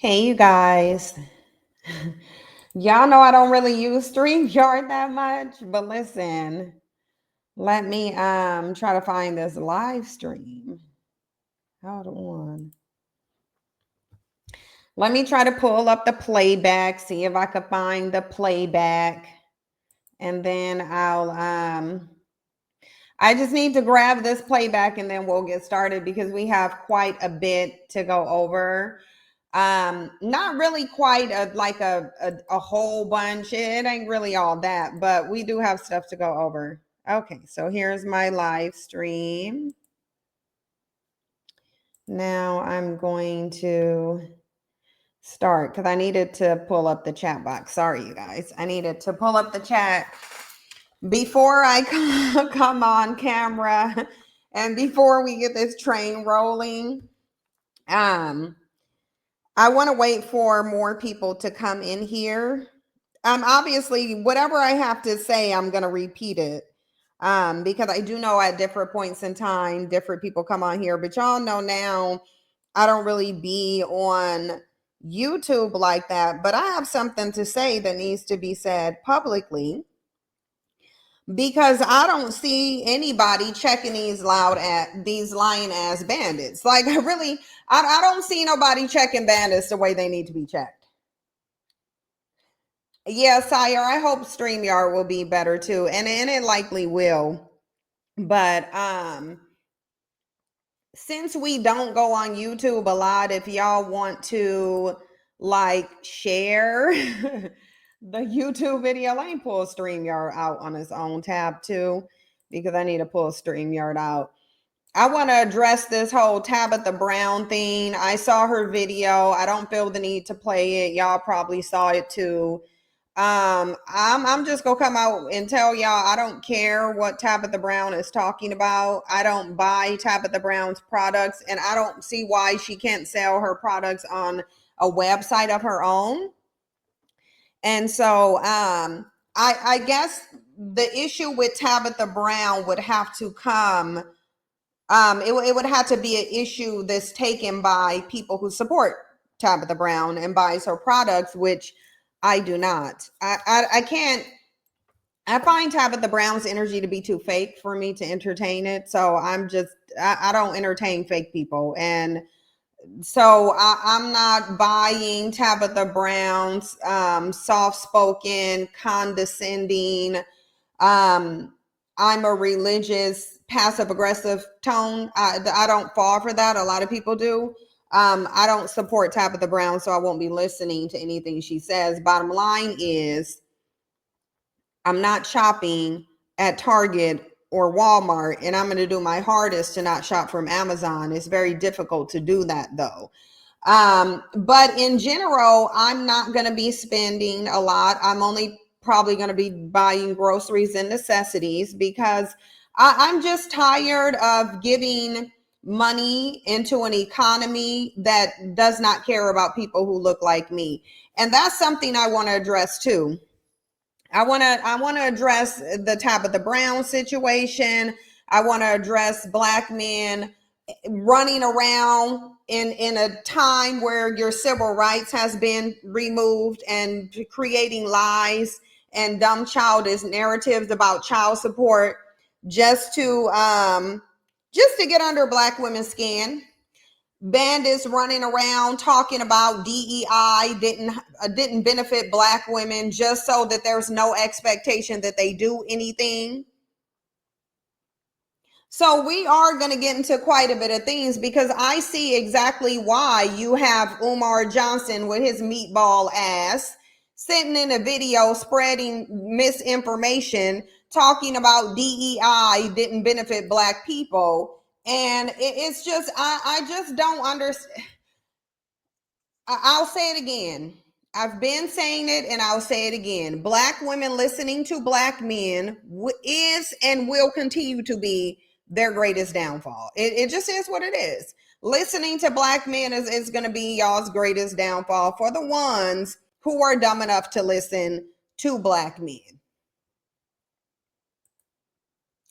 Hey, you guys. Y'all know I don't really use StreamYard that much, but listen, let me try to find this live stream. Hold on. Let me try to pull up the playback, see if I could find the playback. And then I just need to grab this playback and then we'll get started because we have quite a bit to go over. Not really quite a whole bunch. It ain't really all that, but we do have stuff to go over. Okay, so here's my live stream. Now I'm going to start because I needed to pull up the chat box. Sorry, you guys. I needed to pull up the chat before I come on camera and before we get this train rolling. I want to wait for more people to come in here. Obviously, whatever I have to say, I'm going to repeat it. Because I do know at different points in time, different people come on here, but y'all know now I don't really be on YouTube like that, but I have something to say that needs to be said publicly because I don't see anybody checking these lying ass bandits. Like I don't see nobody checking bandits the way they need to be checked. Yeah, Sire, I hope StreamYard will be better too. And it likely will. But since we don't go on YouTube a lot, if y'all want to like share the YouTube video, let me pull StreamYard out on its own tab too, because I need to pull StreamYard out. I want to address this whole Tabitha Brown thing. I saw her video. I don't feel the need to play it. Y'all probably saw it too. I'm just gonna come out and tell y'all I don't care what Tabitha Brown is talking about. I don't buy Tabitha Brown's products, and I don't see why she can't sell her products on a website of her own. And so I guess the issue with Tabitha Brown would have to come. It would have to be an issue that's taken by people who support Tabitha Brown and buys her products, which I do not. I can't. I find Tabitha Brown's energy to be too fake for me to entertain it. So I don't entertain fake people. And so I'm not buying Tabitha Brown's soft-spoken, condescending, I'm a religious, passive-aggressive tone. I don't fall for that. A lot of people do. I don't support Tabitha Brown, so I won't be listening to anything she says. Bottom line is, I'm not shopping at Target or Walmart, and I'm going to do my hardest to not shop from Amazon. It's very difficult to do that, though. But in general, I'm not going to be spending a lot. I'm only probably going to be buying groceries and necessities because I'm just tired of giving money into an economy that does not care about people who look like me. And that's something I want to address too. I want to address the Tabitha Brown situation. I want to address Black men running around in a time where your civil rights has been removed and creating lies and dumb childish narratives about child support just to get under Black women's skin. Bandits running around talking about DEI didn't benefit Black women just so that there's no expectation that they do anything. So we are going to get into quite a bit of things because I see exactly why you have Umar Johnson with his meatball ass sitting in a video spreading misinformation, talking about DEI didn't benefit Black people. And it's just, I just don't understand. I'll say it again. I've been saying it and I'll say it again. Black women listening to Black men is and will continue to be their greatest downfall. It just is what it is. Listening to Black men is going to be y'all's greatest downfall for the ones who are dumb enough to listen to Black men.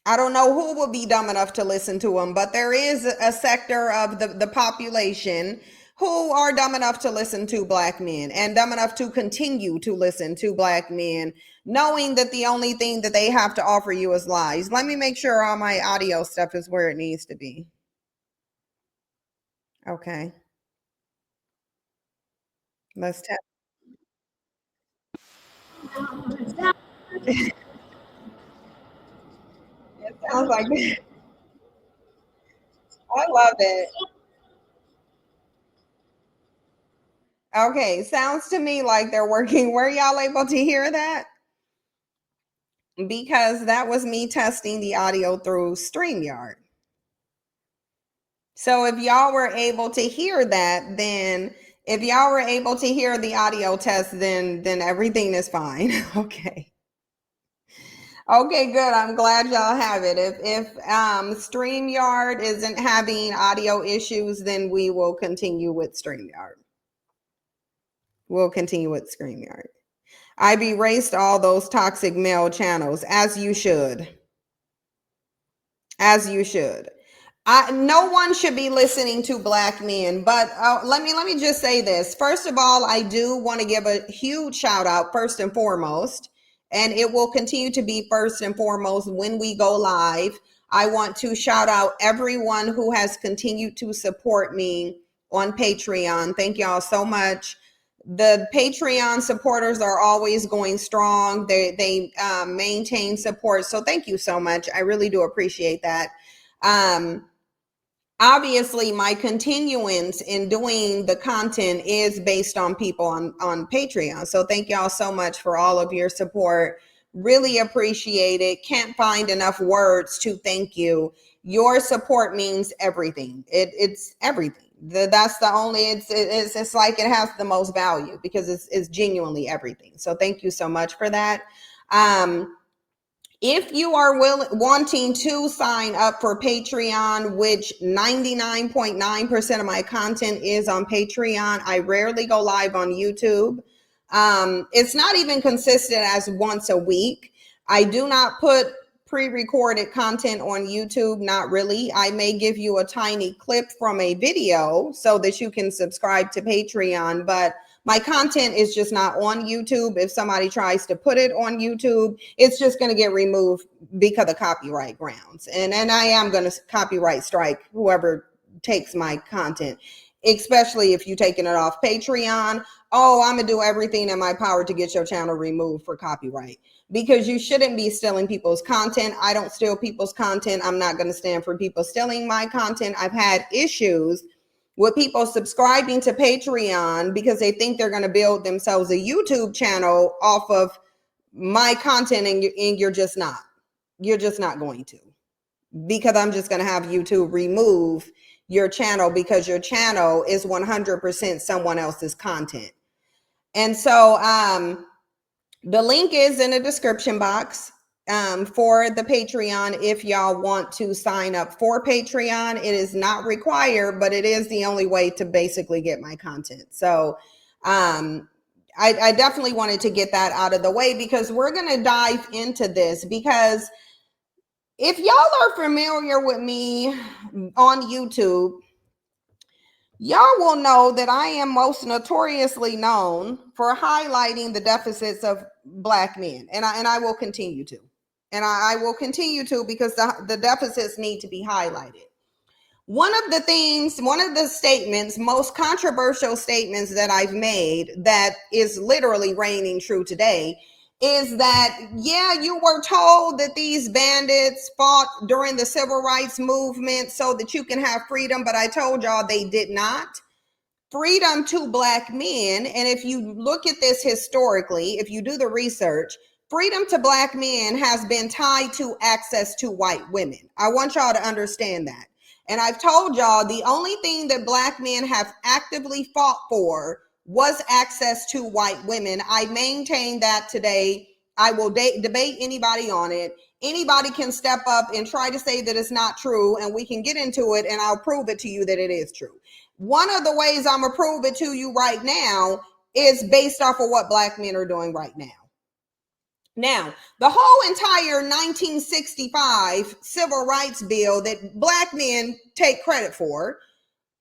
I don't know who will be dumb enough to listen to them, but there is a sector of the population who are dumb enough to listen to black men and dumb enough to continue to listen to black men, knowing that the only thing that they have to offer you is lies. Let me make sure all my audio stuff is where it needs to be. Okay. Let's test. It sounds like I love it. Okay, sounds to me like they're working. Were y'all able to hear that? Because that was me testing the audio through StreamYard. So if y'all were able to hear that, then if y'all were able to hear the audio test, then everything is fine. Okay. Okay, good. I'm glad y'all have it. If StreamYard isn't having audio issues, then we will continue with StreamYard. We'll continue with StreamYard. I've erased all those toxic male channels, as you should. As you should. No one should be listening to black men, but let me just say this. First of all, I do want to give a huge shout out first and foremost, and it will continue to be first and foremost when we go live. I want to shout out everyone who has continued to support me on Patreon. Thank y'all so much. The Patreon supporters are always going strong. They maintain support. So thank you so much. I really do appreciate that. Obviously my continuance in doing the content is based on people on Patreon. So thank y'all so much for all of your support. Really appreciate it. Can't find enough words to thank you. Your support means everything. It's everything. That's the only, it's like it has the most value because it's genuinely everything. So thank you so much for that. If you are wanting to sign up for Patreon, which 99.9% of my content is on Patreon, I rarely go live on YouTube. It's not even consistent as once a week. I do not put pre-recorded content on YouTube, not really. I may give you a tiny clip from a video so that you can subscribe to Patreon, but my content is just not on YouTube. If somebody tries to put it on YouTube, it's just going to get removed because of copyright grounds. And I am going to copyright strike whoever takes my content, especially if you're taking it off Patreon. Oh, I'm going to do everything in my power to get your channel removed for copyright, because you shouldn't be stealing people's content. I don't steal people's content. I'm not going to stand for people stealing my content. I've had issues with people subscribing to Patreon because they think they're going to build themselves a YouTube channel off of my content, and you're just not. You're just not going to, because I'm just going to have YouTube remove your channel because your channel is 100% someone else's content. And so the link is in the description box for the Patreon. If y'all want to sign up for Patreon, it is not required, but it is the only way to basically get my content. So I definitely wanted to get that out of the way, because we're going to dive into this. Because if y'all are familiar with me on YouTube, y'all will know that I am most notoriously known for highlighting the deficits of black men. And I will continue to. And I will continue to, because the deficits need to be highlighted. One of the statements, most controversial statements that I've made that is literally reigning true today, is that, yeah, you were told that these bandits fought during the civil rights movement so that you can have freedom, but I told y'all they did not. Freedom to black men, and if you look at this historically, if you do the research, freedom to black men has been tied to access to white women. I want y'all to understand that. And I've told y'all the only thing that black men have actively fought for was access to white women. I maintain that today. I will debate anybody on it. Anybody can step up and try to say that it's not true, and we can get into it, and I'll prove it to you that it is true. One of the ways I'm gonna prove it to you right now is based off of what black men are doing right now. Now, the whole entire 1965 civil rights bill that black men take credit for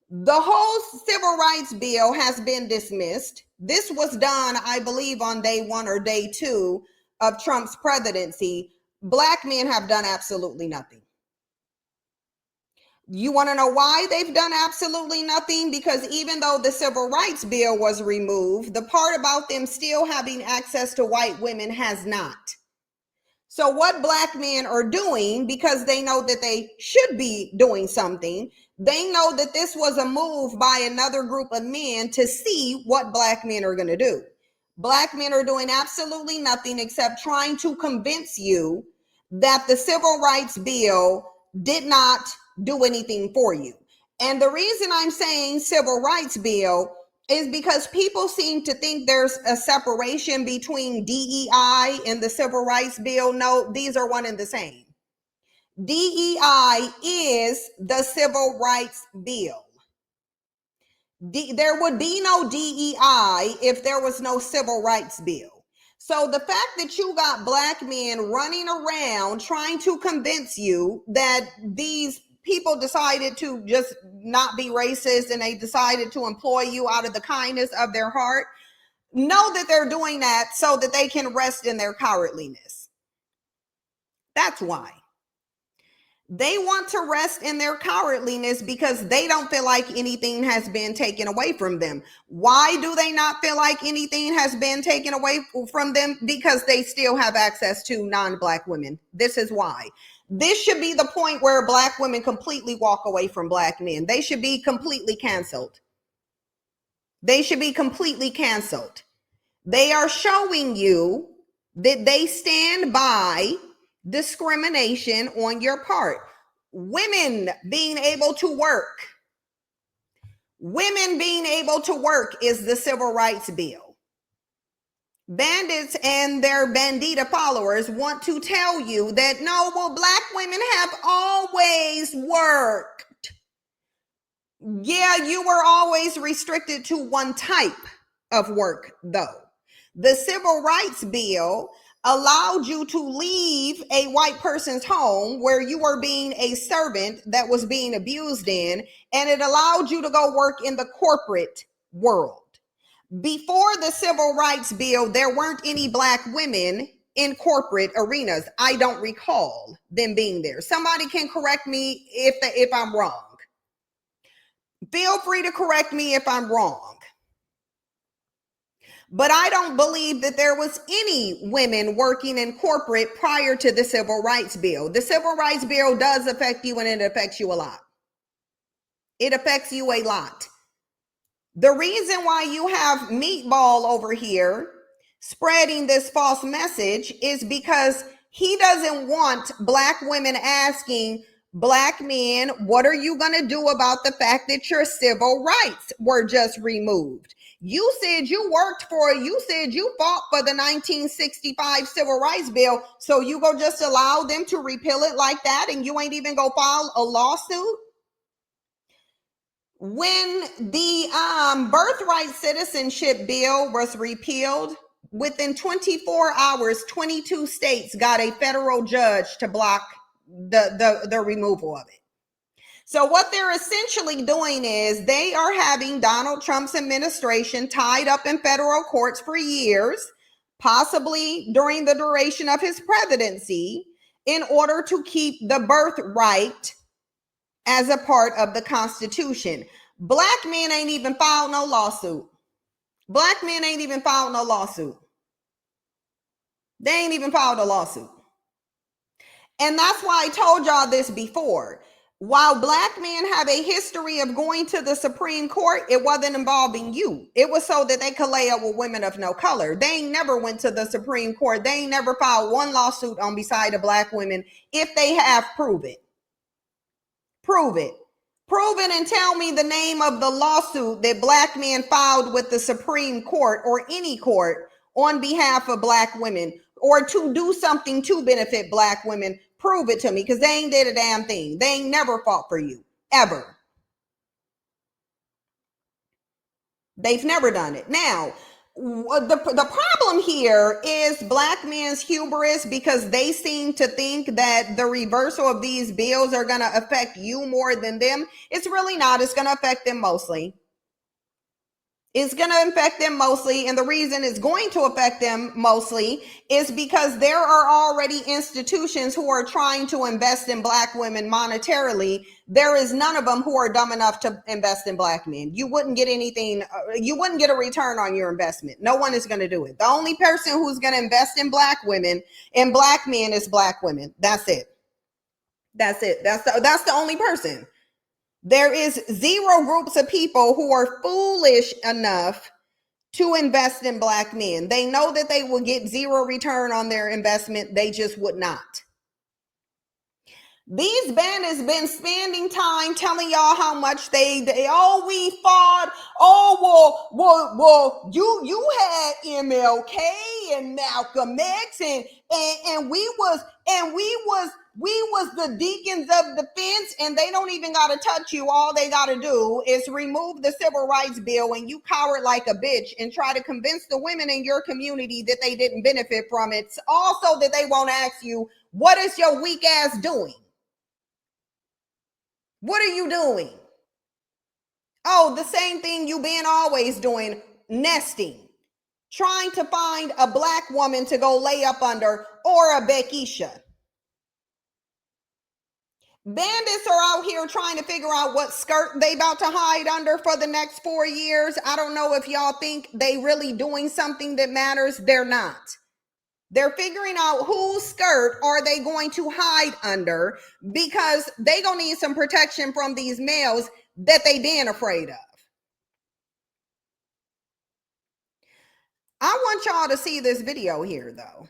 The whole civil rights bill has been dismissed. This was done, I believe, on day 1 or day 2 of Trump's presidency. Black men have done absolutely nothing. You want to know why they've done absolutely nothing? Because even though the civil rights bill was removed, the part about them still having access to white women has not. So what black men are doing, because they know that they should be doing something, they know that this was a move by another group of men to see what black men are going to do. Black men are doing absolutely nothing except trying to convince you that the civil rights bill did not do anything for you. And the reason I'm saying civil rights bill is because people seem to think there's a separation between DEI and the civil rights bill. No, these are one and the same. DEI is the civil rights bill. There would be no DEI if there was no civil rights bill. So the fact that you got black men running around trying to convince you that these people decided to just not be racist and they decided to employ you out of the kindness of their heart, know that they're doing that so that they can rest in their cowardliness. That's why. They want to rest in their cowardliness because they don't feel like anything has been taken away from them. Why do they not feel like anything has been taken away from them? Because they still have access to non-black women. This is why. This should be the point where black women completely walk away from black men. They should be completely canceled. They should be completely canceled. They are showing you that they stand by discrimination on your part. Women being able to work. Women being able to work is the civil rights bill. Bandits and their bandita followers want to tell you that no, well, black women have always worked. Yeah, you were always restricted to one type of work, though. The civil rights bill allowed you to leave a white person's home where you were being a servant that was being abused in, and it allowed you to go work in the corporate world. Before the civil rights bill, there weren't any black women in corporate arenas. I don't recall them being there. Somebody can correct me if I'm wrong. Feel free to correct me if I'm wrong. But I don't believe that there was any women working in corporate prior to the civil rights bill. The civil rights bill does affect you, and it affects you a lot. It affects you a lot. The reason why you have Meatball over here spreading this false message is because he doesn't want black women asking black men, what are you going to do about the fact that your civil rights were just removed? You said you said you fought for the 1965 civil rights bill, so you go just allow them to repeal it like that, and you ain't even go file a lawsuit? When the birthright citizenship bill was repealed, within 24 hours, 22 states got a federal judge to block the removal of it. So what they're essentially doing is they are having Donald Trump's administration tied up in federal courts for years, possibly during the duration of his presidency, in order to keep the birthright as a part of the Constitution. Black men ain't even filed no lawsuit. Black men ain't even filed no lawsuit. They ain't even filed a lawsuit. And that's why I told y'all this before. While black men have a history of going to the Supreme Court, it wasn't involving you. It was so that they could lay up with women of no color. They ain't never went to the Supreme Court. They ain't never filed one lawsuit on beside of black women. If they have, prove it. Prove it. Prove it and tell me the name of the lawsuit that black men filed with the Supreme Court or any court on behalf of black women or to do something to benefit black women. Prove it to me, because they ain't did a damn thing. They ain't never fought for you, ever. They've never done it. Now, the problem here is black men's hubris, because they seem to think that the reversal of these bills are going to affect you more than them. It's really not. It's going to affect them mostly. It's going to affect them mostly. And the reason it's going to affect them mostly is because there are already institutions who are trying to invest in black women monetarily. There is none of them who are dumb enough to invest in black men. You wouldn't get anything. You wouldn't get a return on your investment. No one is going to do it. The only person who's going to invest in black women and black men is black women. That's it. That's it. That's the only person. There is zero groups of people who are foolish enough to invest in black men. They know that they will get zero return on their investment. They just would not. These bandits been spending time telling y'all how much we fought. Well, you had MLK and Malcolm X and we was the deacons of the fence, and they don't even got to touch you. All they got to do is remove the civil rights bill, and you cower like a bitch and try to convince the women in your community that they didn't benefit from it. Also that they won't ask you, what is your weak ass doing? What are you doing? Oh, the same thing you been always doing, nesting. Trying to find a black woman to go lay up under, or a Beckisha. Bandits are out here trying to figure out what skirt they about to hide under for the next 4 years. I don't know if y'all think they really doing something that matters. They're not. They're figuring out whose skirt are they going to hide under, because they gonna need some protection from these males that they been afraid of. I want y'all to see this video here though.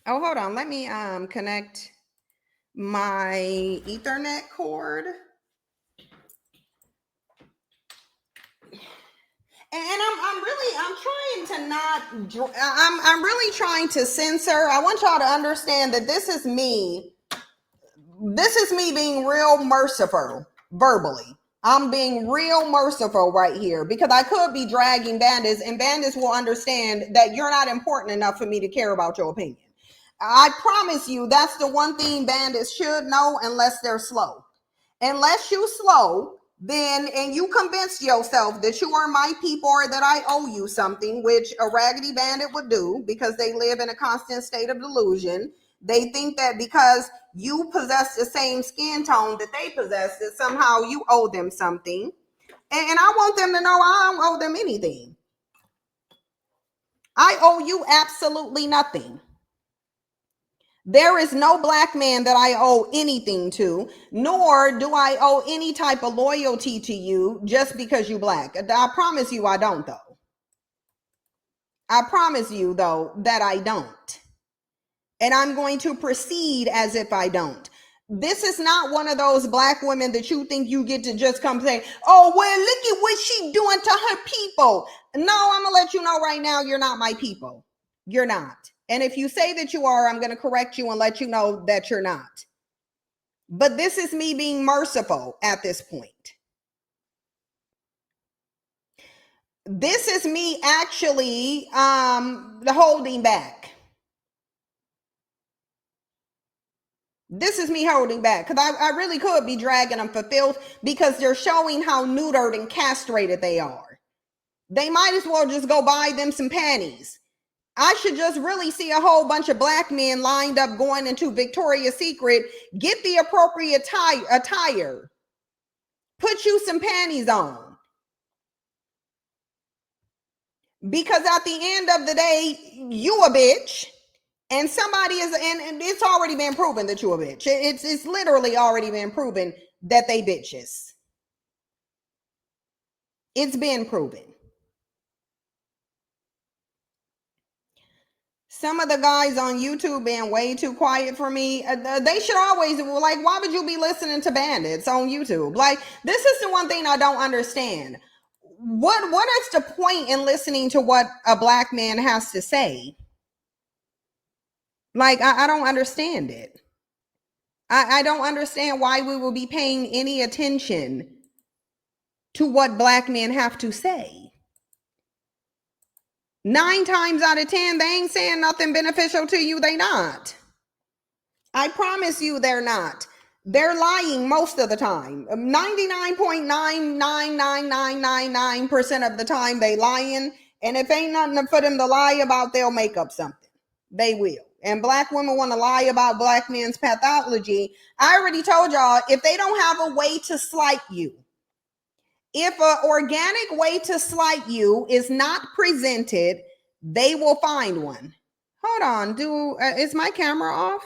Oh, hold on. Let me connect my Ethernet cord. And I'm really trying to censor. I want y'all to understand that this is me being real merciful verbally. I'm being real merciful right here, because I could be dragging bandits, and bandits will understand that you're not important enough for me to care about your opinion. I promise you, that's the one thing bandits should know, unless they're slow. Unless you slow, then, and you convince yourself that you are my people or that I owe you something, which a raggedy bandit would do, because they live in a constant state of delusion. They think that because you possess the same skin tone that they possess, that somehow you owe them something. And I want them to know I don't owe them anything. I owe you absolutely nothing. There is no black man that I owe anything to, nor do I owe any type of loyalty to you just because you black. I promise you I don't, though. I promise you, though, that I don't. And I'm going to proceed as if I don't. This is not one of those black women that you think you get to just come say, oh, well, look at what she doing to her people. No, I'm going to let you know right now, you're not my people. You're not. And if you say that you are, I'm going to correct you and let you know that you're not. But this is me being merciful at this point. This is me actually holding back. This is me holding back, because I really could be dragging them for filth, because they're showing how neutered and castrated they are. They might as well just go buy them some panties. I should just really see a whole bunch of black men lined up going into Victoria's Secret, get the appropriate attire, put you some panties on. Because at the end of the day, you a bitch. And somebody is, and it's already been proven that you a bitch. It's literally already been proven that they bitches. It's been proven. Some of the guys on YouTube being way too quiet for me. They should always, like, why would you be listening to bandits on YouTube? Like, this is the one thing I don't understand. What is the point in listening to what a black man has to say? Like, I don't understand it. I don't understand why we will be paying any attention to what black men have to say. 9 times out of 10, they ain't saying nothing beneficial to you. They not. I promise you they're not. They're lying most of the time. 99.99999% of the time they lying. And if ain't nothing for them to lie about, they'll make up something. They will. And black women want to lie about black men's pathology. I already told y'all, if they don't have a way to slight you, if an organic way to slight you is not presented, they will find one. Hold on. Is my camera off?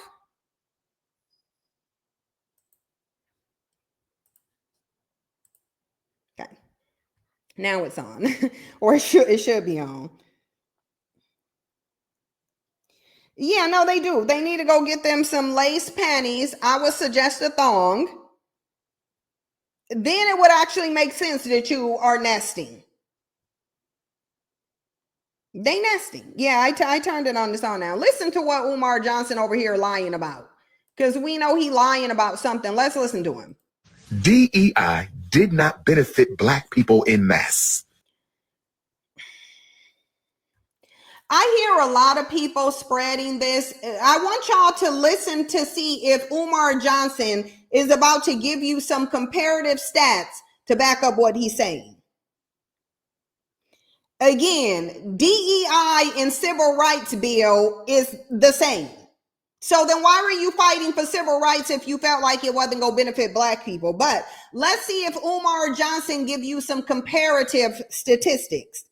Okay. Now it's on. Or it should be on. Yeah, no, they do. They need to go get them some lace panties. I would suggest a thong. Then it would actually make sense that you are nesting. They nesting. Yeah, I turned it on this on now. Listen to what Umar Johnson over here lying about. Because we know he lying about something. Let's listen to him. DEI did not benefit black people in mass. I hear a lot of people spreading this. I want y'all to listen to see if Umar Johnson is about to give you some comparative stats to back up what he's saying. Again, DEI and civil rights bill is the same. So then why were you fighting for civil rights if you felt like it wasn't going to benefit black people? But let's see if Umar Johnson give you some comparative statistics.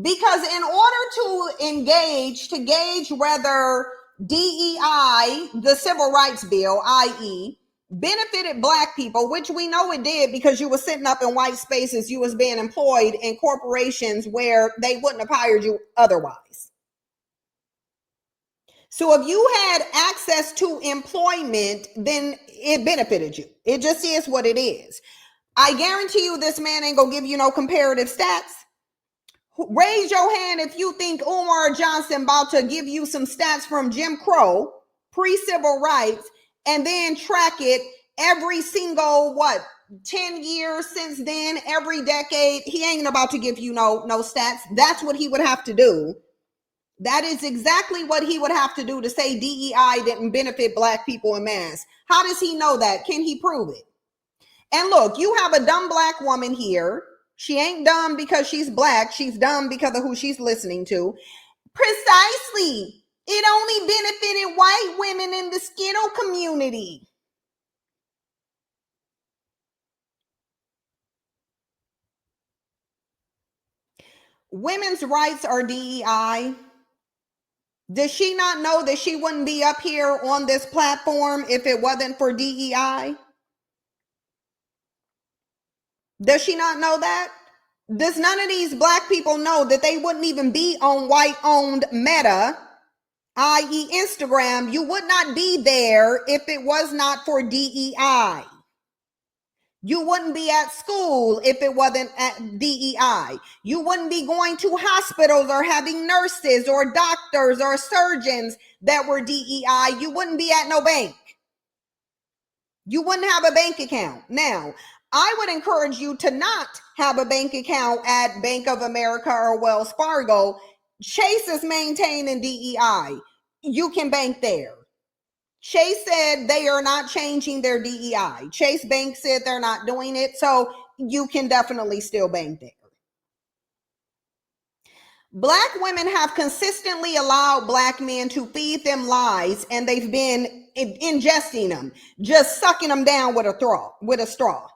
Because in order to gauge whether DEI, the civil rights bill, i.e., benefited black people, which we know it did because you were sitting up in white spaces, you was being employed in corporations where they wouldn't have hired you otherwise. So if you had access to employment, then it benefited you. It just is what it is. I guarantee you this man ain't gonna give you no comparative stats. Raise your hand if you think Umar Johnson about to give you some stats from Jim Crow, pre-civil rights, and then track it every single, 10 years since then, every decade. He ain't about to give you no stats. That's what he would have to do. That is exactly what he would have to do to say DEI didn't benefit black people in mass. How does he know that? Can he prove it? And look, you have a dumb black woman here. She ain't dumb because she's black. She's dumb because of who she's listening to. Precisely. It only benefited white women in the Skittle community. Women's rights are DEI. Does she not know that she wouldn't be up here on this platform if it wasn't for DEI? Does she not know that? Does none of these black people know that they wouldn't even be on white-owned Meta, i.e. Instagram? You would not be there if it was not for DEI. You wouldn't be at school if it wasn't at DEI. You wouldn't be going to hospitals or having nurses or doctors or surgeons that were DEI. You wouldn't be at no bank. You wouldn't have a bank account. Now, I would encourage you to not have a bank account at Bank of America or Wells Fargo. Chase is maintaining DEI. You can bank there. Chase said they are not changing their DEI. Chase Bank said they're not doing it, so you can definitely still bank there. Black women have consistently allowed black men to feed them lies, and they've been ingesting them, just sucking them down with a straw.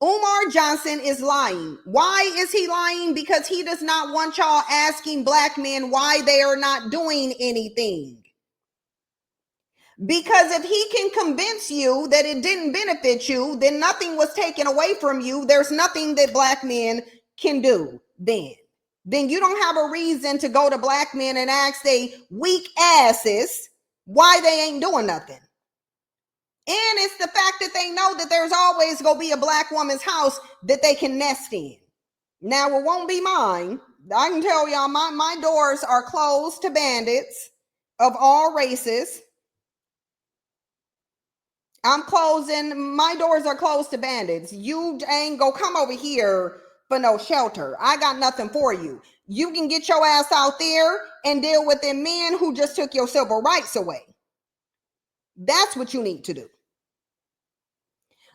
Umar Johnson is lying. Why is he lying? Because he does not want y'all asking black men why they are not doing anything. Because if he can convince you that it didn't benefit you, then nothing was taken away from you. There's nothing that black men can do then you don't have a reason to go to black men and ask they weak asses why they ain't doing nothing. And it's the fact that they know that there's always going to be a black woman's house that they can nest in. Now, it won't be mine. I can tell y'all my doors are closed to bandits of all races. My doors are closed to bandits. You ain't gonna come over here for no shelter. I got nothing for you. You can get your ass out there and deal with them men who just took your civil rights away. That's what you need to do.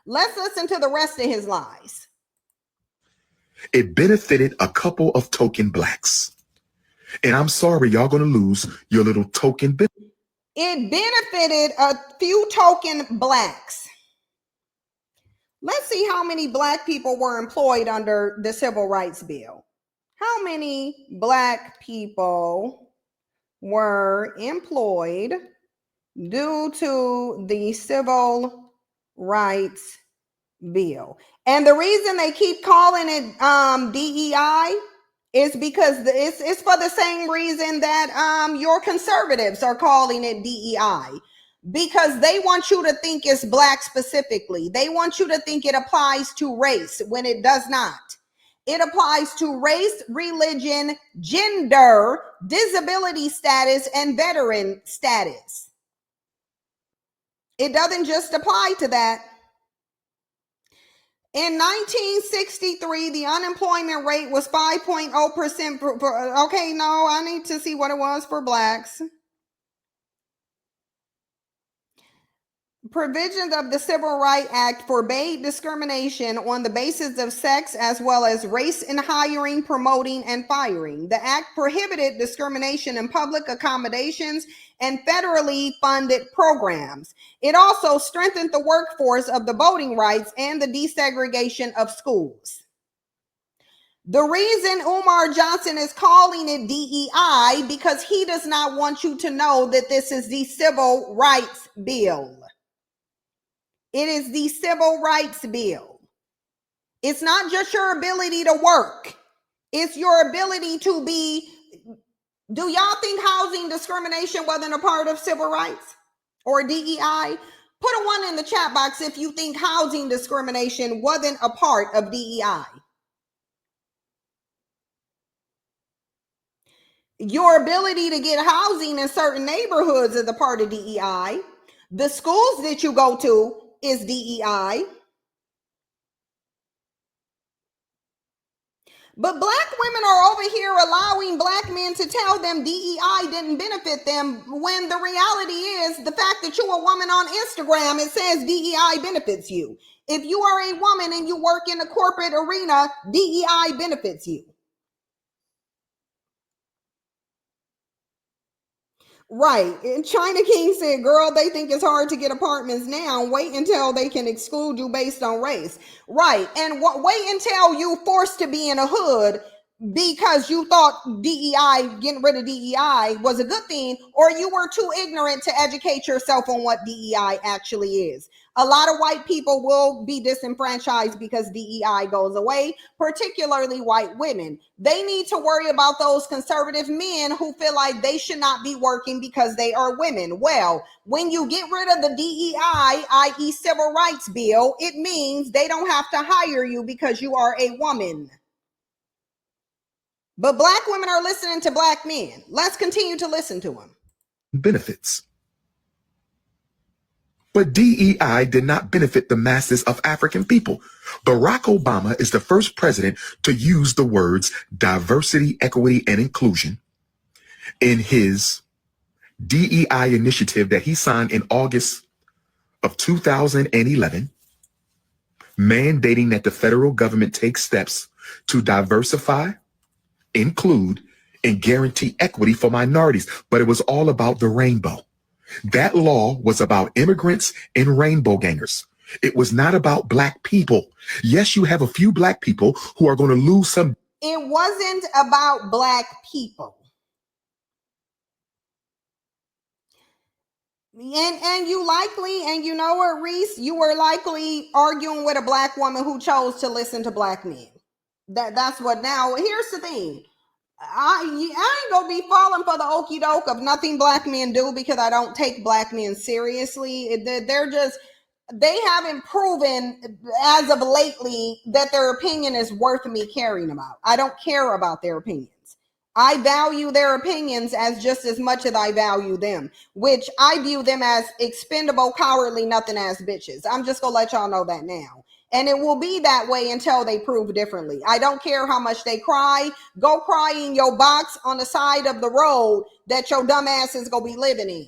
Let's listen to the rest of his lies. It benefited a couple of token blacks. And I'm sorry, y'all gonna lose your little token. It benefited a few token blacks. Let's see how many black people were employed under the Civil Rights Bill. How many black people were employed due to the Civil Rights Bill? And the reason they keep calling it DEI is because it's for the same reason that your conservatives are calling it DEI, because they want you to think it's black specifically. They want you to think it applies to race when it does not. It applies to race, religion, gender, disability status, and veteran status. It doesn't just apply to that. In 1963, the unemployment rate was 5.0%. Okay, no, I need to see what it was for blacks. Provisions of the Civil Rights Act forbade discrimination on the basis of sex as well as race in hiring, promoting, and firing. The act prohibited discrimination in public accommodations and federally funded programs. It also strengthened the workforce of the voting rights and the desegregation of schools. The reason Umar Johnson is calling it DEI because he does not want you to know that this is the Civil Rights Bill. It is the Civil Rights Bill. It's not just your ability to work. It's your ability to be. Do y'all think housing discrimination wasn't a part of civil rights or DEI? Put a 1 in the chat box if you think housing discrimination wasn't a part of DEI. Your ability to get housing in certain neighborhoods is a part of DEI. The schools that you go to is DEI. But black women are over here allowing black men to tell them DEI didn't benefit them, when the reality is the fact that you're a woman on Instagram, it says DEI benefits you. If you are a woman and you work in the corporate arena, DEI benefits you. Right. And China King said, girl, they think it's hard to get apartments now. Wait until they can exclude you based on race. Right. And wait until you forced to be in a hood because you thought DEI, getting rid of DEI was a good thing, or you were too ignorant to educate yourself on what DEI actually is. A lot of white people will be disenfranchised because DEI goes away, particularly white women. They need to worry about those conservative men who feel like they should not be working because they are women. Well, when you get rid of the DEI, i.e. Civil Rights Bill, it means they don't have to hire you because you are a woman. But black women are listening to black men. Let's continue to listen to them. Benefits. But DEI did not benefit the masses of African people. Barack Obama is the first president to use the words diversity, equity, and inclusion in his DEI initiative that he signed in August of 2011, mandating that the federal government take steps to diversify, include, and guarantee equity for minorities. But it was all about the rainbow. That law was about immigrants and rainbow gangers. It was not about black people. Yes, you have a few black people who are going to lose some. It wasn't about black people. And you likely, and you know what, Reese, you were likely arguing with a black woman who chose to listen to black men. That's what. Now, here's the thing. I ain't gonna be falling for the okie doke of nothing black men do, because I don't take black men seriously. They haven't proven as of lately that their opinion is worth me caring about. I don't care about their opinions. I value their opinions as just as much as I value them, which I view them as expendable, cowardly, nothing ass bitches. I'm just gonna let y'all know that now. And it will be that way until they prove differently. I don't care how much they cry. Go cry in your box on the side of the road that your dumb ass is going to be living in.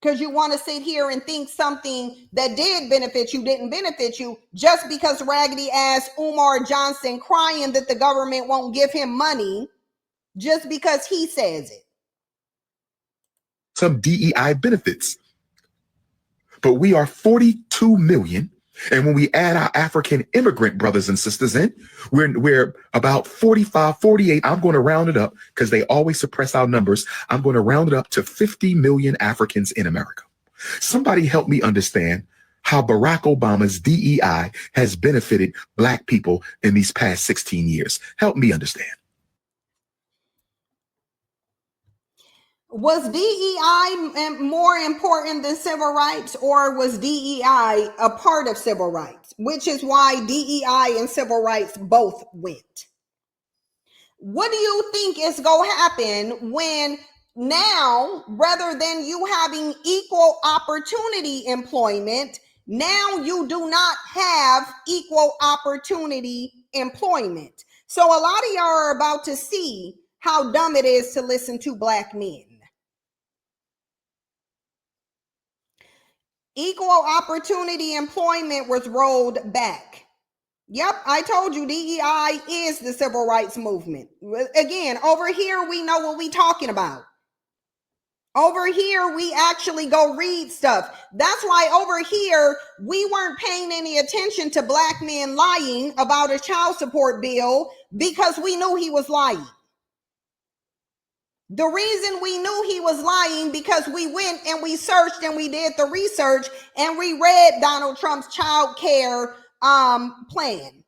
Because you want to sit here and think something that did benefit you didn't benefit you just because raggedy ass Umar Johnson crying that the government won't give him money just because he says it. Some DEI benefits. But we are 42 million. And when we add our African immigrant brothers and sisters in, we're about 45, 48. I'm going to round it up because they always suppress our numbers. I'm going to round it up to 50 million Africans in America. Somebody help me understand how Barack Obama's DEI has benefited Black people in these past 16 years. Help me understand. Was DEI more important than civil rights, or was DEI a part of civil rights, which is why DEI and civil rights both went? What do you think is going to happen when now, rather than you having equal opportunity employment, now you do not have equal opportunity employment? So a lot of y'all are about to see how dumb it is to listen to Black men. Equal opportunity employment was rolled back. Yep, I told you DEI is the civil rights movement. Again, over here, we know what we talking about. Over here, we actually go read stuff. That's why over here, we weren't paying any attention to Black men lying about a child support bill because we knew he was lying. The reason we knew he was lying because we went and we searched and we did the research and we read Donald Trump's child care plan.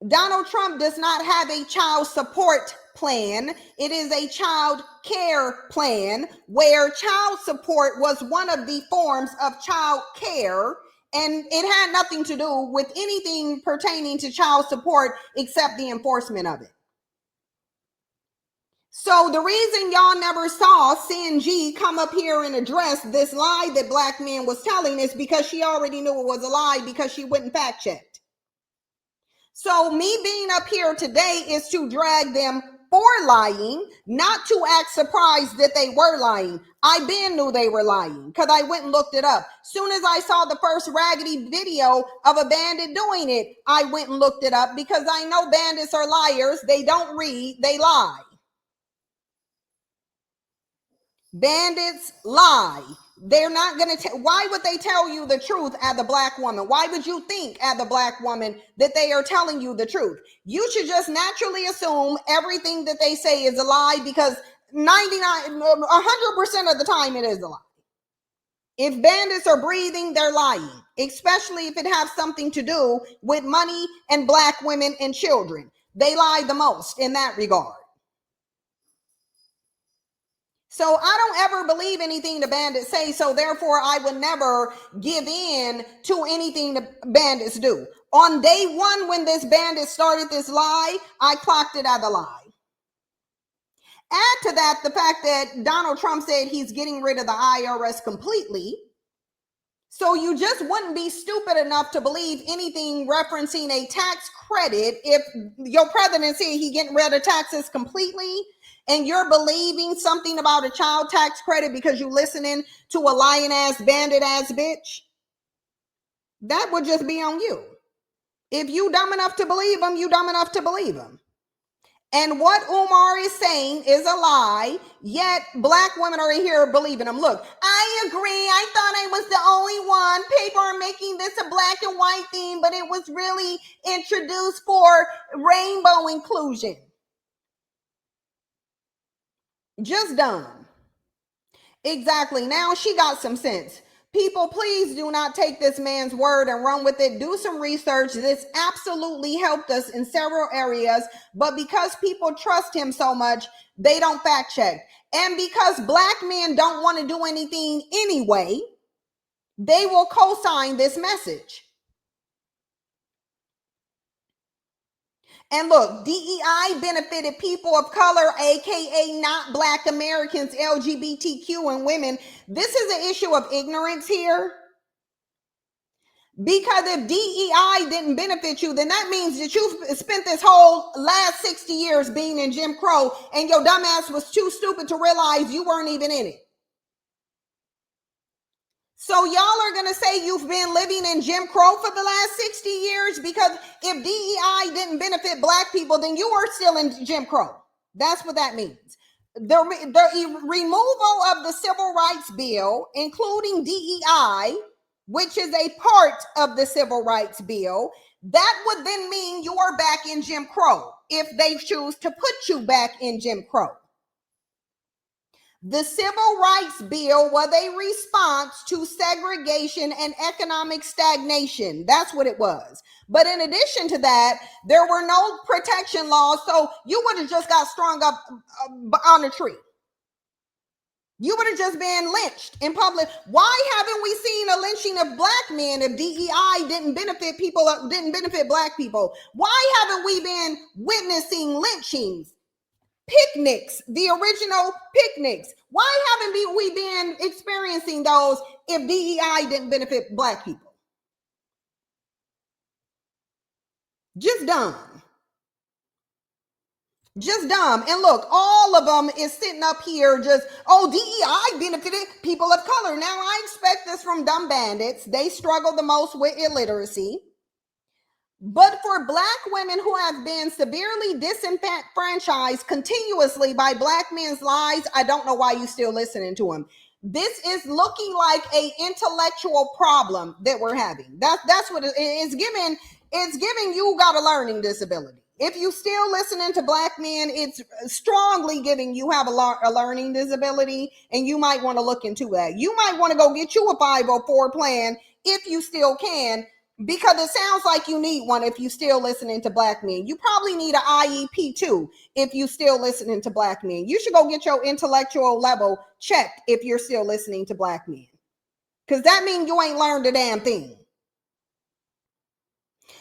Donald Trump does not have a child support plan. It is a child care plan where child support was one of the forms of child care, and it had nothing to do with anything pertaining to child support except the enforcement of it. So the reason y'all never saw CNG come up here and address this lie that Black men was telling is because she already knew it was a lie because she wouldn't fact check. So me being up here today is to drag them for lying, not to act surprised that they were lying. I been knew they were lying because I went and looked it up. Soon as I saw the first raggedy video of a bandit doing it, I went and looked it up because I know bandits are liars. They don't read, they lie. Bandits lie. They're not going to why would they tell you the truth as a Black woman? Why would you think as a Black woman that they are telling you the truth? You should just naturally assume everything that they say is a lie because 100% of the time it is a lie. If bandits are breathing, they're lying, especially if it has something to do with money and Black women and children. They lie the most in that regard. So I don't ever believe anything the bandits say, so therefore I would never give in to anything the bandits do. On day one, when this bandit started this lie, I clocked it as a lie. Add to that the fact that Donald Trump said he's getting rid of the IRS completely. So you just wouldn't be stupid enough to believe anything referencing a tax credit if your president said he's getting rid of taxes completely. And you're believing something about a child tax credit because you're listening to a lying ass, bandit ass bitch. That would just be on you. If you dumb enough to believe them, you dumb enough to believe them. And what Umar is saying is a lie, yet Black women are here believing them. Look, I agree. I thought I was the only one. People are making this a black and white theme, but it was really introduced for rainbow inclusion. Just dumb. Exactly. Now she got some sense. People, please do not take this man's word and run with it. Do some research. This absolutely helped us in several areas, but because people trust him so much, they don't fact check. And because Black men don't want to do anything anyway, they will co-sign this message. And look, DEI benefited people of color, aka not Black Americans, LGBTQ, and women. This is an issue of ignorance here. Because if DEI didn't benefit you, then that means that you spent this whole last 60 years being in Jim Crow and your dumbass was too stupid to realize you weren't even in it. So y'all are going to say you've been living in Jim Crow for the last 60 years? Because if DEI didn't benefit black people, then you were still in Jim Crow. That's what that means. The removal of the Civil Rights Bill, including DEI, which is a part of the Civil Rights Bill, that would then mean you are back in Jim Crow if they choose to put you back in Jim Crow. The Civil Rights Bill was a response to segregation and economic stagnation. That's what it was. But in addition to that, there were no protection laws, so you would have just got strung up on a tree. You would have just been lynched in public. Why haven't we seen a lynching of black men if DEI didn't benefit people, didn't benefit black people? Why haven't we been witnessing lynchings? Picnics, the original picnics. Why haven't we been experiencing those if DEI didn't benefit black people? Just dumb. Just dumb. And look, all of them is sitting up here just, oh, DEI benefited people of color. Now, I expect this from dumb bandits. They struggle the most with illiteracy. But for black women who have been severely disenfranchised continuously by black men's lies, I don't know why you still listening to them. This is looking like a intellectual problem that we're having. That's what it's giving. It's giving you got a learning disability. If you still listening to black men, it's strongly giving you have a learning disability, and you might want to look into that. You might want to go get you a 504 plan if you still can, because it sounds like you need one if you still listening to black men. You probably need an IEP too if you still listening to black men. You should go get your intellectual level checked if you're still listening to black men, because that means you ain't learned a damn thing.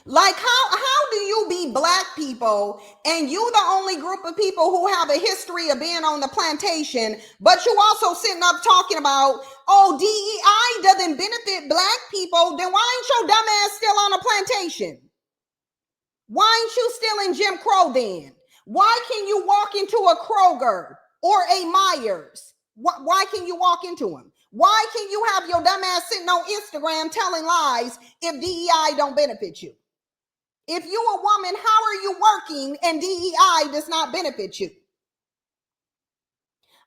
Like, how do you be black people and you the only group of people who have a history of being on the plantation, but you also sitting up talking about, oh, DEI doesn't benefit black people, then why ain't your dumb ass still on a plantation? Why ain't you still in Jim Crow then? Why can you walk into a Kroger or a Myers? Why can you walk into them? Why can you have your dumb ass sitting on Instagram telling lies if DEI don't benefit you? If you a woman, how are you working and DEI does not benefit you?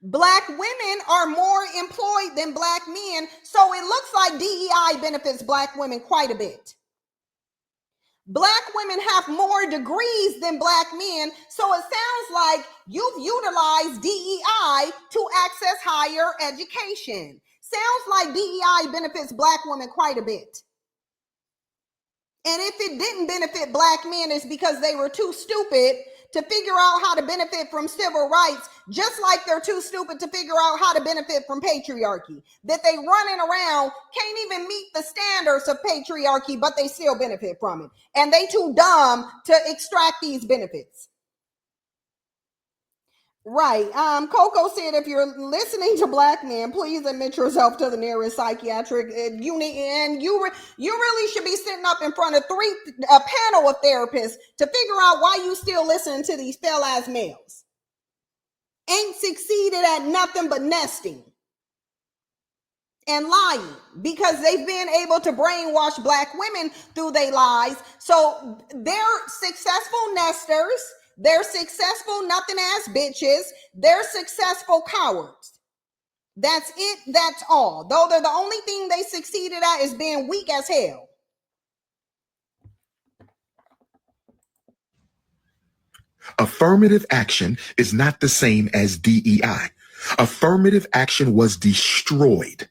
Black women are more employed than black men, so it looks like DEI benefits black women quite a bit. Black women have more degrees than black men, so it sounds like you've utilized DEI to access higher education. Sounds like DEI benefits black women quite a bit. And if it didn't benefit black men, it's because they were too stupid to figure out how to benefit from civil rights, just like they're too stupid to figure out how to benefit from patriarchy. That they running around, can't even meet the standards of patriarchy, but they still benefit from it. And they too dumb to extract these benefits. Right. Coco said, if you're listening to black men, please admit yourself to the nearest psychiatric unit, and you really should be sitting up in front of a panel of therapists to figure out why you still listening to these fell-ass males. Ain't succeeded at nothing but nesting and lying, because they've been able to brainwash black women through their lies. So they're successful nesters. They're successful nothing ass bitches. They're successful cowards. That's it. That's all. Though they're the only thing they succeeded at is being weak as hell. Affirmative action is not the same as DEI. Affirmative action was destroyed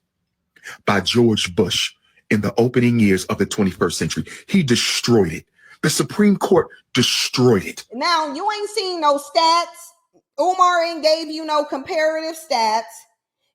by George Bush in the opening years of the 21st century. He destroyed it. The Supreme Court destroyed it. Now, you ain't seen no stats. Umar ain't gave you no comparative stats.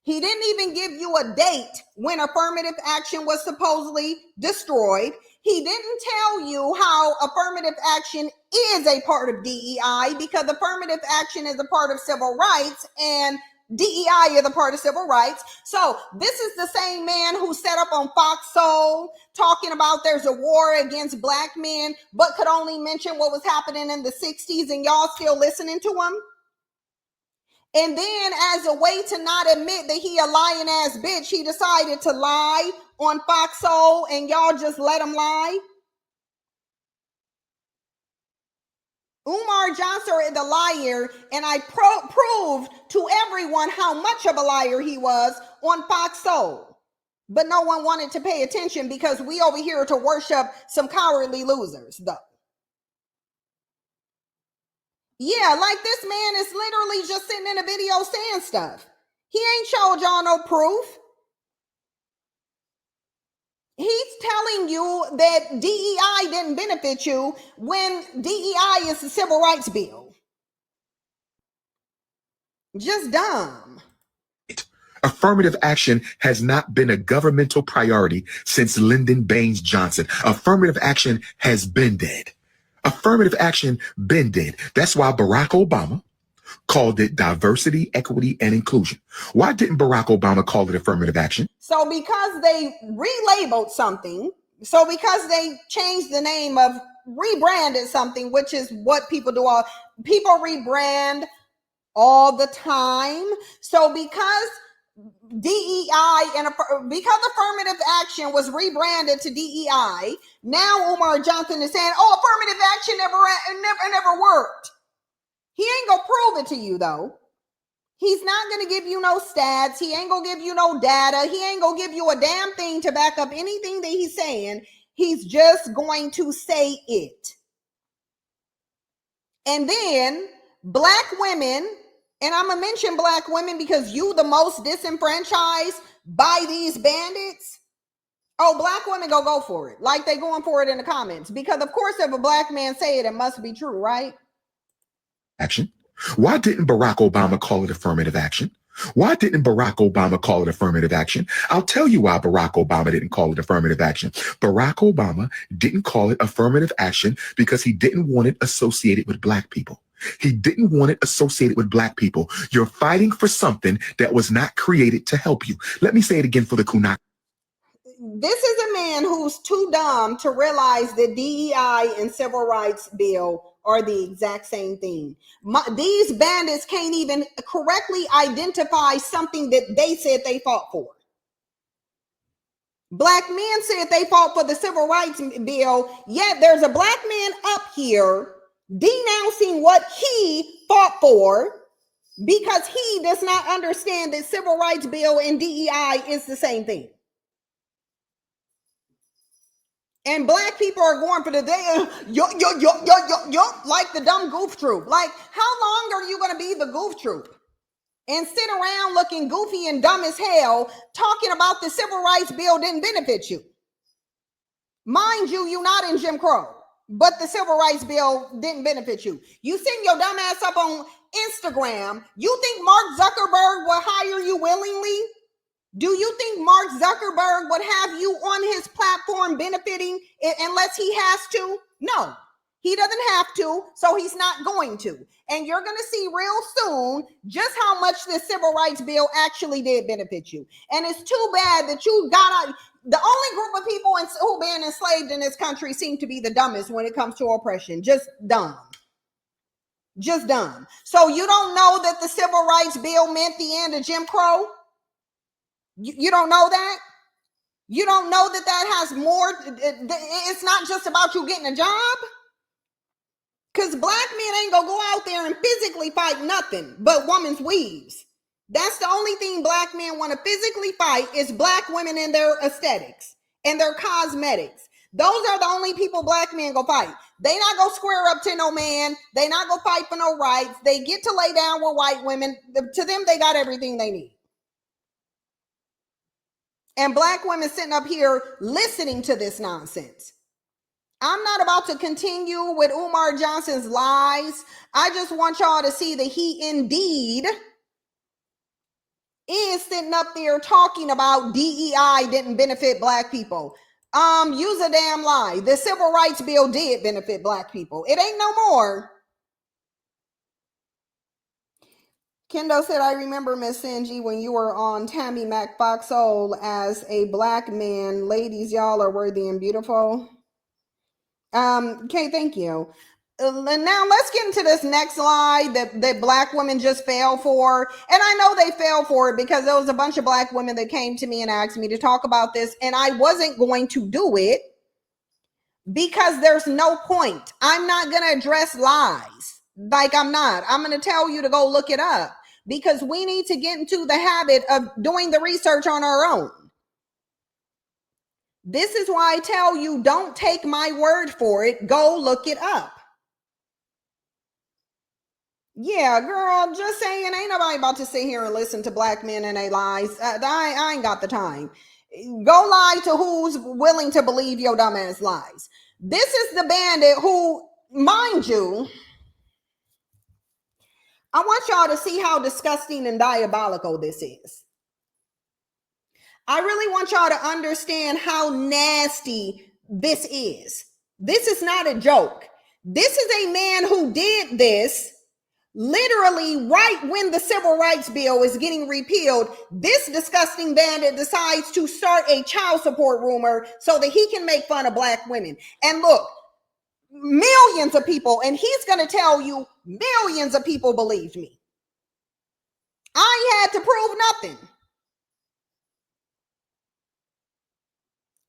He didn't even give you a date when affirmative action was supposedly destroyed. He didn't tell you how affirmative action is a part of DEI, because affirmative action is a part of civil rights, and DEI is a part of civil rights. So this is the same man who set up on Fox Soul talking about there's a war against black men, but could only mention what was happening in the 60s, and y'all still listening to him. And then as a way to not admit that he a lying ass bitch, he decided to lie on Fox Soul, and y'all just let him lie. Umar Johnson is a liar, and I proved to everyone how much of a liar he was on Fox Soul. But no one wanted to pay attention because we over here to worship some cowardly losers, though. Yeah, like this man is literally just sitting in a video saying stuff. He ain't showed y'all no proof. He's telling you that DEI didn't benefit you when DEI is the civil rights bill. Just dumb. Affirmative action has not been a governmental priority since Lyndon Baines Johnson. Affirmative action has been dead. Affirmative action been dead. That's why Barack Obama called it diversity, equity, and inclusion. Why didn't Barack Obama call it affirmative action? So because they relabeled something, so because they changed the name of, rebranded something, which is what people do. People rebrand all the time. So because DEI and because affirmative action was rebranded to DEI, now Umar Johnson is saying, "Oh, affirmative action never worked." He ain't gonna prove it to you though. He's not gonna give you no stats. He ain't gonna give you no data. He ain't gonna give you a damn thing to back up anything that he's saying. He's just going to say it. And then black women. And I'm going to mention black women because you the most disenfranchised by these bandits. Oh, black women go for it. Like they going for it in the comments. Because of course, if a black man say it, it must be true, right? Action. Why didn't Barack Obama call it affirmative action? Why didn't Barack Obama call it affirmative action? I'll tell you why Barack Obama didn't call it affirmative action. Barack Obama didn't call it affirmative action because he didn't want it associated with black people. He didn't want it associated with black people. You're fighting for something that was not created to help you. Let me say it again for the Kunak. This is a man who's too dumb to realize that DEI and civil rights bill are the exact same thing. These bandits can't even correctly identify something that they said they fought for. Black men said they fought for the civil rights bill, yet there's a black man up here denouncing what he fought for because he does not understand that civil rights bill and DEI is the same thing. And black people are going for the day, like the dumb goof troop. Like, how long are you going to be the goof troop and sit around looking goofy and dumb as hell talking about the civil rights bill didn't benefit you? Mind you, you're not in Jim Crow, but the civil rights bill didn't benefit you. You send your dumb ass up on Instagram. You think Mark Zuckerberg will hire you willingly? Do you think Mark Zuckerberg would have you on his platform benefiting unless he has to? No, he doesn't have to, so he's not going to. And you're going to see real soon just how much the civil rights bill actually did benefit you. And it's too bad that you got out. The only group of people who've been enslaved in this country seem to be the dumbest when it comes to oppression. Just dumb. Just dumb. So you don't know that the civil rights bill meant the end of Jim Crow? You don't know that? You don't know that that has more? It's not just about you getting a job? Because black men ain't going to go out there and physically fight nothing but women's weaves. That's the only thing black men want to physically fight is black women and their aesthetics and their cosmetics. Those are the only people black men go fight. They not go square up to no man. They not go fight for no rights. They get to lay down with white women. To them, they got everything they need. And black women sitting up here listening to this nonsense. I'm not about to continue with Umar Johnson's lies. I just want y'all to see that he indeed is sitting up there talking about DEI didn't benefit black people. Use a damn lie. The civil rights bill did benefit black people. It ain't no more. Kendo said, I remember Miss Sinji when you were on Tammy Mac Foxhole as a black man. Ladies, y'all are worthy and beautiful. Okay, thank you. Now let's get into this next lie that black women just fell for. And I know they fell for it because there was a bunch of black women that came to me and asked me to talk about this, and I wasn't going to do it because there's no point. I'm not going to address lies. Like I'm not. I'm going to tell you to go look it up because we need to get into the habit of doing the research on our own. This is why I tell you, don't take my word for it. Go look it up. Yeah, girl, just saying, ain't nobody about to sit here and listen to black men and they lies. I ain't got the time. Go lie to who's willing to believe your dumbass lies. This is the bandit who, mind you, I want y'all to see how disgusting and diabolical this is. I really want y'all to understand how nasty this is. This is not a joke. This is a man who did this literally right when the civil rights bill is getting repealed. This disgusting bandit decides to start a child support rumor so that he can make fun of black women. And look, millions of people, and he's going to tell you millions of people believed me. I had to prove nothing.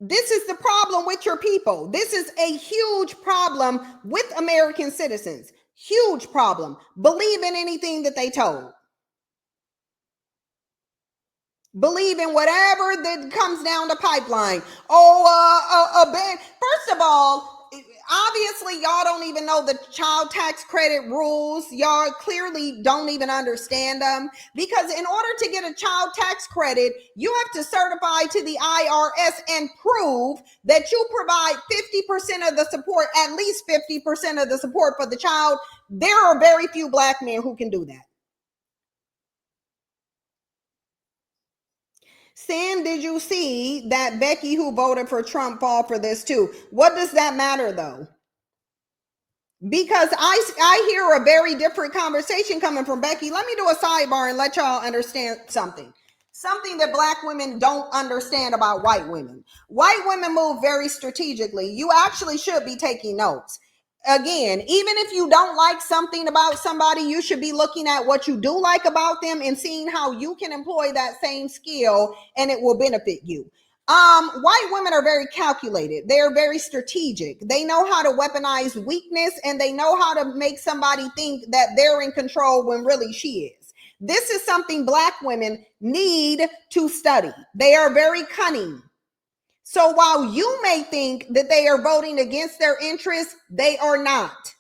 This is the problem with your people. This is a huge problem with American citizens. Huge problem. Believe in anything that they told. Believe in whatever that comes down the pipeline. First of all, obviously y'all don't even know the child tax credit rules. Y'all clearly don't even understand them, because in order to get a child tax credit, you have to certify to the IRS and prove that you provide 50% of the support, at least 50% of the support for the child. There are very few black men who can do that. Sam, did you see that Becky, who voted for Trump, fall for this too? What does that matter though? Because I hear a very different conversation coming from Becky. Let me do a sidebar and let y'all understand something. Something that black women don't understand about white women. White women move very strategically. You actually should be taking notes. Again, even if you don't like something about somebody, you should be looking at what you do like about them and seeing how you can employ that same skill and it will benefit you. White women are very calculated. They're very strategic. They know how to weaponize weakness, and they know how to make somebody think that they're in control when really she is. This is something black women need to study. They are very cunning. So while you may think that they are voting against their interests, they are not.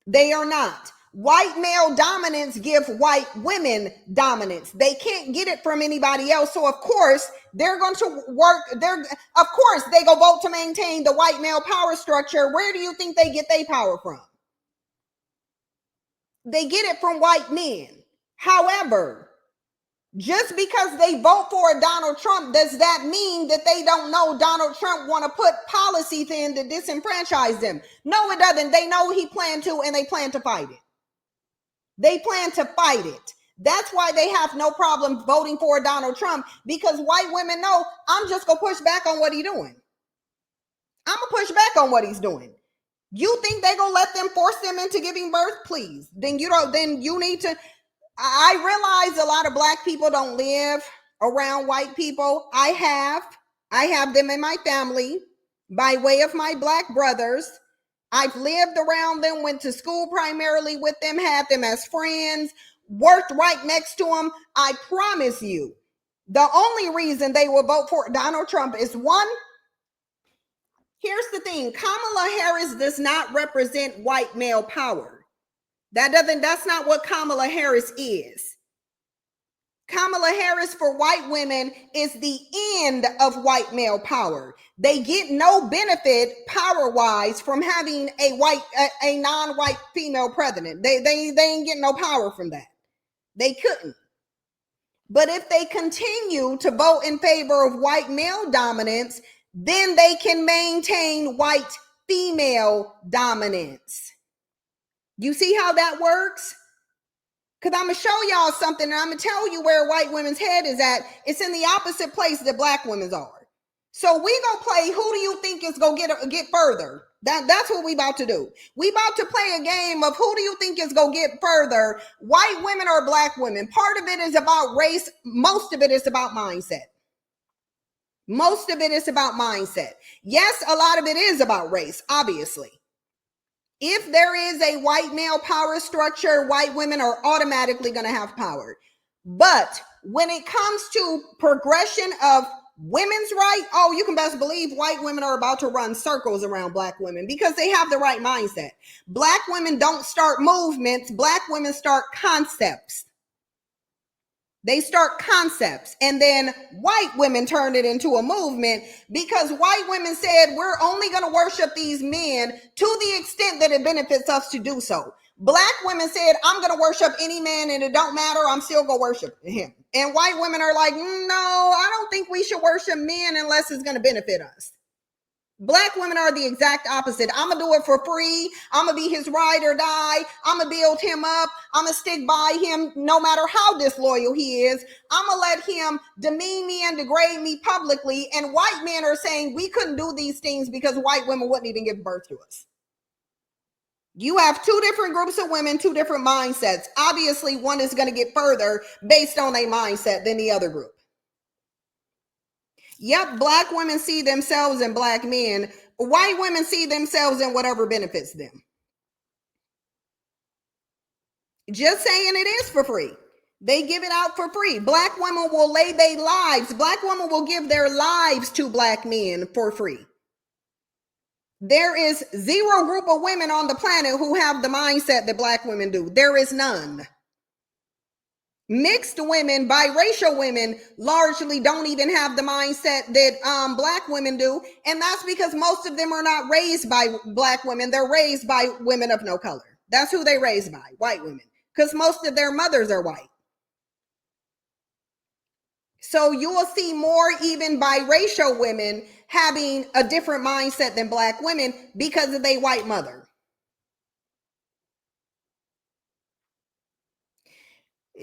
They are not. White male dominance give white women dominance. They can't get it from anybody else. So of course, they're going to work. Of course, they go vote to maintain the white male power structure. Where do you think they get their power from? They get it from white men. However, just because they vote for Donald Trump, does that mean that they don't know Donald Trump want to put policies in to disenfranchise them? No, it doesn't. They know he planned to, and they plan to fight it. They plan to fight it. That's why they have no problem voting for Donald Trump, because white women know, I'm just going to push back on what he's doing. I'm going to push back on what he's doing. You think they're going to let them force them into giving birth? Please. Then you need to. I realize a lot of black people don't live around white people. I have them in my family by way of my black brothers. I've lived around them, went to school primarily with them, had them as friends, worked right next to them. I promise you, the only reason they will vote for Donald Trump is one. Here's the thing. Kamala Harris does not represent white male power. That's not what Kamala Harris is. Kamala Harris for white women is the end of white male power. They get no benefit power-wise from having a non-white female president. They ain't getting no power from that. They couldn't. But if they continue to vote in favor of white male dominance, then they can maintain white female dominance. You see how that works? Because I'm going to show y'all something, and I'm going to tell you where white women's head is at. It's in the opposite place that black women's are. So we going to play who do you think is going to get further. That's what we about to do. We about to play a game of who do you think is going to get further, white women or black women. Part of it is about race. Most of it is about mindset. Most of it is about mindset. Yes, a lot of it is about race, obviously. If there is a white male power structure, white women are automatically going to have power. But when it comes to progression of women's right, oh, you can best believe white women are about to run circles around black women because they have the right mindset. Black women don't start movements. Black women start concepts. They start concepts, and then white women turned it into a movement because white women said, we're only going to worship these men to the extent that it benefits us to do so. Black women said, I'm going to worship any man and it don't matter. I'm still going to worship him. And white women are like, no, I don't think we should worship men unless it's going to benefit us. Black women are the exact opposite. I'm going to do it for free. I'm going to be his ride or die. I'm going to build him up. I'm going to stick by him no matter how disloyal he is. I'm going to let him demean me and degrade me publicly. And white men are saying we couldn't do these things because white women wouldn't even give birth to us. You have two different groups of women, two different mindsets. Obviously, one is going to get further based on a mindset than the other group. Yep, black women see themselves in black men. White women see themselves in whatever benefits them. Just saying it is for free. They give it out for free. Black women will lay their lives. Black women will give their lives to black men for free. There is zero group of women on the planet who have the mindset that black women do. There is none. Mixed women, biracial women, largely don't even have the mindset that black women do. And that's because most of them are not raised by black women. They're raised by women of no color. That's who they raised by, white women, because most of their mothers are white. So you will see more even biracial women having a different mindset than black women because of their white mother.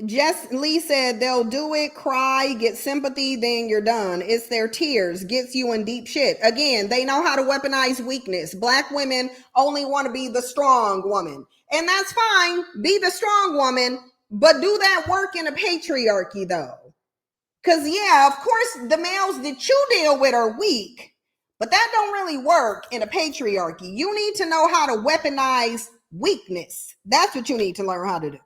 Jess Lee said they'll do it, cry, get sympathy, then you're done. It's their tears, gets you in deep shit. Again, they know how to weaponize weakness. Black women only want to be the strong woman. And that's fine. Be the strong woman, but do that work in a patriarchy though. Because yeah, of course, the males that you deal with are weak, but that don't really work in a patriarchy. You need to know how to weaponize weakness. That's what you need to learn how to do.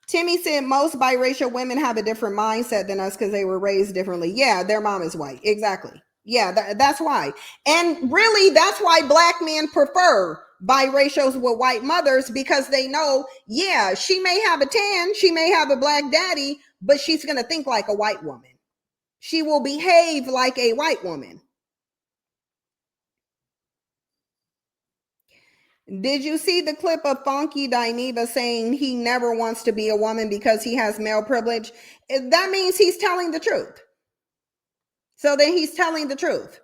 Timmy said most biracial women have a different mindset than us because they were raised differently. Yeah, their mom is white. Exactly. Yeah, that's why. And really, that's why black men prefer biracials with white mothers, because they know, yeah, she may have a tan, she may have a black daddy, but she's going to think like a white woman. She will behave like a white woman. Did you see the clip of Funky Dineva saying he never wants to be a woman because he has male privilege? That means he's telling the truth. So then he's telling the truth.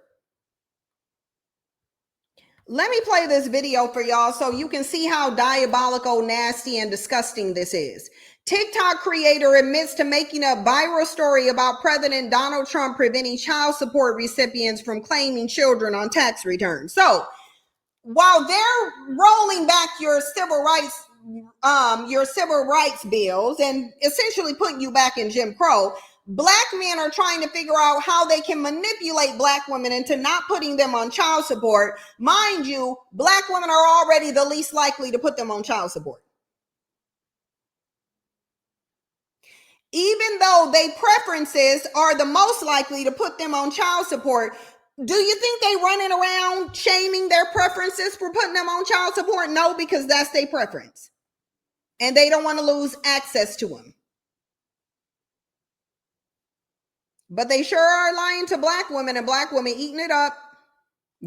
Let me play this video for y'all so you can see how diabolical, nasty, and disgusting this is. TikTok creator admits to making a viral story about President Donald Trump preventing child support recipients from claiming children on tax returns. So, while they're rolling back your civil rights bills and essentially putting you back in Jim Crow, black men are trying to figure out how they can manipulate black women into not putting them on child support. Mind you, black women are already the least likely to put them on child support. Even though their preferences are the most likely to put them on child support, do you think they running around shaming their preferences for putting them on child support? No, because that's their preference. And they don't want to lose access to them. But they sure are lying to black women, and black women eating it up,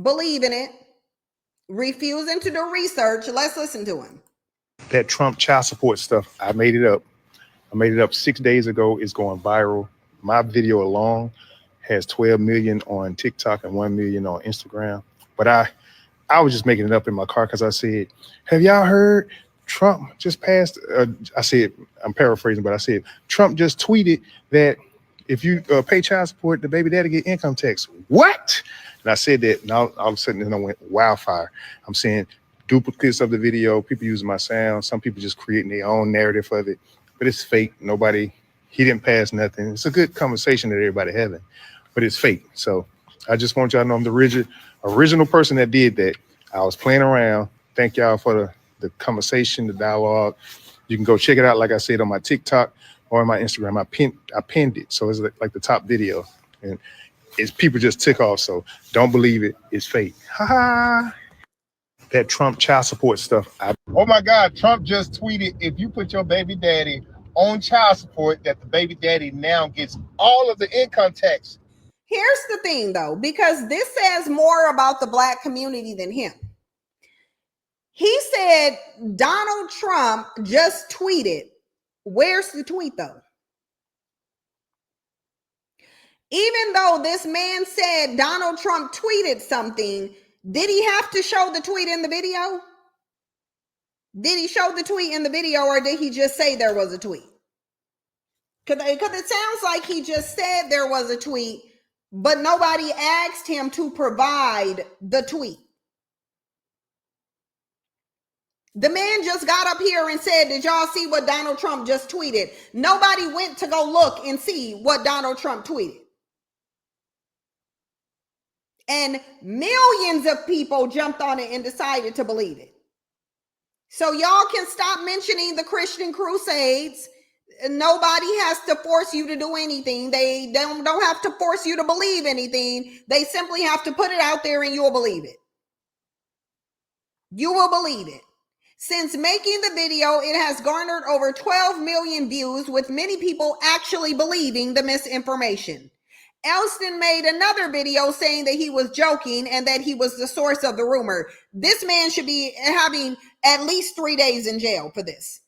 believing it, refusing to do research. Let's listen to him. That Trump child support stuff, I made it up. I made it up 6 days ago. It's going viral. My video alone has 12 million on TikTok and 1 million on Instagram. But I was just making it up in my car because I said, have y'all heard Trump just passed, I said, I'm paraphrasing, but I said, Trump just tweeted that if you pay child support, the baby daddy get income tax. What? And I said that, and all of a sudden, then I went wildfire. I'm saying duplicates of the video, people using my sound, some people just creating their own narrative of it, but it's fake. He didn't pass nothing. It's a good conversation that everybody having, but it's fake. So I just want y'all to know I'm the original person that did that. I was playing around. Thank y'all for the conversation, the dialogue. You can go check it out, like I said, on my TikTok or on my Instagram. I pinned it, so it's like the top video, and it's people just took off. So don't believe it; it's fake. Ha ha! That Trump child support stuff. Oh my God! Trump just tweeted: if you put your baby daddy on child support, that the baby daddy now gets all of the income tax. Here's the thing, though, because this says more about the Black community than him. He said Donald Trump just tweeted. Where's the tweet, though? Even though this man said Donald Trump tweeted something, did he have to show the tweet in the video? Did he show the tweet in the video, or did he just say there was a tweet? Because it sounds like he just said there was a tweet, but nobody asked him to provide the tweet. The man just got up here and said, did y'all see what Donald Trump just tweeted? Nobody went to go look and see what Donald Trump tweeted. And millions of people jumped on it and decided to believe it. So y'all can stop mentioning the Christian Crusades. Nobody has to force you to do anything. They don't have to force you to believe anything. They simply have to put it out there and you'll believe it. You will believe it. Since making the video, it has garnered over 12 million views, with many people actually believing the misinformation. Elston made another video saying that he was joking and that he was the source of the rumor. This man should be having at least 3 days in jail for this.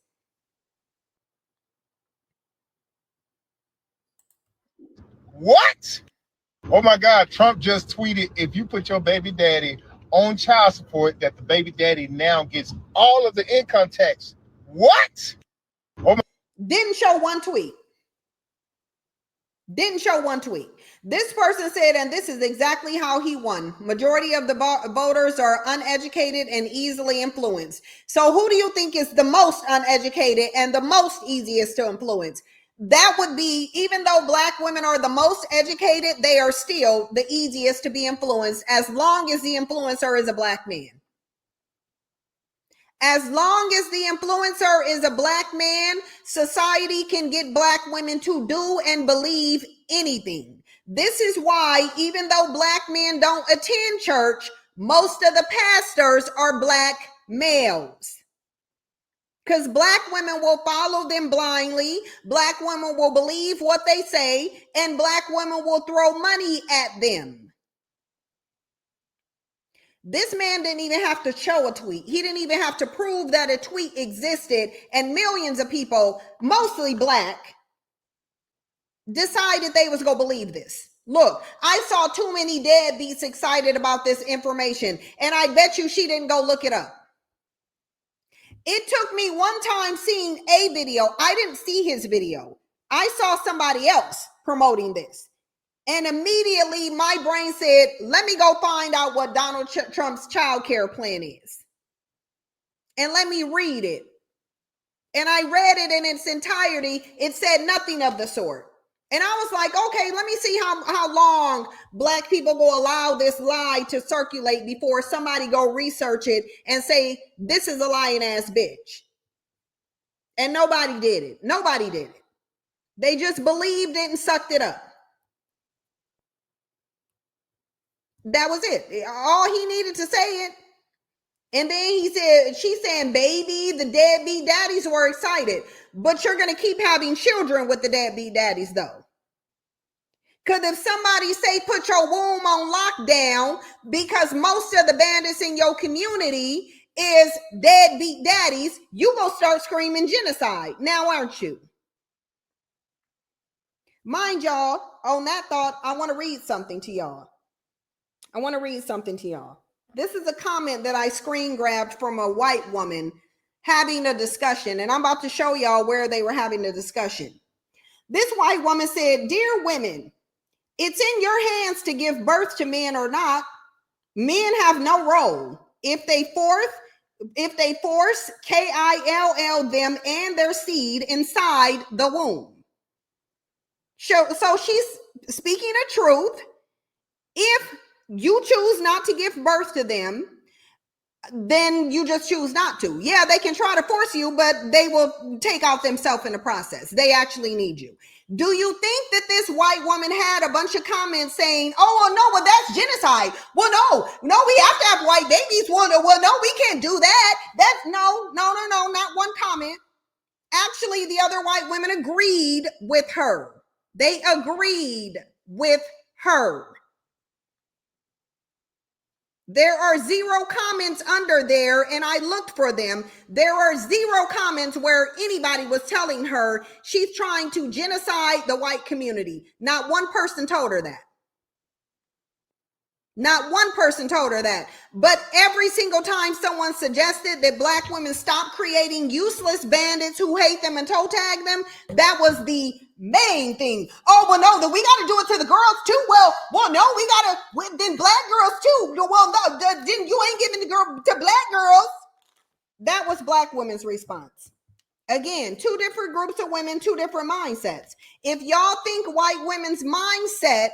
What? Oh my God, Trump just tweeted, if you put your baby daddy on child support, that the baby daddy now gets all of the income tax. What? Oh my. Didn't show one tweet. Didn't show one tweet. This person said, and this is exactly how he won. Majority of the voters are uneducated and easily influenced. So who do you think is the most uneducated and the most easiest to influence? That would be, even though Black women are the most educated, they are still the easiest to be influenced, as long as the influencer is a Black man. As long as the influencer is a Black man, society can get Black women to do and believe anything. This is why, even though Black men don't attend church, most of the pastors are Black males. Because Black women will follow them blindly. Black women will believe what they say, and Black women will throw money at them. This man didn't even have to show a tweet. He didn't even have to prove that a tweet existed, and millions of people, mostly Black, decided they was gonna believe this. Look, I saw too many deadbeats excited about this information, and I bet you she didn't go look it up. It took me one time seeing a video. I didn't see his video. I saw somebody else promoting this. And immediately my brain said, let me go find out what Donald Trump's child care plan is. And let me read it. And I read it in its entirety. It said nothing of the sort. And I was like, okay, let me see how long Black people will allow this lie to circulate before somebody go research it and say, this is a lying ass bitch. And nobody did it. Nobody did it. They just believed it and sucked it up. That was it. All he needed to say it. And then he said, she's saying, baby, the deadbeat daddies were excited. But you're going to keep having children with the deadbeat daddies, though. Because if somebody say put your womb on lockdown because most of the bandits in your community is deadbeat daddies, you gonna start screaming genocide now, aren't you? Mind y'all, on that thought, I want to read something to y'all. This is a comment that I screen grabbed from a white woman having a discussion, and I'm about to show y'all where they were having the discussion. This white woman said, "Dear women, it's in your hands to give birth to men or not. Men have no role. If they force KILL them and their seed inside the womb." So she's speaking the truth. If you choose not to give birth to them, then you just choose not to. Yeah, they can try to force you, but they will take out themselves in the process. They actually need you. Do you think that this white woman had a bunch of comments saying, "Oh, well, no, well, that's genocide. Well, no, we have to have white babies. Well, no, we can't do that." That's no, not one comment. Actually, the other white women agreed with her. They agreed with her. There are 0 comments under there, and I looked for them. There are 0 comments where anybody was telling her she's trying to genocide the white community. Not one person told her that. Not one person told her that. But every single time someone suggested that Black women stop creating useless bandits who hate them and toe tag them, that was the main thing. "Oh, well, no, that we got to do it to the girls too." Well, no, we got to, then Black girls too. Well, no, then you ain't giving the girl to Black girls. That was Black women's response. Again, 2 different groups of women, 2 different mindsets. If y'all think white women's mindset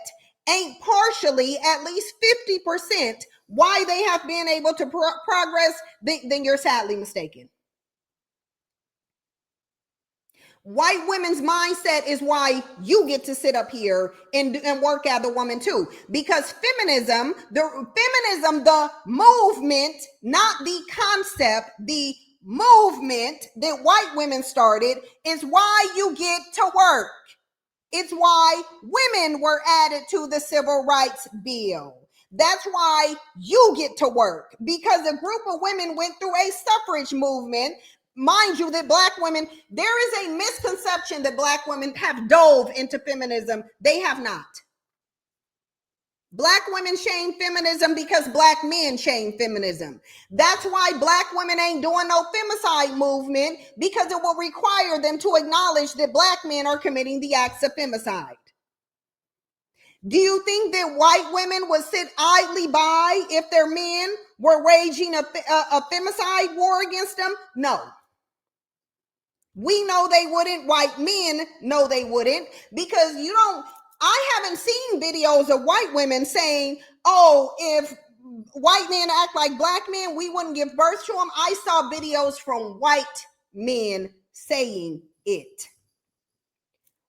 ain't partially at least 50% why they have been able to progress, then you're sadly mistaken. White women's mindset is why you get to sit up here and work as a woman too. Because feminism, the movement, not the concept, the movement that white women started is why you get to work. It's why women were added to the Civil Rights Bill. That's why you get to work, because a group of women went through a suffrage movement. Mind you, that Black women, there is a misconception that Black women have dove into feminism. They have not. Black women shame feminism because Black men shame feminism. That's why Black women ain't doing no femicide movement, because it will require them to acknowledge that Black men are committing the acts of femicide. Do you think that white women would sit idly by if their men were waging a femicide war against them? No. We know they wouldn't. White men know they wouldn't, because I haven't seen videos of white women saying, "Oh, if white men act like Black men, we wouldn't give birth to them." I saw videos from white men saying it.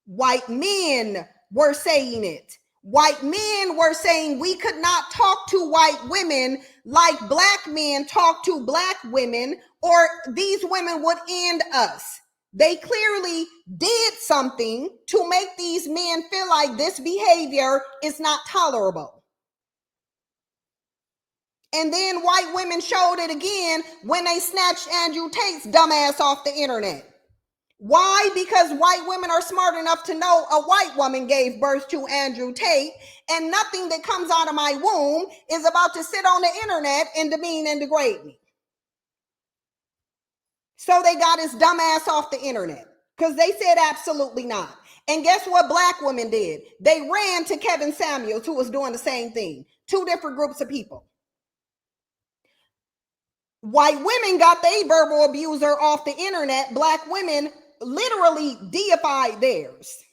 White men were saying it. White men were saying we could not talk to white women like Black men talk to Black women, or these women would end us. They clearly did something to make these men feel like this behavior is not tolerable. And then white women showed it again when they snatched Andrew Tate's dumbass off the internet. Why? Because white women are smart enough to know a white woman gave birth to Andrew Tate, and nothing that comes out of my womb is about to sit on the internet and demean and degrade me. So they got his dumb ass off the internet because they said absolutely not. And guess what Black women did? They ran to Kevin Samuels, who was doing the same thing. 2 different groups of people. White women got their verbal abuser off the internet. Black women literally deified theirs.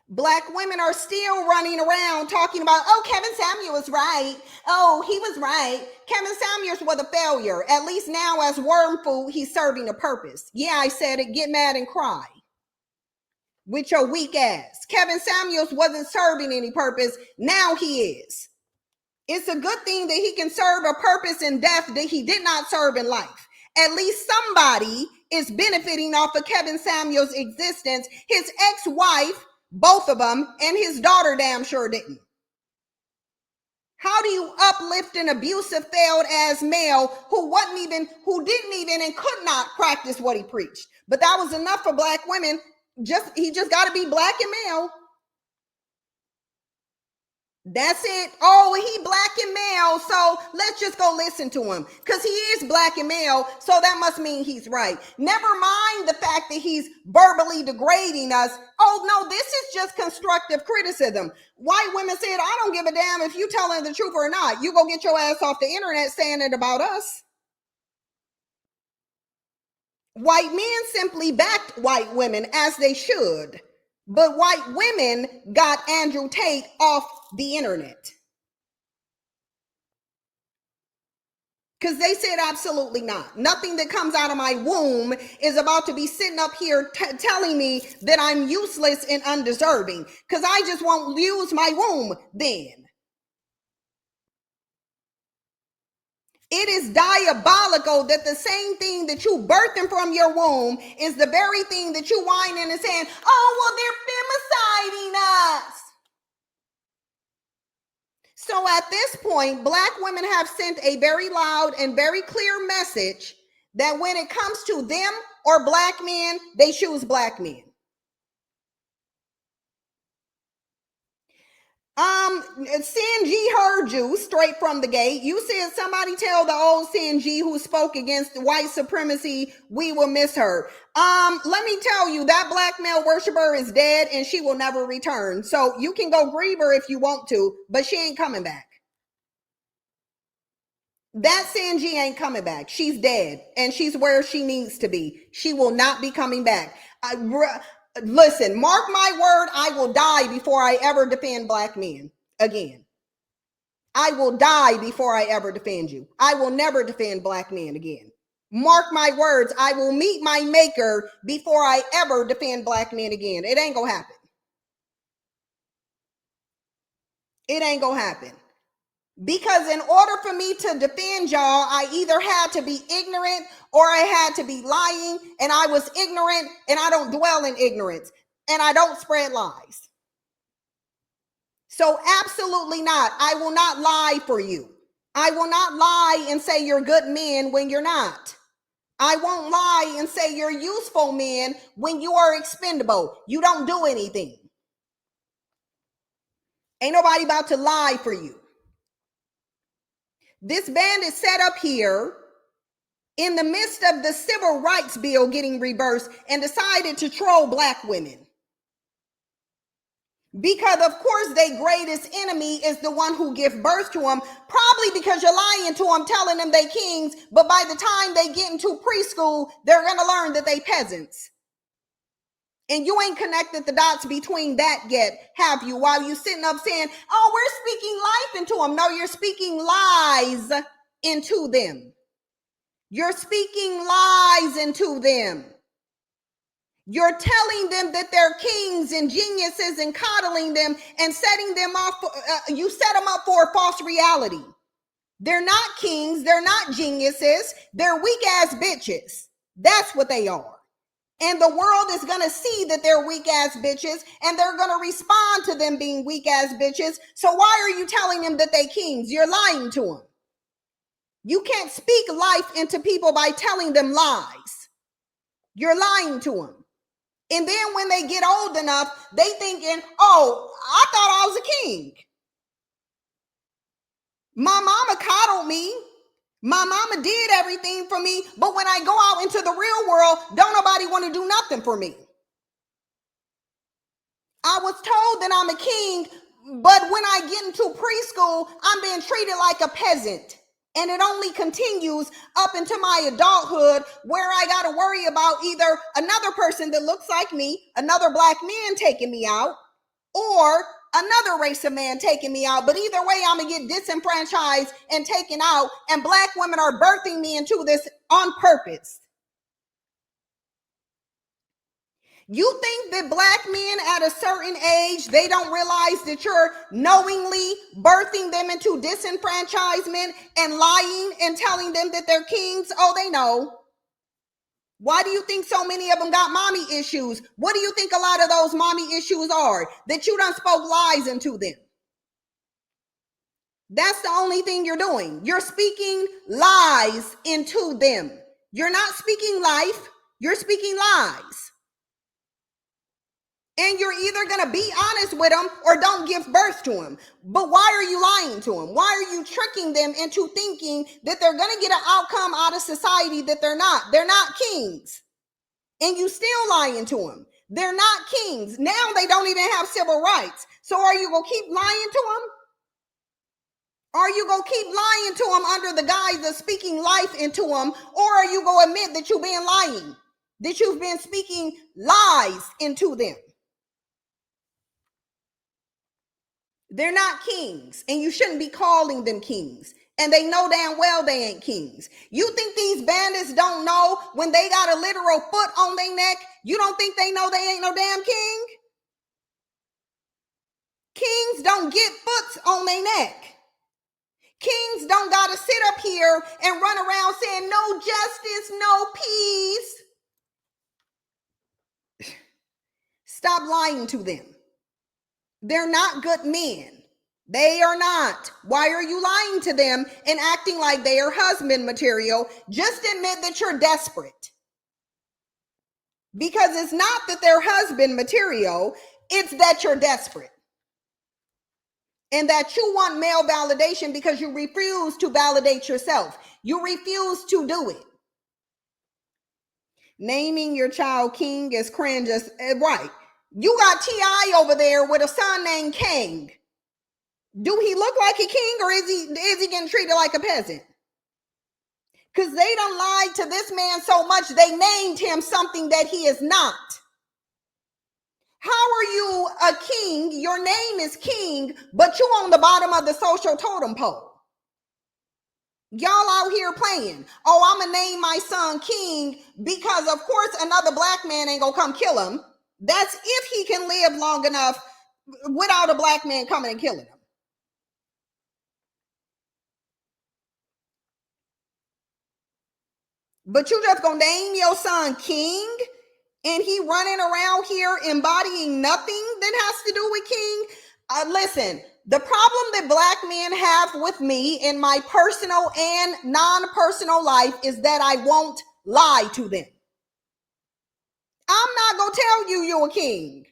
Black women are still running around talking about, "Oh, Kevin Samuels was right. Oh, he was right. Kevin Samuels was a failure. At least now as worm food, he's serving a purpose." Yeah, I said it. Get mad and cry with your weak ass. Kevin Samuels wasn't serving any purpose. Now he is. It's a good thing that he can serve a purpose in death that he did not serve in life. At least somebody is benefiting off of Kevin Samuels' existence. His ex-wife, both of them, and his daughter damn sure didn't. How do you uplift an abusive, failed ass male who didn't even and could not practice what he preached? But that was enough for Black women. He just got to be Black and male. That's it. Oh, he black and male, so let's just go listen to him because he is black and male, so that must mean he's right. Never mind the fact that he's verbally degrading us. Oh no, this is just constructive criticism. White women said, I don't give a damn if you telling the truth or not. You go get your ass off the internet saying it about us. White men simply backed white women, as they should. But white women got Andrew Tate off the internet. Because they said absolutely not. Nothing that comes out of my womb is about to be sitting up here telling me that I'm useless and undeserving. Because I just won't use my womb then. It is diabolical that the same thing that you birthing from your womb is the very thing that you whining and saying, oh, well, they're femiciding us. So at this point, black women have sent a very loud and very clear message that when it comes to them or black men, they choose black men. Sanji heard you straight from the gate. You said somebody tell the old Sanji who spoke against white supremacy, we will miss her. Let me tell you, that black male worshiper is dead and she will never return. So you can go grieve her if you want to, but she ain't coming back. That Sanji ain't coming back. She's dead and she's where she needs to be. She will not be coming back. Listen, mark my word, I will die before I ever defend black men again. I will die before I ever defend you. I will never defend black men again. Mark my words, I will meet my maker before I ever defend black men again. It ain't gonna happen. It ain't gonna happen. Because in order for me to defend y'all, I either had to be ignorant or I had to be lying, and I was ignorant, and I don't dwell in ignorance, and I don't spread lies. So absolutely not. I will not lie for you. I will not lie and say you're good men when you're not. I won't lie and say you're useful men when you are expendable. You don't do anything. Ain't nobody about to lie for you. This band is set up here in the midst of the civil rights bill getting reversed and decided to troll black women. Because of course their greatest enemy is the one who gives birth to them, probably because you're lying to them, telling them they kings, but by the time they get into preschool, they're going to learn that they peasants. And you ain't connected the dots between that yet, have you? While you sitting up saying, oh, we're speaking life into them. No, you're speaking lies into them. You're speaking lies into them. You're telling them that they're kings and geniuses and coddling them and setting them off. You set them up for a false reality. They're not kings. They're not geniuses. They're weak ass bitches. That's what they are. And the world is going to see that they're weak ass bitches and they're going to respond to them being weak ass bitches. So why are you telling them that they kings? You're lying to them. You can't speak life into people by telling them lies. You're lying to them. And then when they get old enough, they thinking, oh, I thought I was a king. My mama coddled me. My mama did everything for me. But when I go out into the real world, don't nobody want to do nothing for me. I was told that I'm a king, but when I get into preschool, I'm being treated like a peasant. And it only continues up into my adulthood where I got to worry about either another person that looks like me, another black man taking me out, or another race of man taking me out. But either way, I'm going to get disenfranchised and taken out. And black women are birthing me into this on purpose. You think that black men at a certain age, they don't realize that you're knowingly birthing them into disenfranchisement and lying and telling them that they're kings? Oh, they know. Why do you think so many of them got mommy issues? What do you think a lot of those mommy issues are? That you done spoke lies into them. That's the only thing you're doing. You're speaking lies into them. You're not speaking life. You're speaking lies. And you're either going to be honest with them or don't give birth to them. But why are you lying to them? Why are you tricking them into thinking that they're going to get an outcome out of society that they're not? They're not kings. And you still lying to them. They're not kings. Now they don't even have civil rights. So are you going to keep lying to them? Are you going to keep lying to them under the guise of speaking life into them? Or are you going to admit that you've been lying? That you've been speaking lies into them? They're not kings, and you shouldn't be calling them kings. And they know damn well they ain't kings. You think these bandits don't know when they got a literal foot on their neck? You don't think they know they ain't no damn king? Kings don't get foots on their neck. Kings don't got to sit up here and run around saying no justice, no peace. Stop lying to them. They're not good men. They are not. Why are you lying to them and acting like they are husband material? Just admit that you're desperate. Because it's not that they're husband material, it's that you're desperate. And that you want male validation because you refuse to validate yourself. You refuse to do it. Naming your child King is cringe. Right. You got T.I. over there with a son named King. Do he look like a king, or is he getting treated like a peasant? Because they done lied to this man so much they named him something that he is not. How are you a king? Your name is King, but you on the bottom of the social totem pole. Y'all out here playing. Oh, I'm gonna name my son King because of course another black man ain't gonna come kill him. That's if he can live long enough without a black man coming and killing him. But you just gonna name your son King, and he running around here embodying nothing that has to do with King? Listen, the problem that black men have with me in my personal and non-personal life is that I won't lie to them. I'm not gonna tell you you're a king.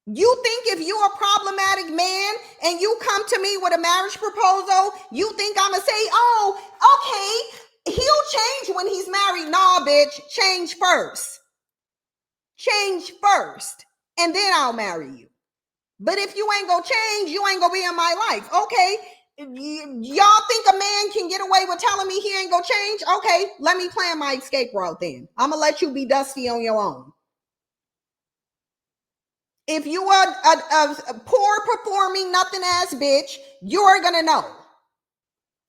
You think if you're a problematic man and you come to me with a marriage proposal, you think I'm gonna say, oh, okay, he'll change when he's married? Nah, bitch, change first. Change first, and then I'll marry you. But if you ain't gonna change, you ain't gonna be in my life. Okay, y'all think a man can get away with telling me he ain't gonna change? Okay, let me plan my escape route then. I'm gonna let you be dusty on your own. If you are a poor performing nothing ass bitch, you're gonna know.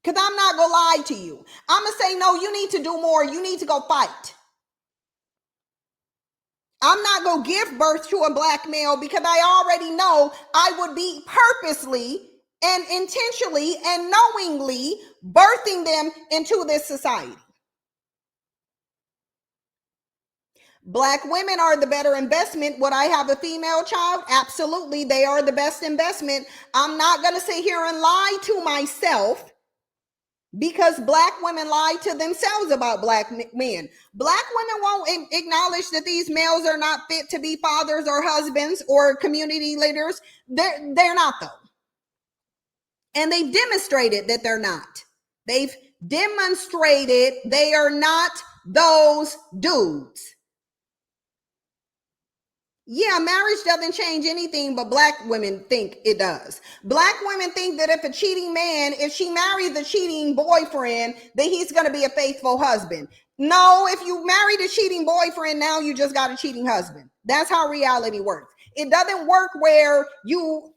Because I'm not gonna lie to you. I'm gonna say, no, you need to do more. You need to go fight. I'm not gonna give birth to a black male because I already know I would be purposely and intentionally and knowingly birthing them into this society. Black women are the better investment. Would I have a female child? Absolutely. They are the best investment. I'm not going to sit here and lie to myself because black women lie to themselves about black men. Black women won't acknowledge that these males are not fit to be fathers or husbands or community leaders. They're not, though. And they've demonstrated that they're not. They've demonstrated they are not those dudes. Yeah, marriage doesn't change anything, but black women think it does. Black women think that if a cheating man, if she married the cheating boyfriend, that he's going to be a faithful husband. No, if you married a cheating boyfriend, now you just got a cheating husband. That's how reality works. It doesn't work where you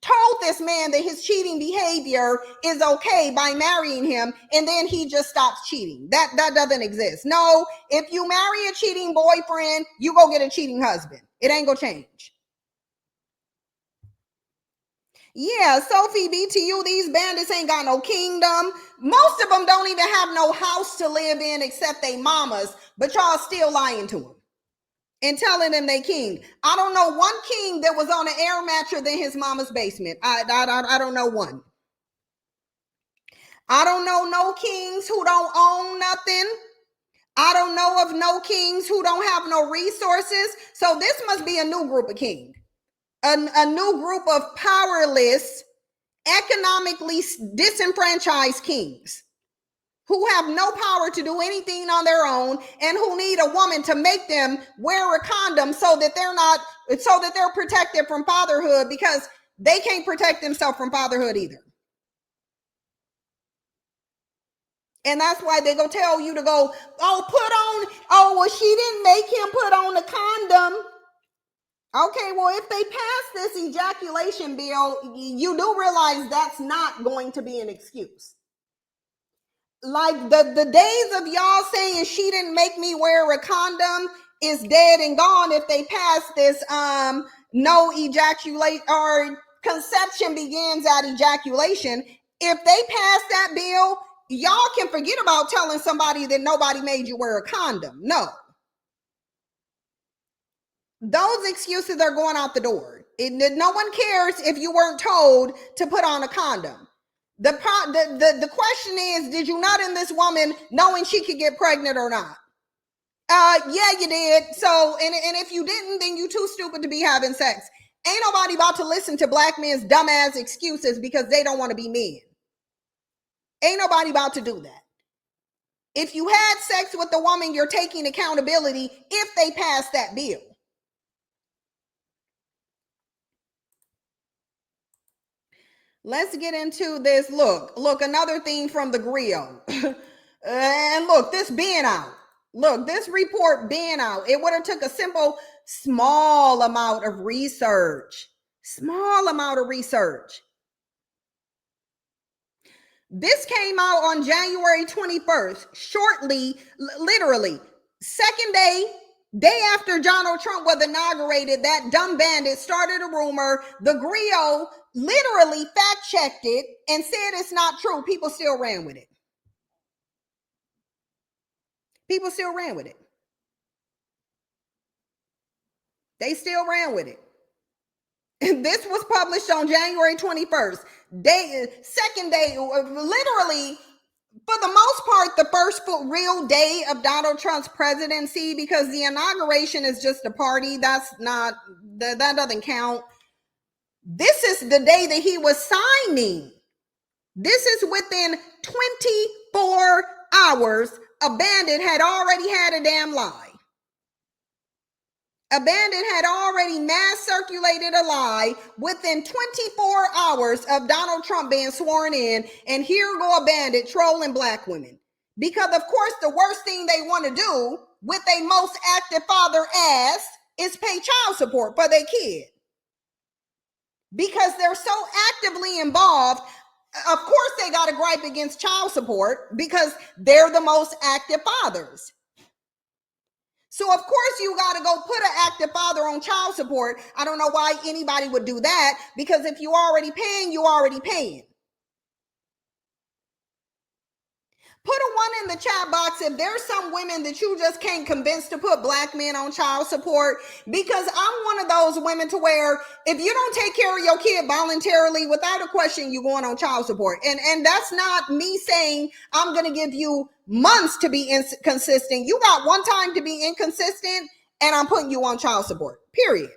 told this man that his cheating behavior is okay by marrying him and then he just stops cheating. That doesn't exist. No, if you marry a cheating boyfriend, you go get a cheating husband. It ain't gonna change. Yeah, Sophie B, to you, these bandits ain't got no kingdom. Most of them don't even have no house to live in except they mamas, but y'all still lying to them and telling them they king. I don't know one king that was on an air mattress than his mama's basement. I don't know one. I don't know no kings who don't own nothing. I don't know of no kings who don't have no resources. So this must be a new group of king, a new group of powerless, economically disenfranchised kings who have no power to do anything on their own and who need a woman to make them wear a condom so that they're protected from fatherhood, because they can't protect themselves from fatherhood either. And that's why they go tell you to go, well, she didn't make him put on a condom. Okay, well, if they pass this ejaculation bill, you do realize that's not going to be an excuse. Like the days of y'all saying she didn't make me wear a condom is dead and gone if they pass this no ejaculate, or conception begins at ejaculation. If they pass that bill, y'all can forget about telling somebody that nobody made you wear a condom. No. Those excuses are going out the door. No one cares if you weren't told to put on a condom. The question is, did you nut in this woman knowing she could get pregnant or not? Yeah, you did. So, and if you didn't, then you too stupid to be having sex. Ain't nobody about to listen to black men's dumbass excuses because they don't want to be men. Ain't nobody about to do that. If you had sex with the woman, you're taking accountability if they pass that bill. Let's get into this. Look, another thing from the grill. And look, this being out. Look, this report being out. It would have took a simple, small amount of research. Small amount of research. This came out on January 21st, shortly, literally, second day after Donald Trump was inaugurated. That dumb bandit started a rumor. The griot literally fact-checked it and said it's not true. People still ran with it. People still ran with it. They still ran with it. This was published on January 21st. Second day, literally, for the most part, the first real day of Donald Trump's presidency, because the inauguration is just a party. That doesn't count. This is the day that he was signing. This is within 24 hours. A bandit had already had a damn lie. A bandit had already mass circulated a lie within 24 hours of Donald Trump being sworn in. And here go a bandit trolling black women. Because, of course, the worst thing they want to do with a most active father ass is pay child support for their kid. Because they're so actively involved. Of course, they got a gripe against child support because they're the most active fathers. So, of course, you got to go put an active father on child support. I don't know why anybody would do that, because if you already paying, you already paying. Put a 1 in the chat box if there's some women that you just can't convince to put black men on child support, because I'm one of those women to where if you don't take care of your kid voluntarily, without a question, you're going on child support. And that's not me saying I'm going to give you months to be inconsistent. You got one time to be inconsistent and I'm putting you on child support, period.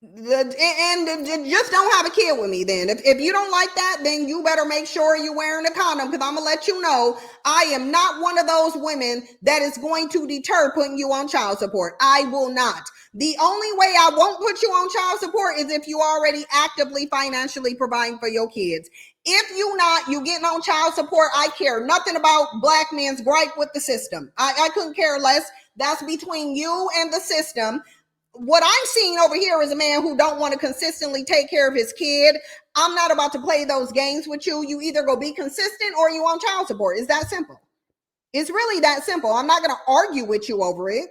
And just don't have a kid with me then. If you don't like that, then you better make sure you're wearing a condom, because I'm going to let you know I am not one of those women that is going to deter putting you on child support. I will not. The only way I won't put you on child support is if you already actively financially providing for your kids. If you getting on child support, I care nothing about black men's gripe with the system. I couldn't care less. That's between you and the system. What I'm seeing over here is a man who don't want to consistently take care of his kid. I'm not about to play those games with you. You either go be consistent or you on child support. It's that simple. It's really that simple. I'm not going to argue with you over it.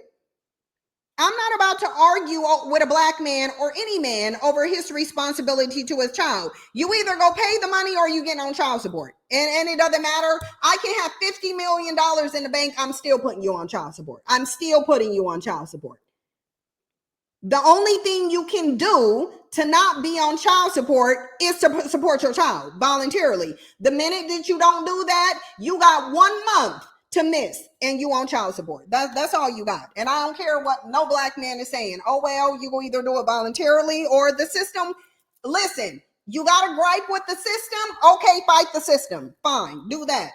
I'm not about to argue with a black man or any man over his responsibility to his child. You either go pay the money or you get on child support. And it doesn't matter. I can have $50 million in the bank. I'm still putting you on child support. I'm still putting you on child support. The only thing you can do to not be on child support is to support your child voluntarily. The minute that you don't do that, you got 1 month to miss and you on child support. That's all you got. And I don't care what no black man is saying. Oh, well, you will either do it voluntarily or the system. Listen, you got to gripe with the system. Okay, fight the system. Fine, do that.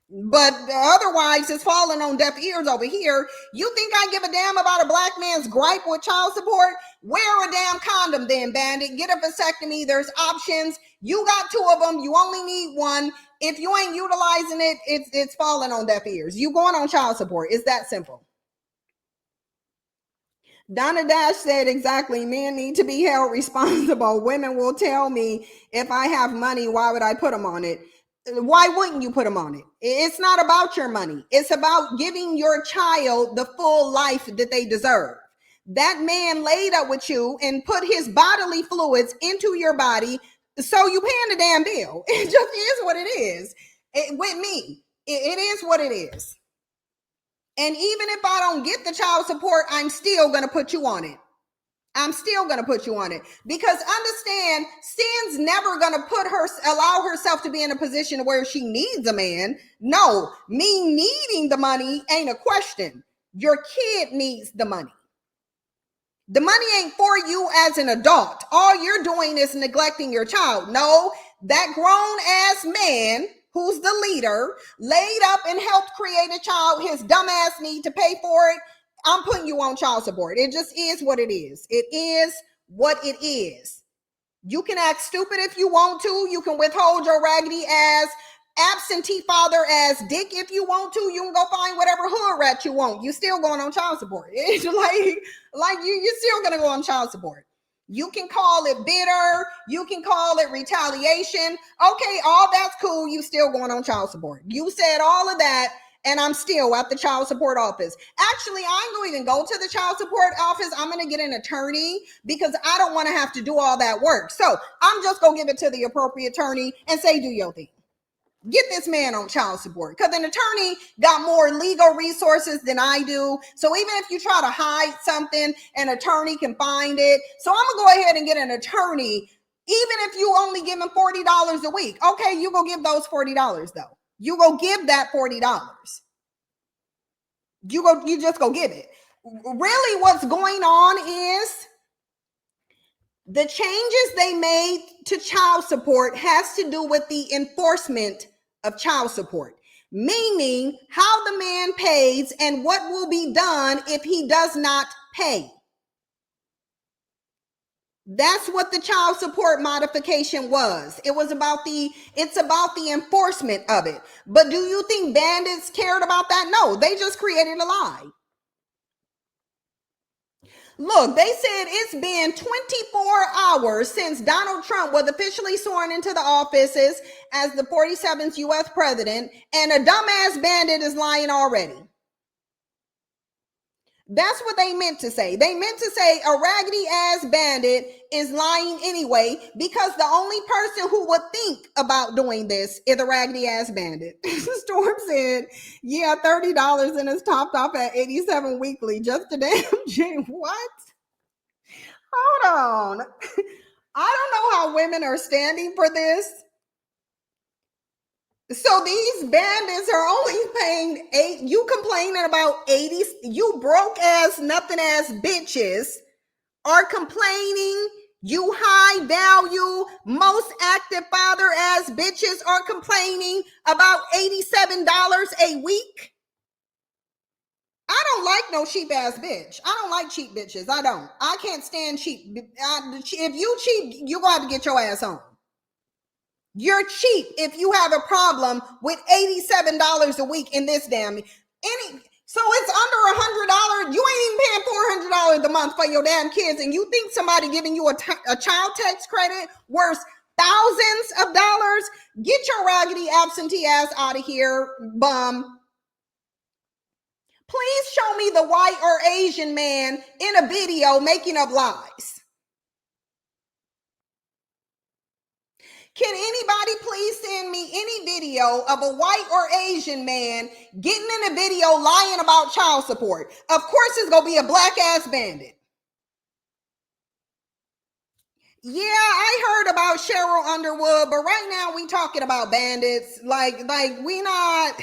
But otherwise, it's falling on deaf ears over here. You think I give a damn about a black man's gripe with child support? Wear a damn condom then, bandit. Get a vasectomy. There's options. You got 2 of them. You only need 1. If you ain't utilizing it, it's falling on deaf ears. You going on child support. It's that simple. Donna Dash said exactly, men need to be held responsible. Women will tell me if I have money, why would I put them on it? Why wouldn't you put them on it? It's not about your money. It's about giving your child the full life that they deserve. That man laid up with you and put his bodily fluids into your body, so you paying the damn bill. It just is what it is. With me, it is what it is. And even if I don't get the child support, I'm still going to put you on it. I'm still going to put you on it, because understand, Cin's never going to allow herself to be in a position where she needs a man. No, me needing the money ain't a question. Your kid needs the money. The money ain't for you as an adult. All you're doing is neglecting your child. No, that grown ass man who's the leader laid up and helped create a child, his dumb ass need to pay for it. I'm putting you on child support. It just is what it is. It is what it is. You can act stupid if you want to. You can withhold your raggedy ass, absentee father ass dick if you want to. You can go find whatever hood rat you want. You still going on child support. It's like you're still gonna go on child support. You can call it bitter. You can call it retaliation. Okay, all that's cool. You still going on child support. You said all of that. And I'm still at the child support office. Actually, I ain't going to even go to the child support office. I'm going to get an attorney because I don't want to have to do all that work. So I'm just going to give it to the appropriate attorney and say, do your thing. Get this man on child support, because an attorney got more legal resources than I do. So even if you try to hide something, an attorney can find it. So I'm going to go ahead and get an attorney, even if you only give him $40 a week. Okay, you go give those $40 though. You go give that $40. You just go give it. Really, what's going on is the changes they made to child support has to do with the enforcement of child support, meaning how the man pays and what will be done if he does not pay. That's what the child support modification was. It's about the enforcement of it. But do you think bandits cared about that? No, they just created a lie. Look, they said it's been 24 hours since Donald Trump was officially sworn into the offices as the 47th U.S. president, and a dumbass bandit is lying already. That's what they meant to say. They meant to say a raggedy ass bandit is lying anyway, because the only person who would think about doing this is a raggedy ass bandit. Storm said, yeah, $30 and it's topped off at 87 weekly. Just a damn Jane. What? Hold on. I don't know how women are standing for this. So these bandits are only paying you complaining about 80, you broke ass, nothing ass bitches are complaining. You high value, most active father ass bitches are complaining about $87 a week. I don't like no cheap ass bitch. I don't like cheap bitches. I can't stand cheap. If you cheap, you gonna have to get your ass on. You're cheap if you have a problem with $87 a week in this damn so it's under $100. You ain't even paying $400 a month for your damn kids, and you think somebody giving you a child tax credit worth thousands of dollars? Get your raggedy absentee ass out of here, bum. Please show me the white or Asian man in a video making up lies. Can anybody please send me any video of a white or Asian man getting in a video lying about child support? Of course, it's going to be a black ass bandit. Yeah, I heard about Cheryl Underwood, but right now we talking about bandits. Like we not.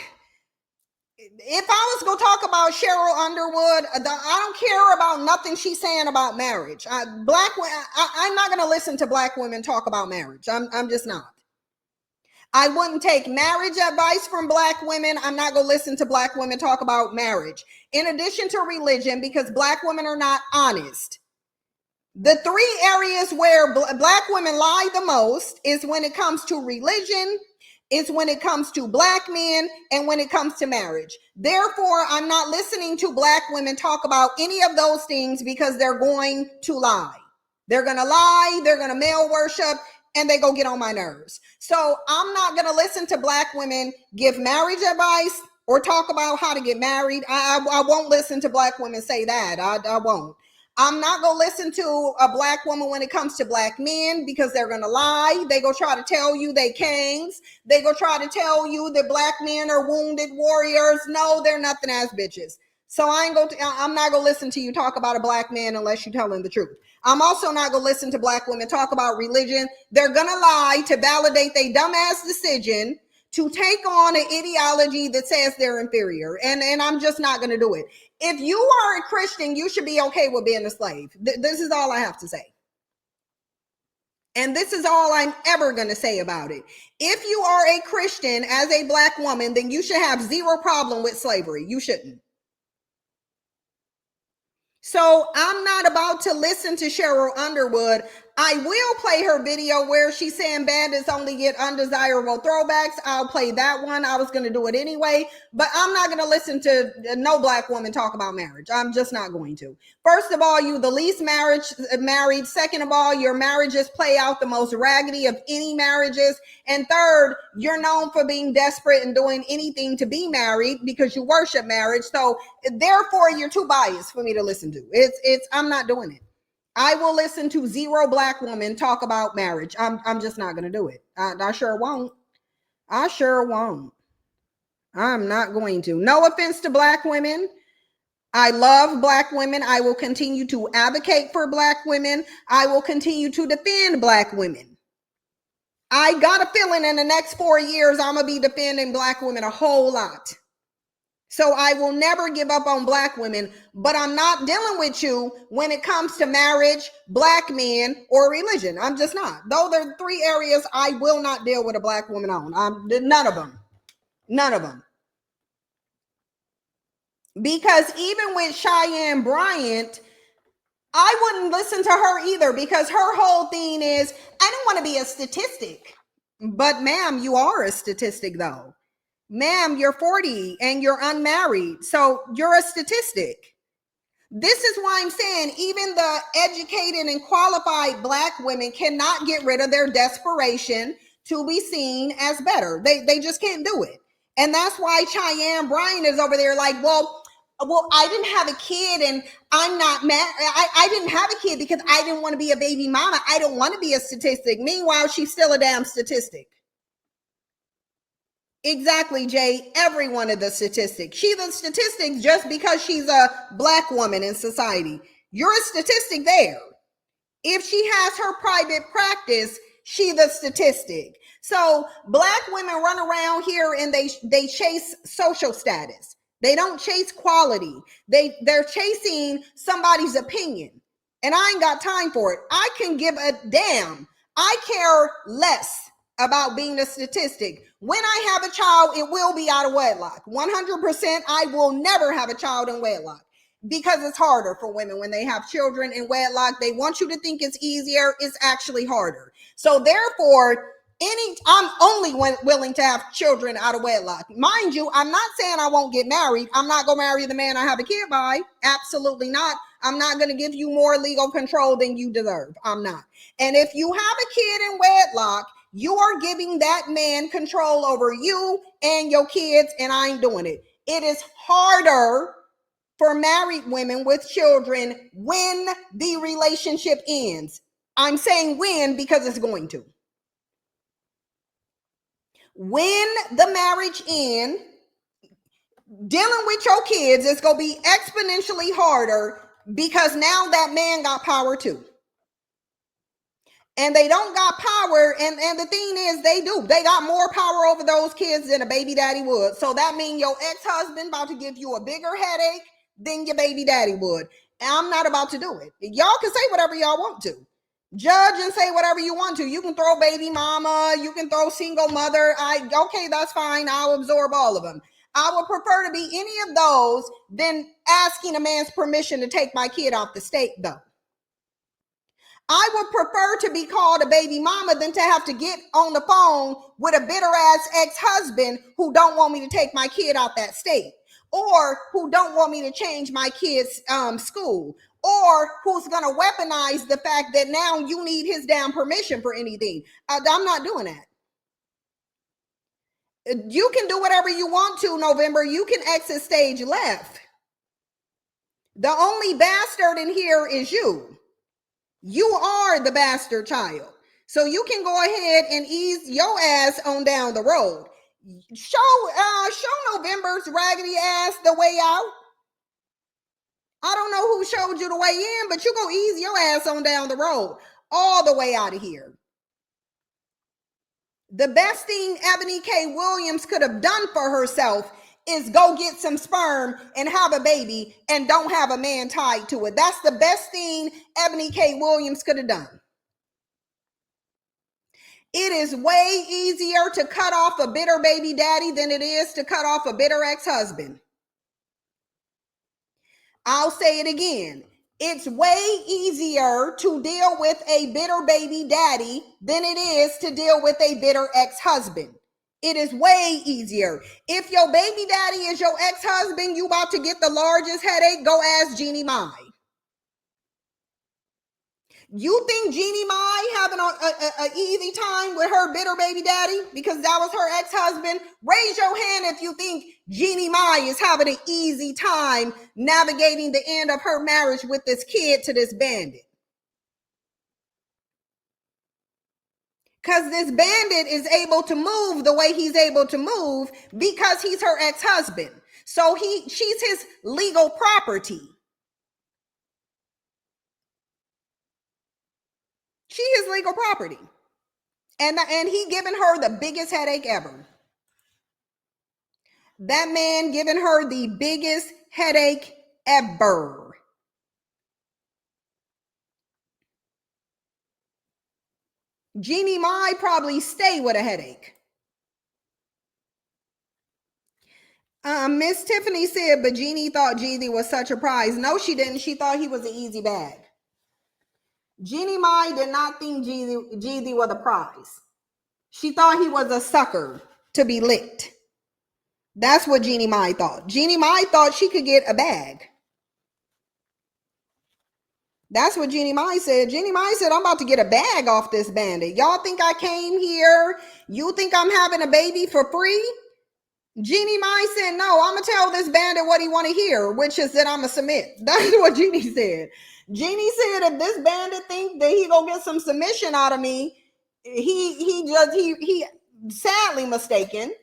If I was gonna talk about Cheryl Underwood, I don't care about nothing she's saying about marriage. I'm not gonna listen to black women talk about marriage. I'm just not. I wouldn't take marriage advice from black women. I'm not gonna listen to black women talk about marriage. In addition to religion, because black women are not honest. The three areas where black women lie the most is when it comes to religion, is when it comes to black men, and when it comes to marriage. Therefore, I'm not listening to black women talk about any of those things because they're going to lie. They're going to lie, they're going to male worship, and they go get on my nerves. So I'm not going to listen to black women give marriage advice or talk about how to get married. I won't listen to black women say that. I won't. I'm not going to listen to a black woman when it comes to black men because they're going to lie. They go try to tell you they kings. They go try to tell you that black men are wounded warriors. No, they're nothing as bitches. So I'm not going to listen to you talk about a black man unless you're telling the truth. I'm also not going to listen to black women talk about religion. They're going to lie to validate their dumbass decision to take on an ideology that says they're inferior. And I'm just not going to do it. If you are a Christian, you should be okay with being a slave. This is all I have to say. And this is all I'm ever going to say about it. If you are a Christian as a black woman, then you should have zero problem with slavery. You shouldn't. So I'm not about to listen to Cheryl Underwood. I will play her video where she's saying bandits only get undesirable throwbacks. I'll play that one. I was going to do it anyway, but I'm not going to listen to no black woman talk about marriage. I'm just not going to. First of all, you the least married. Second of all, your marriages play out the most raggedy of any marriages. And third, you're known for being desperate and doing anything to be married because you worship marriage. So therefore, you're too biased for me to listen to. I'm not doing it. I will listen to zero black women talk about marriage. I'm just not going to do it. I sure won't. I sure won't. I'm not going to. No offense to black women. I love black women. I will continue to advocate for black women. I will continue to defend black women. I got a feeling in the next 4 years, I'm going to be defending black women a whole lot. So I will never give up on black women, but I'm not dealing with you when it comes to marriage, black men, or religion. I'm just not. Those are 3 areas I will not deal with a black woman on. None of them. None of them. Because even with Cheyenne Bryant, I wouldn't listen to her either because her whole thing is, I don't want to be a statistic. But ma'am, you are a statistic though. Ma'am, you're 40 and you're unmarried. So you're a statistic. This is why I'm saying even the educated and qualified black women cannot get rid of their desperation to be seen as better. They just can't do it. And that's why Cheyenne Bryant is over there like, well, I didn't have a kid and I'm not mad. I didn't have a kid because I didn't want to be a baby mama. I don't want to be a statistic. Meanwhile, she's still a damn statistic. Exactly, Jay. Every one of the statistics. She's a statistic just because she's a black woman in society. You're a statistic there. If she has her private practice, she's a statistic. So black women run around here and they chase social status. They don't chase quality. They're chasing somebody's opinion. And I ain't got time for it. I can give a damn. I care less about being a statistic. When I have a child, it will be out of wedlock. 100%, I will never have a child in wedlock because it's harder for women when they have children in wedlock. They want you to think it's easier. It's actually harder. So therefore, I'm only willing to have children out of wedlock. Mind you, I'm not saying I won't get married. I'm not going to marry the man I have a kid by. Absolutely not. I'm not going to give you more legal control than you deserve. I'm not. And if you have a kid in wedlock, you are giving that man control over you and your kids, and I ain't doing it. It is harder for married women with children when the relationship ends. I'm saying when because it's going to. When the marriage ends, dealing with your kids is going to be exponentially harder because now that man got power too. And they don't got power. And the thing is, they got more power over those kids than a baby daddy would. So that means your ex-husband about to give you a bigger headache than your baby daddy would. And I'm not about to do it. Y'all can say whatever y'all want to. Judge and say whatever you want to. You can throw baby mama, you can throw single mother. Okay, that's fine. I'll absorb all of them. I would prefer to be any of those than asking a man's permission to take my kid off the state, though. I would prefer to be called a baby mama than to have to get on the phone with a bitter ass ex-husband who don't want me to take my kid out that state, or who don't want me to change my kid's school, or who's going to weaponize the fact that now you need his damn permission for anything. I'm not doing that. You can do whatever you want to, November. You can exit stage left. The only bastard in here is you. You are the bastard child. So you can go ahead and ease your ass on down the road. Show November's raggedy ass the way out. I don't know who showed you the way in, but you go ease your ass on down the road, all the way out of here. The best thing Ebony K. Williams could have done for herself is go get some sperm and have a baby and don't have a man tied to it. That's the best thing Ebony K. Williams could have done. It is way easier to cut off a bitter baby daddy than it is to cut off a bitter ex-husband. I'll say it again. It's way easier to deal with a bitter baby daddy than it is to deal with a bitter ex-husband. It is way easier. If your baby daddy is your ex-husband, you about to get the largest headache, go ask Jeannie Mai. You think Jeannie Mai having an easy time with her bitter baby daddy because that was her ex-husband? Raise your hand if you think Jeannie Mai is having an easy time navigating the end of her marriage with this kid to this bandit. Because this bandit is able to move the way he's able to move because he's her ex-husband. So she's his legal property. She is legal property. And he giving her the biggest headache ever. That man giving her the biggest headache ever. Jeannie Mai probably stay with a headache. Miss Tiffany said, but Jeannie thought Jeezy was such a prize. No, she didn't. She thought he was an easy bag. Jeannie Mai did not think Jeezy was a prize. She thought he was a sucker to be licked. That's what Jeannie Mai thought. Jeannie Mai thought she could get a bag. That's what Jeannie Mai said. Jeannie Mai said, I'm about to get a bag off this bandit. Y'all think I came here? You think I'm having a baby for free? Jeannie Mai said, no, I'm going to tell this bandit what he want to hear, which is that I'm going to submit. That's what Jeannie said. Jeannie said, if this bandit think that he going to get some submission out of me, he sadly mistaken.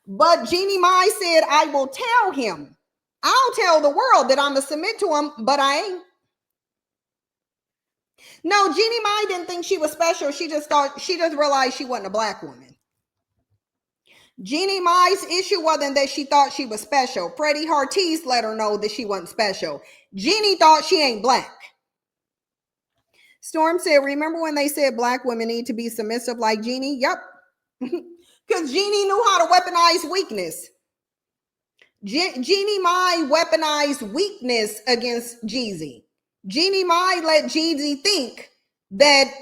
But Jeannie Mai said, I will tell him. I'll tell the world that I'm going to submit to him, but I ain't. No, Jeannie Mai didn't think she was special. She just realized she wasn't a black woman. Jeannie Mai's issue wasn't that she thought she was special. Freddie Hartiz let her know that she wasn't special. Jeannie thought she ain't black. Storm said, remember when they said black women need to be submissive like Jeannie? Yep. Because Jeannie knew how to weaponize weakness. Jeannie Mai weaponized weakness against Jeezy. Jeannie Mai let Jeezy think that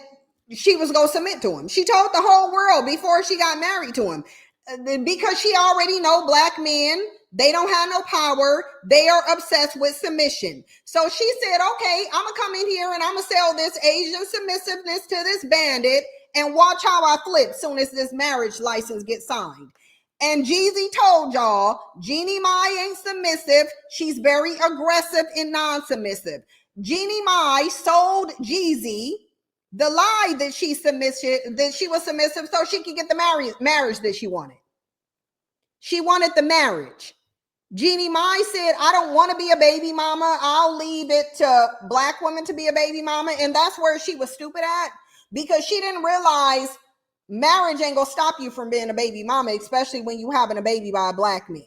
she was going to submit to him. She told the whole world before she got married to him. Because she already know black men, they don't have no power. They are obsessed with submission. So she said, okay, I'm going to come in here and I'm going to sell this Asian submissiveness to this bandit and watch how I flip soon as this marriage license gets signed. And Jeezy told y'all, Jeannie Mai ain't submissive. She's very aggressive and non-submissive. Jeannie Mai sold Jeezy the lie that she was submissive so she could get the marriage that she wanted. She wanted the marriage. Jeannie Mai said, I don't want to be a baby mama. I'll leave it to black women to be a baby mama. And that's where she was stupid at. because she didn't realize marriage ain't gonna stop you from being a baby mama, especially when you having a baby by a black man.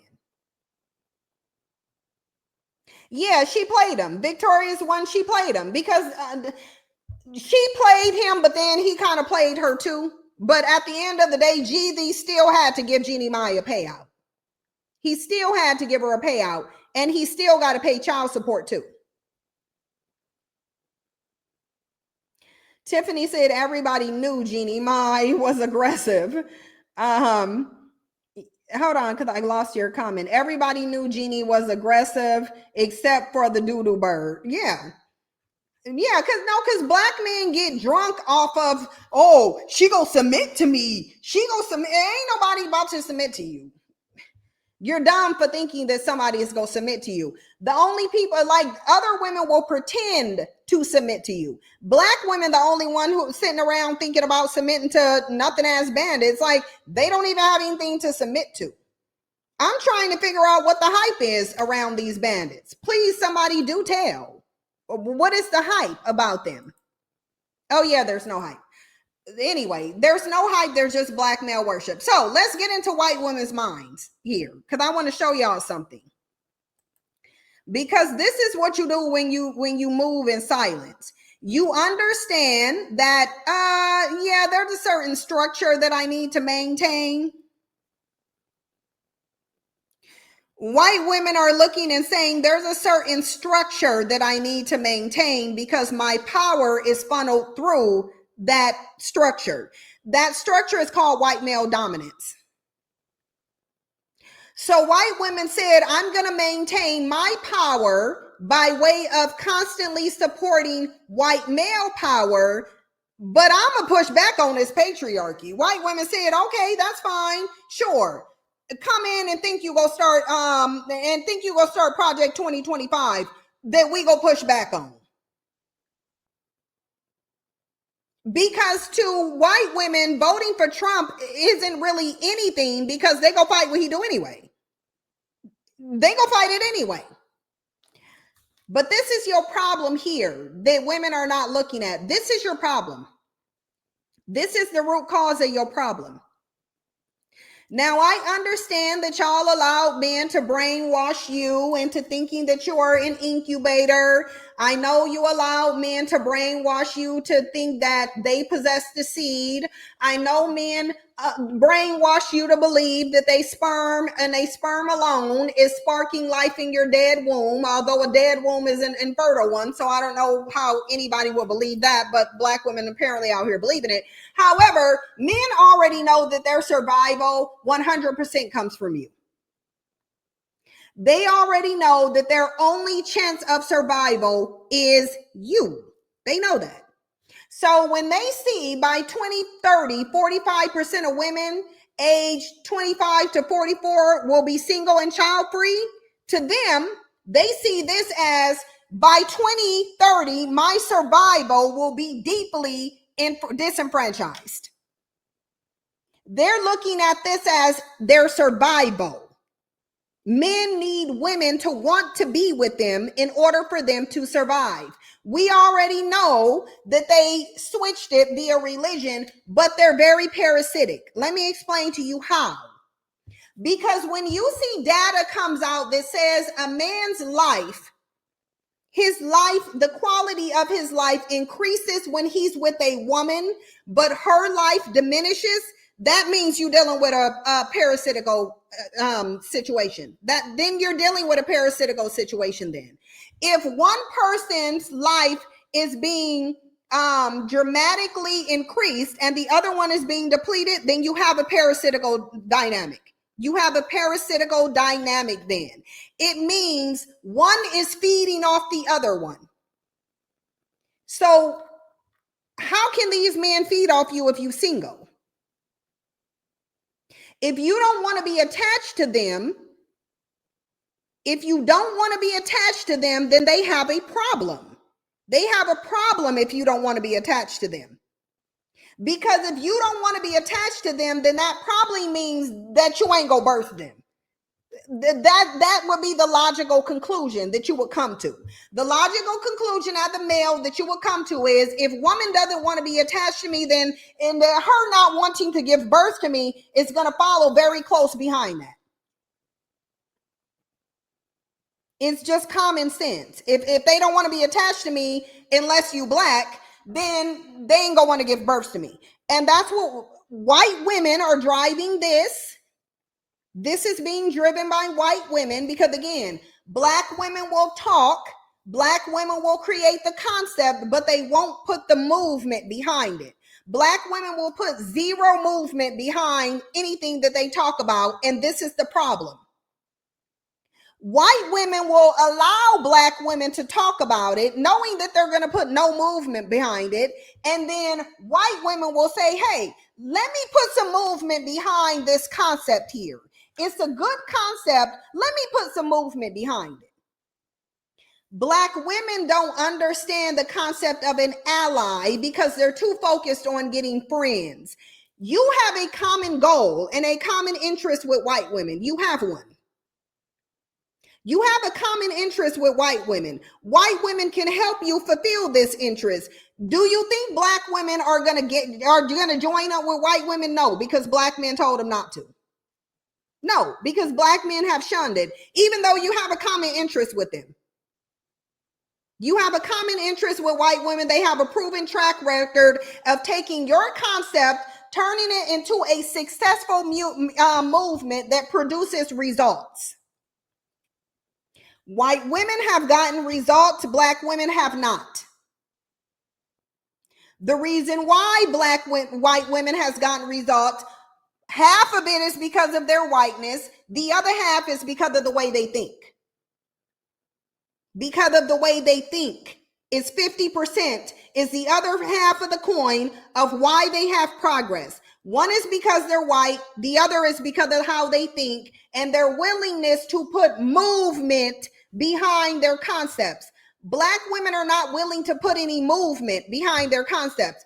Yeah, she played him. Victoria's one, she played him because she played him, but then he kind of played her too. But at the end of the day, Jeezy still had to give Jeannie Mai a payout. He still had to give her a payout, and he still got to pay child support too. Tiffany said everybody knew Jeannie Mai was aggressive. Hold on, because I lost your comment. Everybody knew Jeannie was aggressive except for the doodoo bird. Yeah. Yeah, because black men get drunk off of, oh, she gonna submit to me. She gonna submit. Ain't nobody about to submit to you. You're dumb for thinking that somebody is gonna submit to you. The only people, like, other women will pretend to submit to you. Black women, the only one who's sitting around thinking about submitting to nothing ass bandits. Like, they don't even have anything to submit to. I'm trying to figure out what the hype is around these bandits. Please, somebody do tell. What is the hype about them? Oh yeah, there's no hype. Anyway, there's no hype. There's just black male worship. So let's get into white women's minds here, because I want to show y'all something. Because this is what you do when you move in silence. You understand that yeah, there's a certain structure that I need to maintain. White women are looking and saying there's a certain structure that I need to maintain because my power is funneled through that structure. That structure is called white male dominance. So white women said, I'm going to maintain my power by way of constantly supporting white male power, but I'm going to push back on this patriarchy. White women said, okay, that's fine. Sure. Come in and think you gonna start Project 2025 that we go push back on. Because to white women, voting for Trump isn't really anything because they go fight what he do anyway. They go fight it anyway. But this is your problem here that women are not looking at. This is your problem. This is the root cause of your problem. Now, I understand that y'all allowed men to brainwash you into thinking that you are an incubator. I know you allowed men to brainwash you to think that they possess the seed. I know men brainwash you to believe that they sperm and a sperm alone is sparking life in your dead womb, although a dead womb is an infertile one. So I don't know how anybody will believe that, but black women apparently out here believing it. However, men already know that their survival 100% comes from you. They already know that their only chance of survival is you. They know that. So when they see by 2030, 45% of women aged 25 to 44 will be single and child free, to them, they see this as by 2030, my survival will be deeply disenfranchised. They're looking at this as their survival. Men need women to want to be with them in order for them to survive. We already know that they switched it via religion, but they're very parasitic. Let me explain to you how. Because when you see data comes out that says a man's life, his life, the quality of his life increases when he's with a woman, but her life diminishes, that means you're dealing with a parasitical situation. Then you're dealing with a parasitical situation then. If one person's life is being dramatically increased and the other one is being depleted, then you have a parasitical dynamic. You have a parasitical dynamic then. It means one is feeding off the other one. So how can these men feed off you if you're single? If you don't want to be attached to them, then they have a problem. They have a problem if you don't want to be attached to them. Because if you don't want to be attached to them, then that probably means that you ain't gonna birth them. That would be the logical conclusion that you would come to. The logical conclusion as a male that you would come to is, if woman doesn't want to be attached to me, then and her not wanting to give birth to me is going to follow very close behind that. It's just common sense. If they don't want to be attached to me unless you black, then they ain't gonna want to give birth to me. And that's what white women are driving this. This is being driven by white women because, again, black women will talk, black women will create the concept, but they won't put the movement behind it. Black women will put zero movement behind anything that they talk about, and this is the problem. White women will allow black women to talk about it, knowing that they're going to put no movement behind it. And then white women will say, hey, let me put some movement behind this concept here. It's a good concept. Let me put some movement behind it. Black women don't understand the concept of an ally because they're too focused on getting friends. You have a common goal and a common interest with white women. You have one. You have a common interest with white women. White women can help you fulfill this interest. Do you think black women are going to join up with white women? No, because black men told them not to. No, because black men have shunned it, even though you have a common interest with them. You have a common interest with white women. They have a proven track record of taking your concept, turning it into a successful movement that produces results. White women have gotten results, black women have not. The reason why white women has gotten results, half of it is because of their whiteness. The other half is because of the way they think. Because of the way they think. It's 50% is the other half of the coin of why they have progress. One is because they're white. The other is because of how they think and their willingness to put movement behind their concepts. Black women are not willing to put any movement behind their concepts.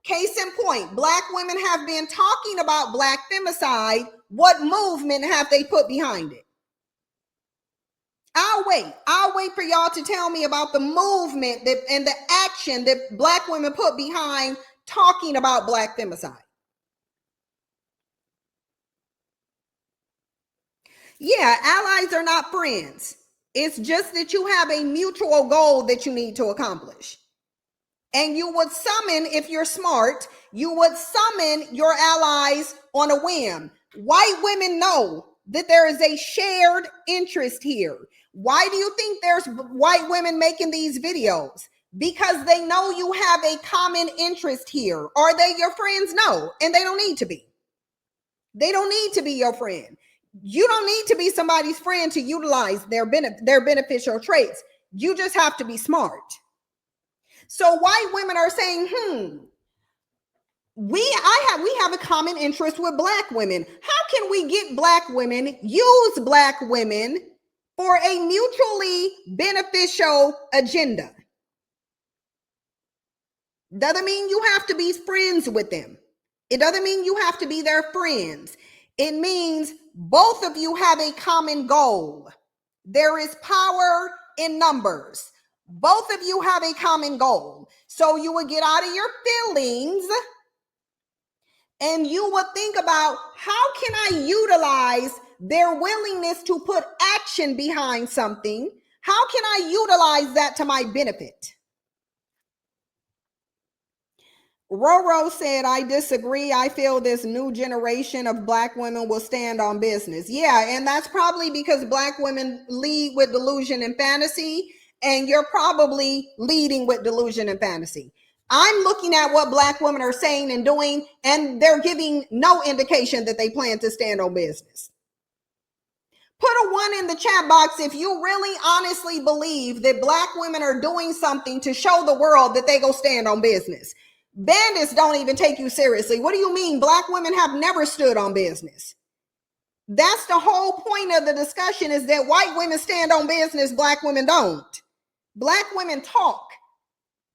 Case in point, black women have been talking about black femicide. What movement have they put behind it? I'll wait for y'all to tell me about the movement and the action that black women put behind talking about black femicide. Yeah, allies are not friends. It's just that you have a mutual goal that you need to accomplish. And you would summon, if you're smart, you would summon your allies on a whim. White women know that there is a shared interest here. Why do you think there's white women making these videos? Because they know you have a common interest here. Are they your friends? No, and they don't need to be. They don't need to be your friend. You don't need to be somebody's friend to utilize their beneficial traits. You just have to be smart. So white women are saying, we have a common interest with black women. How can we get black women, use black women for a mutually beneficial agenda? Doesn't mean you have to be friends with them. It doesn't mean you have to be their friends. It means both of you have a common goal. There is power in numbers. Both of you have a common goal. So you would get out of your feelings and you would think about, how can I utilize their willingness to put action behind something? How can I utilize that to my benefit? Roro said, I disagree. I feel this new generation of black women will stand on business. Yeah, and that's probably because black women lead with delusion and fantasy, and you're probably leading with delusion and fantasy. I'm looking at what black women are saying and doing, and they're giving no indication that they plan to stand on business. Put a 1 in the chat box if you really honestly believe that black women are doing something to show the world that they go stand on business. Bandits don't even take you seriously. What do you mean? Black women have never stood on business. That's the whole point of the discussion, is that white women stand on business, black women don't. Black women talk.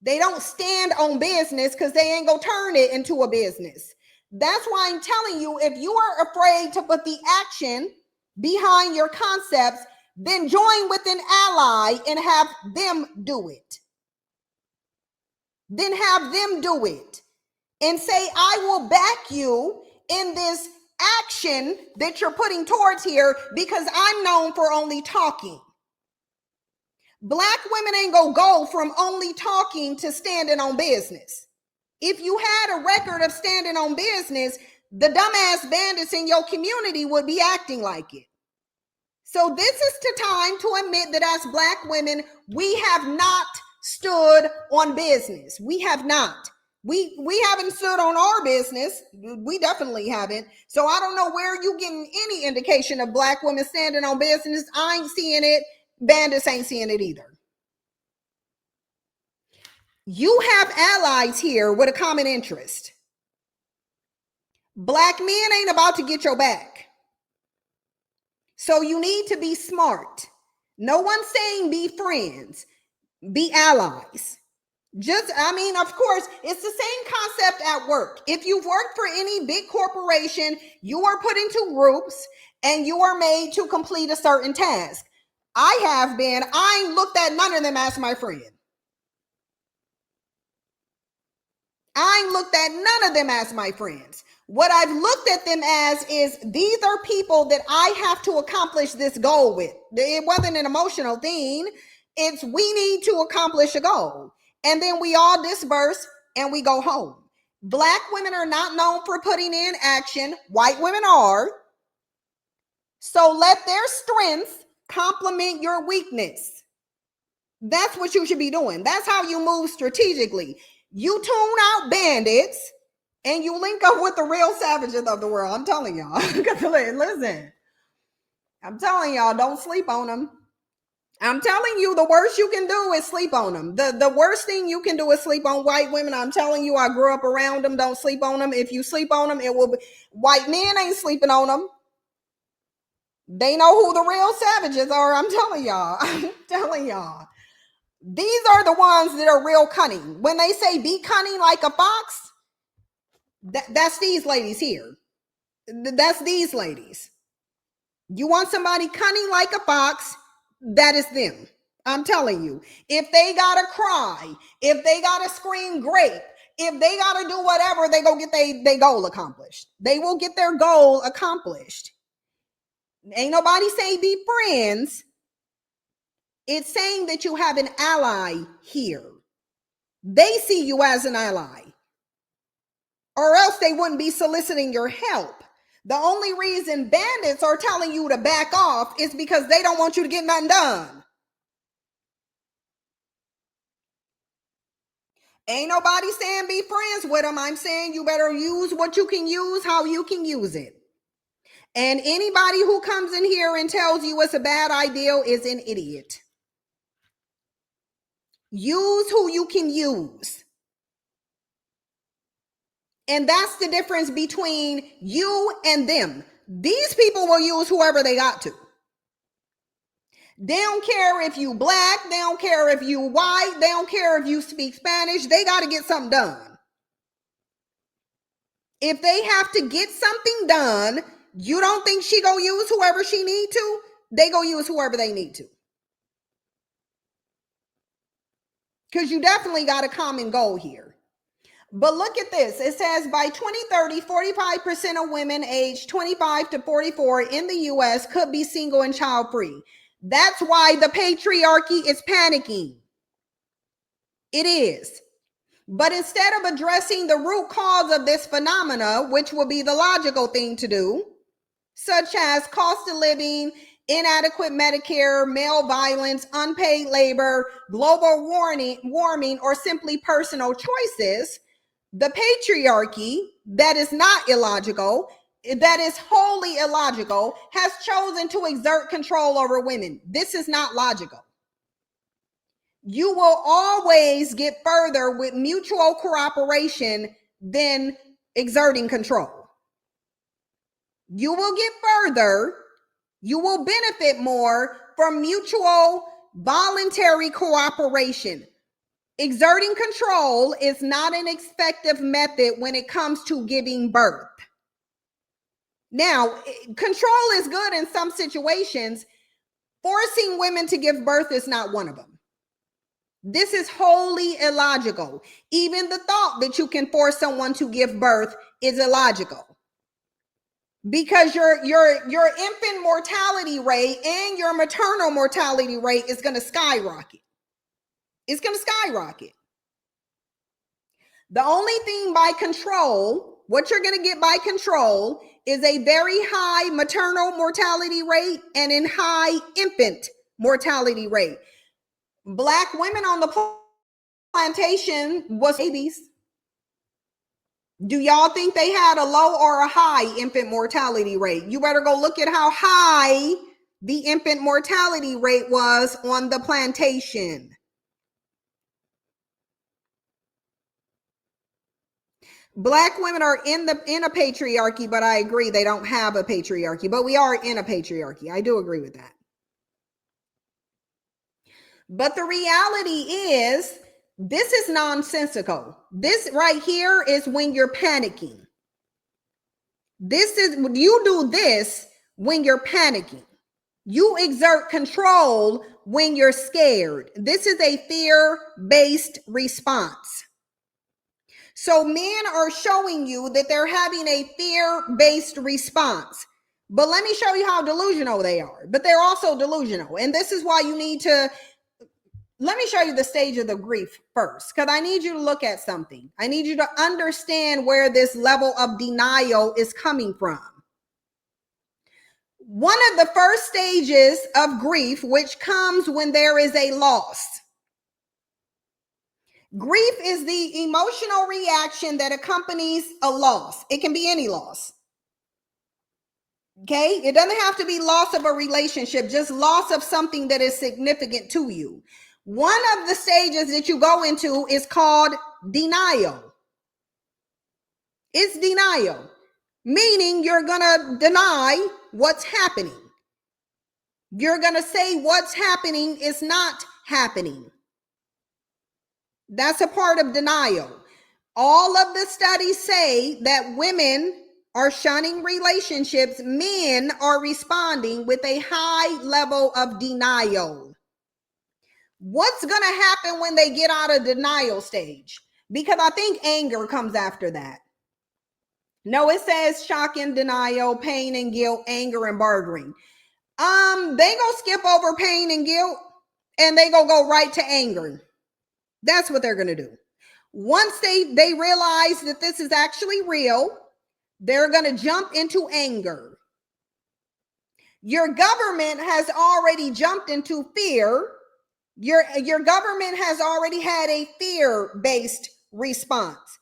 They don't stand on business because they ain't gonna turn it into a business. That's why I'm telling you, if you are afraid to put the action behind your concepts, then join with an ally and have them do it. Then have them do it and say, I will back you in this action that you're putting towards here because I'm known for only talking. Black women ain't gonna go from only talking to standing on business. If you had a record of standing on business, the dumbass bandits in your community would be acting like it. So this is the time to admit that as Black women, we have not stood on business. We have not. We haven't stood on our business. We definitely haven't. So I don't know where you getting any indication of Black women standing on business. I ain't seeing it. Bandits ain't seeing it either. You have allies here with a common interest. Black men ain't about to get your back. So you need to be smart. No one's saying be friends, be allies. Of course, it's the same concept at work. If you've worked for any big corporation, you are put into groups and you are made to complete a certain task. I have been. I ain't looked at none of them as my friend. I ain't looked at none of them as my friends. What I've looked at them as is these are people that I have to accomplish this goal with. It wasn't an emotional thing. It's we need to accomplish a goal. And then we all disperse and we go home. Black women are not known for putting in action. White women are. So let their strengths complement your weakness. That's what you should be doing. That's how you move strategically. You tune out bandits and you link up with the real savages of the world. I'm telling y'all. Listen, I'm telling y'all, don't sleep on them. I'm telling you, the worst you can do is sleep on them. The worst thing you can do is sleep on white women. I'm telling you, I grew up around them. Don't sleep on them. If you sleep on them, it will be. White men ain't sleeping on them. They know who the real savages are. I'm telling y'all. I'm telling y'all. These are the ones that are real cunning. When they say be cunning like a fox, that's these ladies here. That's these ladies. You want somebody cunning like a fox, that is them. I'm telling you. If they gotta cry, if they gotta scream grape, if they gotta do whatever, they go get their goal accomplished. They will get their goal accomplished. Ain't nobody saying be friends. It's saying that you have an ally here. They see you as an ally. Or else they wouldn't be soliciting your help. The only reason bandits are telling you to back off is because they don't want you to get nothing done. Ain't nobody saying be friends with them. I'm saying you better use what you can use, how you can use it. And anybody who comes in here and tells you it's a bad idea is an idiot. Use who you can use. And that's the difference between you and them. These people will use whoever they got to. They don't care if you black. They don't care if you white. They don't care if you speak Spanish. They got to get something done. If they have to get something done, you don't think she gonna use whoever she need to? They go use whoever they need to. Because you definitely got a common goal here. But look at this. It says by 2030, 45% of women aged 25 to 44 in the U.S. could be single and child-free. That's why the patriarchy is panicking. It is. But instead of addressing the root cause of this phenomena, which would be the logical thing to do, such as cost of living, inadequate Medicare, male violence, unpaid labor, global warming, or simply personal choices, the patriarchy that is not illogical, that is wholly illogical, has chosen to exert control over women. This is not logical. You will always get further with mutual cooperation than exerting control. You will get further. You will benefit more from mutual voluntary cooperation. Exerting control is not an effective method when it comes to giving birth. Now, control is good in some situations. Forcing women to give birth is not one of them. This is wholly illogical. Even the thought that you can force someone to give birth is illogical, because your infant mortality rate and your maternal mortality rate is going to skyrocket. It's going to skyrocket. The only thing by control, what you're going to get by control, is a very high maternal mortality rate and a high infant mortality rate. Black women on the plantation was babies. Do y'all think they had a low or a high infant mortality rate? You better go look at how high the infant mortality rate was on the plantation. Black women are in a patriarchy, but I agree they don't have a patriarchy, but we are in a patriarchy. I do agree with that. But the reality is, this is nonsensical. This right here is when you're panicking. You do this when you're panicking. You exert control when you're scared. This is a fear-based response. So men are showing you that they're having a fear-based response. But let me show you how delusional they are. But they're also delusional. And this is why you need to, let me show you the stage of the grief first, because I need you to look at something. I need you to understand where this level of denial is coming from. One of the first stages of grief, which comes when there is a loss. Grief is the emotional reaction that accompanies a loss. It can be any loss. Okay? It doesn't have to be loss of a relationship, just loss of something that is significant to you. One of the stages that you go into is called denial. It's denial, meaning you're going to deny what's happening. You're going to say what's happening is not happening. That's a part of denial. All of the studies say that women are shunning relationships. Men are responding with a high level of denial. What's going to happen when they get out of denial stage? Because I think anger comes after that. No, it says shock and denial, pain and guilt, anger and bartering. They gonna skip over pain and guilt and they gonna go right to anger. That's what they're gonna do. Once they realize that this is actually real, they're gonna jump into anger. Your government has already jumped into fear. Your government has already had a fear-based response.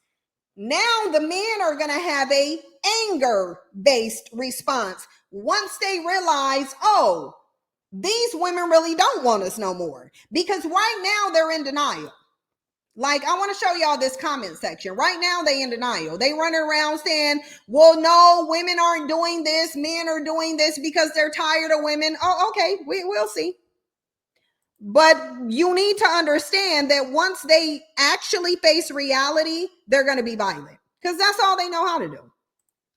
Now the men are going to have a anger-based response once they realize, oh, these women really don't want us no more. Because right now they're in denial. Like, I want to show y'all this comment section. Right now they in denial. They running around saying, well, no, women aren't doing this. Men are doing this because they're tired of women. Oh, okay, we'll see. But you need to understand that once they actually face reality, they're going to be violent, because that's all they know how to do.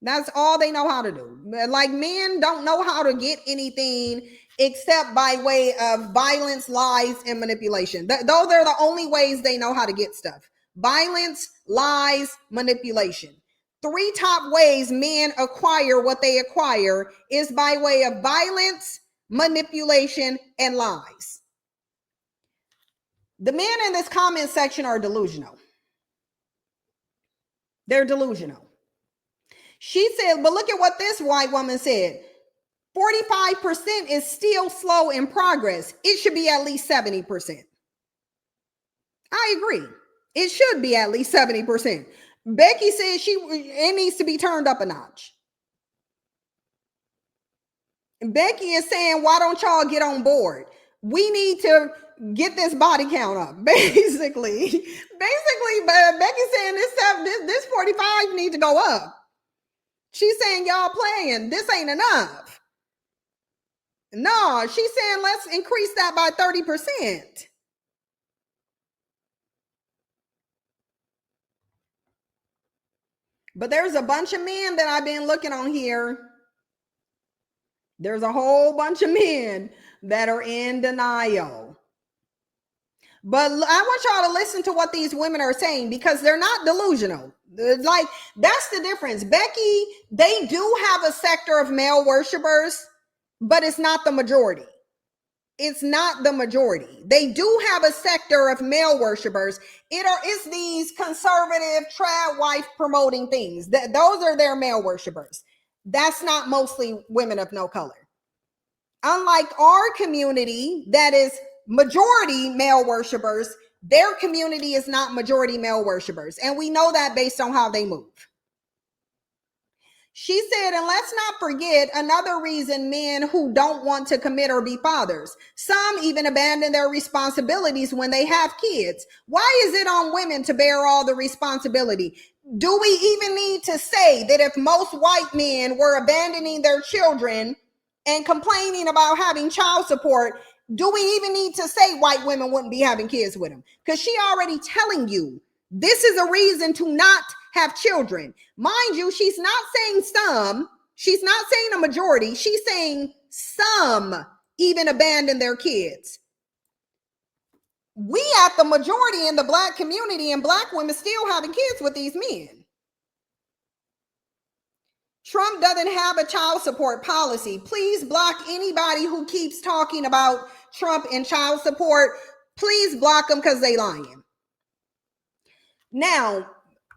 That's all they know how to do. Like, men don't know how to get anything except by way of violence, lies, and manipulation. Those are the only ways they know how to get stuff. Violence, lies, manipulation. 3 top ways men acquire what they acquire is by way of violence, manipulation, and lies. The men in this comment section are delusional. They're delusional. She said, but look at what this white woman said. 45% is still slow in progress. It should be at least 70%. I agree. It should be at least 70%. Becky said it needs to be turned up a notch. Becky is saying, why don't y'all get on board? We need to get this body count up, basically. But Becky's saying this 45 need to go up. She's saying y'all playing. This ain't enough. No, she's saying let's increase that by 30%. But there's a bunch of men that I've been looking on here There's a whole bunch of men that are in denial. But I want y'all to listen to what these women are saying, because they're not delusional. Like, that's the difference. Becky, they do have a sector of male worshipers, but it's not the majority. It's not the majority. They do have a sector of male worshipers. It's these conservative trad wife promoting things. Those are their male worshipers. That's not mostly women of no color. Unlike our community that is majority male worshipers, their community is not majority male worshipers. And we know that based on how they move. She said, and let's not forget another reason men who don't want to commit or be fathers. Some even abandon their responsibilities when they have kids. Why is it on women to bear all the responsibility? Do we even need to say that if most white men were abandoning their children and complaining about having child support, do we even need to say white women wouldn't be having kids with them? Because she already telling you this is a reason to not have children. Mind you, she's not saying some, she's not saying a majority, she's saying some even abandon their kids. We at the majority in the black community, and black women still having kids with these men. Trump doesn't have a child support policy. Please block anybody who keeps talking about Trump and child support. Please block them, because they lying. Now,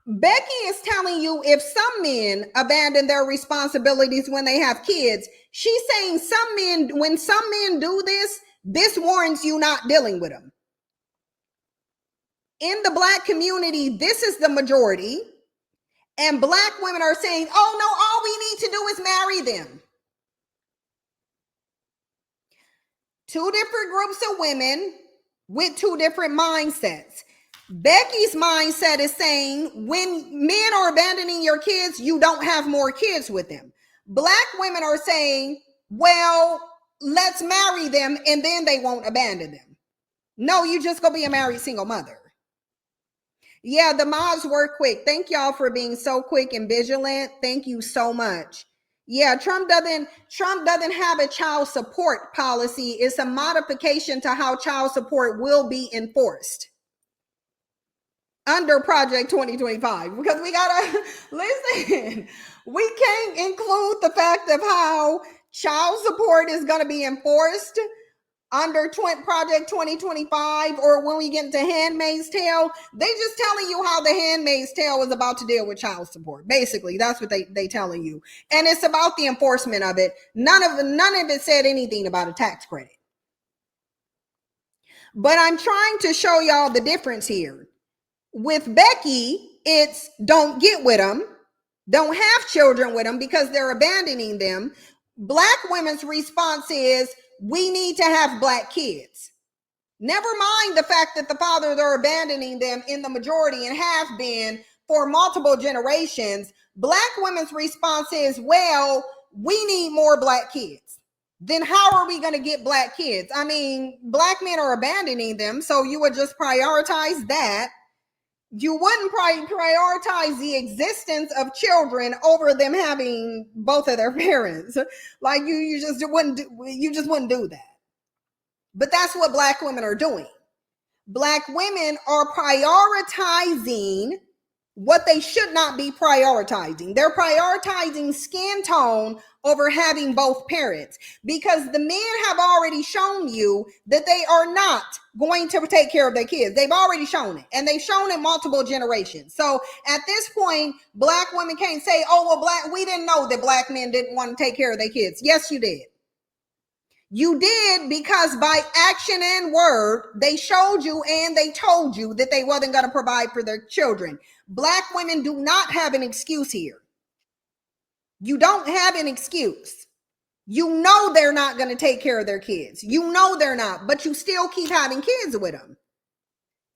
Becky is telling you if some men abandon their responsibilities when they have kids, she's saying some men, when some men do this, this warrants you not dealing with them. In the black community, this is the majority. And black women are saying, oh no, all we need to do is marry them. Two different groups of women with two different mindsets. Becky's mindset is saying when men are abandoning your kids, you don't have more kids with them. Black women are saying, well, let's marry them and then they won't abandon them. No, you just gonna be a married single mother. Yeah, the mods were quick. Thank y'all for being so quick and vigilant. Thank you so much. Yeah, Trump doesn't have a child support policy. It's a modification to how child support will be enforced under Project 2025, because we gotta listen. We can't include the fact of how child support is going to be enforced under Project 2025, or when we get into Handmaid's Tale. They just telling you how the Handmaid's Tale is about to deal with child support. Basically, that's what they telling you, and it's about the enforcement of it. None of it said anything about a tax credit. But I'm trying to show y'all the difference here. With Becky, it's don't get with them, don't have children with them because they're abandoning them. Black women's response is, we need to have black kids. Never mind the fact that the fathers are abandoning them in the majority and have been for multiple generations. Black women's response is, well, we need more black kids. Then how are we going to get black kids? I mean, black men are abandoning them, so you would just prioritize that. You wouldn't prioritize the existence of children over them having both of their parents. Like you just wouldn't do that. But that's what black women are doing. Black women are prioritizing what they should not be prioritizing. They're prioritizing skin tone over having both parents, because the men have already shown you that they are not going to take care of their kids. They've already shown it, and they've shown it multiple generations. So at this point, black women can't say, oh, well, we didn't know that black men didn't want to take care of their kids. Yes, you did. You did, because by action and word, they showed you and they told you that they wasn't going to provide for their children. Black women do not have an excuse here. You don't have an excuse. You know they're not going to take care of their kids. You know they're not, but you still keep having kids with them.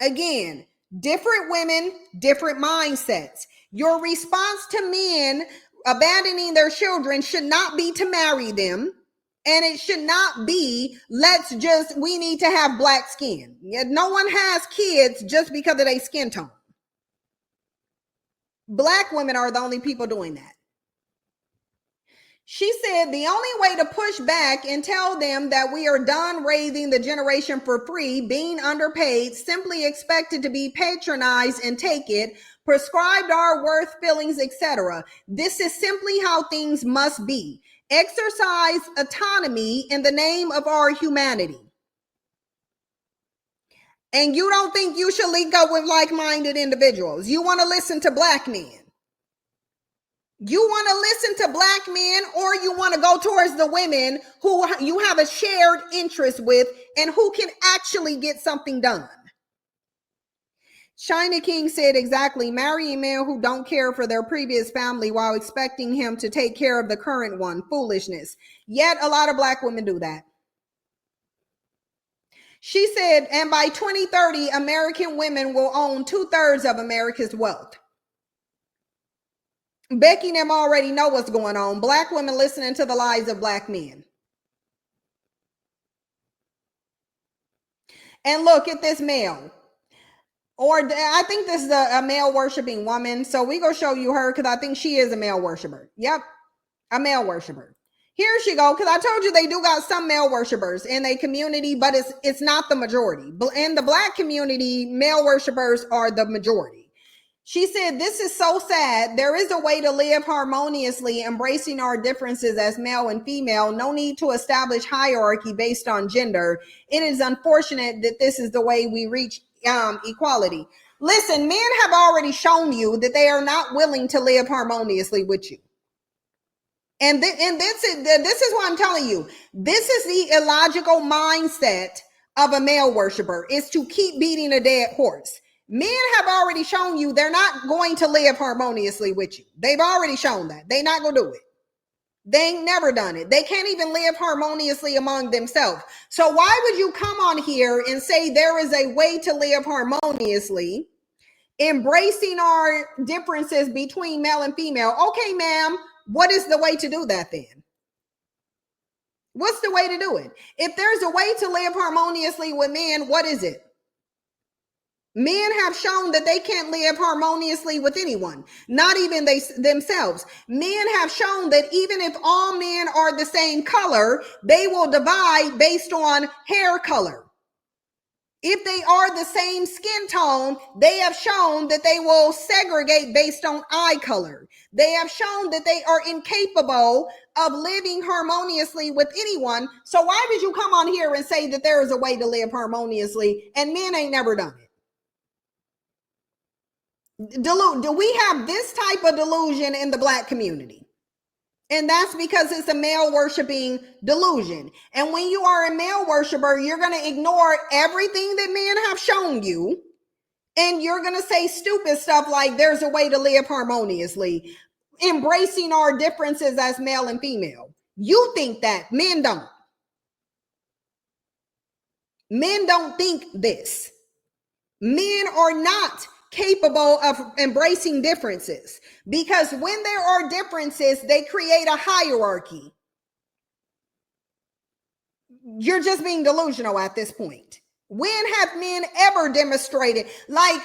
Again, different women, different mindsets. Your response to men abandoning their children should not be to marry them. And it should not be, we need to have black skin. No one has kids just because of their skin tone. Black women are the only people doing that. She said the only way to push back and tell them that we are done raising the generation for free, being underpaid, simply expected to be patronized and take it, prescribed our worth, feelings, etc. This is simply how things must be. Exercise autonomy in the name of our humanity. And you don't think you should link up with like-minded individuals. You want to listen to black men. You want to listen to black men, or you want to go towards the women who you have a shared interest with and who can actually get something done. China King said exactly, marrying men who don't care for their previous family while expecting him to take care of the current one. Foolishness. Yet a lot of black women do that. She said, and by 2030, American women will own 2/3 of America's wealth. Becky and them already know what's going on. Black women listening to the lies of black men. And look at this male. Or I think this is a male worshiping woman. So we go show you her because I think she is a male worshiper. Yep, a male worshiper. Here she go, because I told you they do got some male worshipers in a community, but it's not the majority. In the black community, male worshipers are the majority. She said, this is so sad. There is a way to live harmoniously, embracing our differences as male and female. No need to establish hierarchy based on gender. It is unfortunate that this is the way we reach equality. Listen, men have already shown you that they are not willing to live harmoniously with you. And this is what I'm telling you. This is the illogical mindset of a male worshiper, is to keep beating a dead horse. Men have already shown you they're not going to live harmoniously with you. They've already shown that. They're not going to do it. They ain't never done it. They can't even live harmoniously among themselves. So why would you come on here and say there is a way to live harmoniously, embracing our differences between male and female? Okay, ma'am, what is the way to do that then? What's the way to do it? If there's a way to live harmoniously with men, what is it? Men have shown that they can't live harmoniously with anyone, not even themselves. Men have shown that even if all men are the same color, they will divide based on hair color. If they are the same skin tone, they have shown that they will segregate based on eye color. They have shown that they are incapable of living harmoniously with anyone. So why would you come on here and say that there is a way to live harmoniously and men ain't never done it? Do we have this type of delusion in the black community? And that's because it's a male worshiping delusion. And when you are a male worshiper, you're going to ignore everything that men have shown you. And you're going to say stupid stuff like there's a way to live harmoniously, embracing our differences as male and female. You think that. Men don't. Men don't think this. Men are not capable of embracing differences, because when there are differences, they create a hierarchy. You're just being delusional at this point. When have men ever demonstrated, like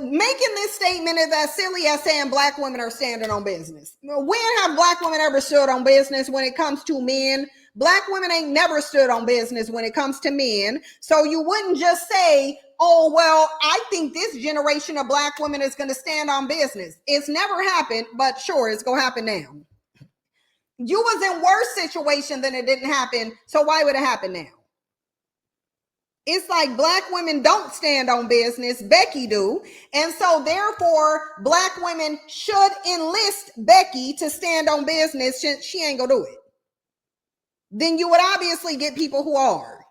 making this statement is as silly as saying black women are standing on business? When have black women ever stood on business when it comes to men? Black women ain't never stood on business when it comes to men. So you wouldn't just say, oh, well, I think this generation of black women is going to stand on business. It's never happened, but sure, it's going to happen now. You was in worse situation than it didn't happen. So why would it happen now? It's like black women don't stand on business. Becky do. And so therefore, black women should enlist Becky to stand on business. She ain't gonna do it. Then you would obviously get people who are.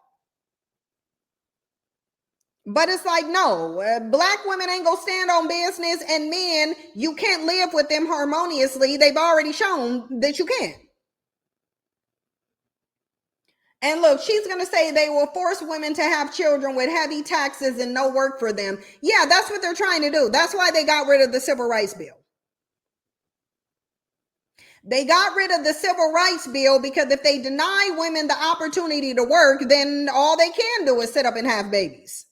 But it's like, no, black women ain't gonna stand on business, and men, you can't live with them harmoniously. They've already shown that you can't. And look, she's going to say they will force women to have children with heavy taxes and no work for them. Yeah, that's what they're trying to do. That's why they got rid of the Civil Rights Bill. They got rid of the Civil Rights Bill because if they deny women the opportunity to work, then all they can do is sit up and have babies.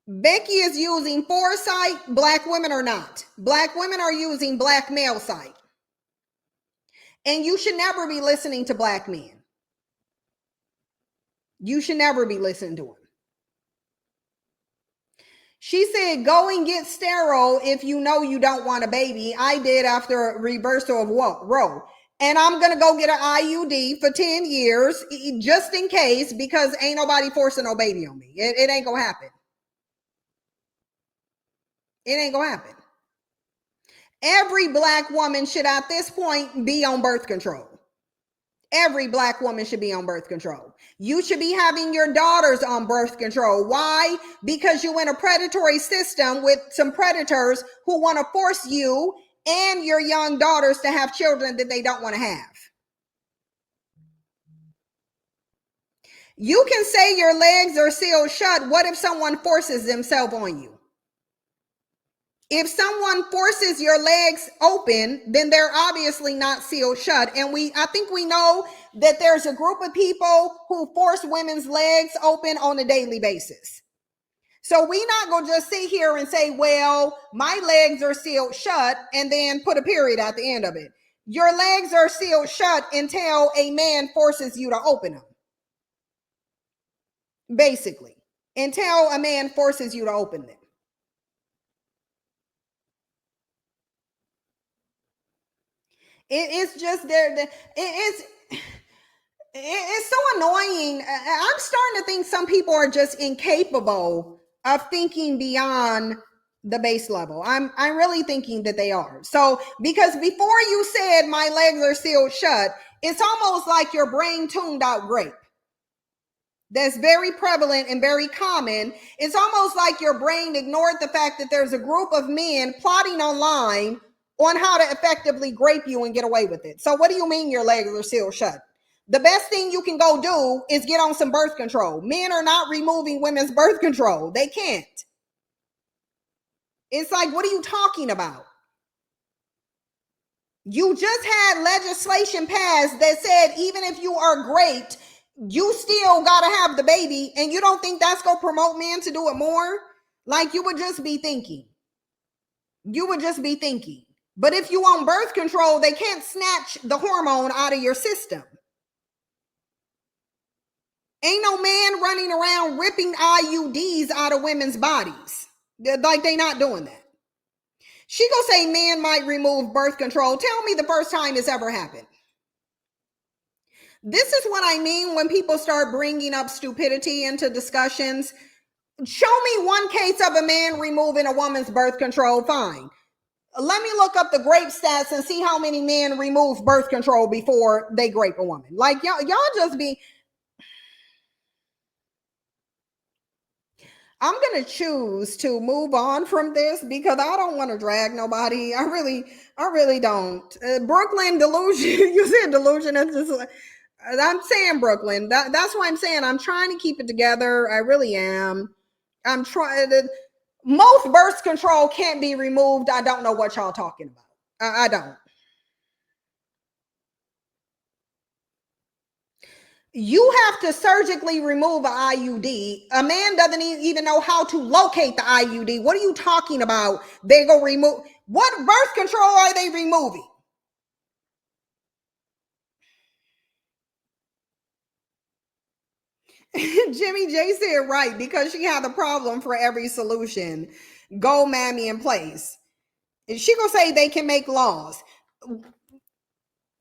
Becky is using foresight. Black women are not. Black women are using black male sight. And you should never be listening to black men. You should never be listening to them. She said, go and get sterile if you know you don't want a baby. I did after a reversal of Roe. And I'm going to go get an IUD for 10 years just in case, because ain't nobody forcing no baby on me. It ain't going to happen. It ain't going to happen. Every black woman should at this point be on birth control. Every black woman should be on birth control. You should be having your daughters on birth control. Why? Because you're in a predatory system with some predators who want to force you and your young daughters to have children that they don't want to have. You can say your legs are sealed shut. What if someone forces themselves on you? If someone forces your legs open, then they're obviously not sealed shut. And I think we know that there's a group of people who force women's legs open on a daily basis. So we're not going to just sit here and say, well, my legs are sealed shut and then put a period at the end of it. Your legs are sealed shut until a man forces you to open them. Basically, until a man forces you to open them. It's just there. It's so annoying. I'm starting to think some people are just incapable of thinking beyond the base level. I'm really thinking that they are. So, because before you said my legs are sealed shut, it's almost like your brain tuned out grape. That's very prevalent and very common. It's almost like your brain ignored the fact that there's a group of men plotting online on how to effectively grape you and get away with it. So what do you mean your legs are sealed shut? The best thing you can go do is get on some birth control. Men are not removing women's birth control. They can't. It's like, what are you talking about? You just had legislation passed that said even if you are great, you still got to have the baby, and you don't think that's going to promote men to do it more? Like, you would just be thinking. You would just be thinking. But if you on birth control, they can't snatch the hormone out of your system. Ain't no man running around ripping IUDs out of women's bodies. Like, they not doing that. She gonna say man might remove birth control. Tell me the first time it's ever happened. This is what I mean when people start bringing up stupidity into discussions. Show me one case of a man removing a woman's birth control. Fine. Let me look up the grape stats and see how many men remove birth control before they grape a woman. Like, y'all just be... I'm going to choose to move on from this because I don't want to drag nobody. I really don't. Brooklyn delusion. You said delusion. I'm saying Brooklyn. That's why I'm saying I'm trying to keep it together. I really am. I'm trying to... Most birth control can't be removed. I don't know what y'all talking about. I don't. You have to surgically remove an IUD. A man doesn't even know how to locate the IUD. What are you talking about? They go remove. What birth control are they removing? Jimmy J said right, because she had a problem for every solution. Go mammy in place. She gonna say they can make laws.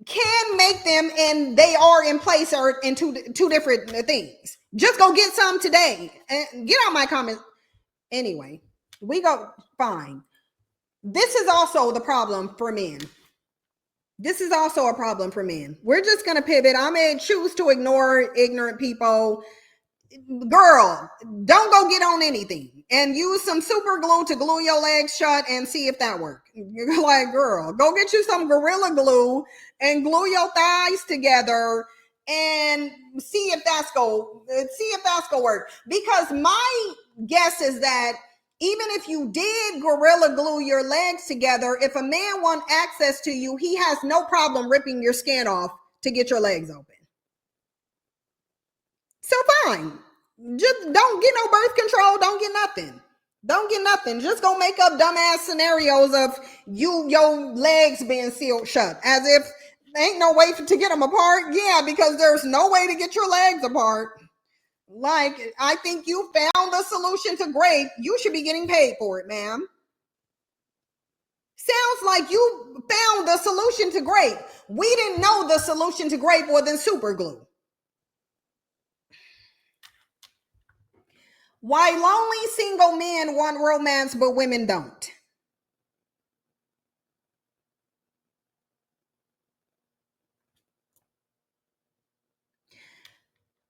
Can make them, and they are in place, or in two different things. Just go get some today and get out my comments. Anyway, we go fine. This is also the problem for men. This is also a problem for men. We're just gonna pivot. I may choose to ignore ignorant people. Girl, don't go get on anything and use some super glue to glue your legs shut and see if that works. You're like, girl, go get you some Gorilla Glue and glue your thighs together and see if that's gonna work. Because my guess is that even if you did Gorilla Glue your legs together, if a man wants access to you, he has no problem ripping your skin off to get your legs open. So fine, just don't get no birth control, don't get nothing. Don't get nothing. Just go make up dumbass scenarios of your legs being sealed shut, as if there ain't no way to get them apart. Yeah, because there's no way to get your legs apart. Like, I think you found the solution to grape. You should be getting paid for it, ma'am. Sounds like you found the solution to grape. We didn't know the solution to grape more than super glue. Why lonely single men want romance but women don't?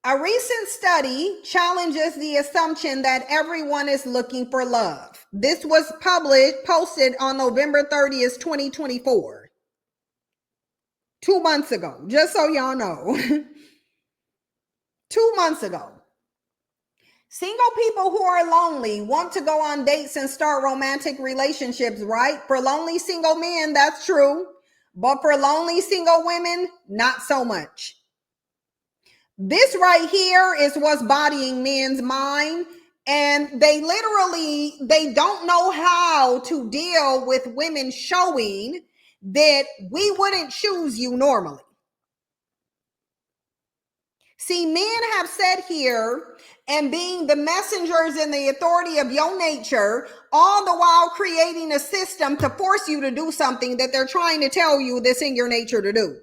A recent study challenges the assumption that everyone is looking for love. This was posted on November 30th, 2024. 2 months ago, just so y'all know. 2 months ago. Single people who are lonely want to go on dates and start romantic relationships, right? For lonely single men, that's true. But for lonely single women, not so much. This right here is what's bodying men's mind. And they don't know how to deal with women showing that we wouldn't choose you normally. See, men have said here, and being the messengers and the authority of your nature, all the while creating a system to force you to do something that they're trying to tell you that's in your nature to do.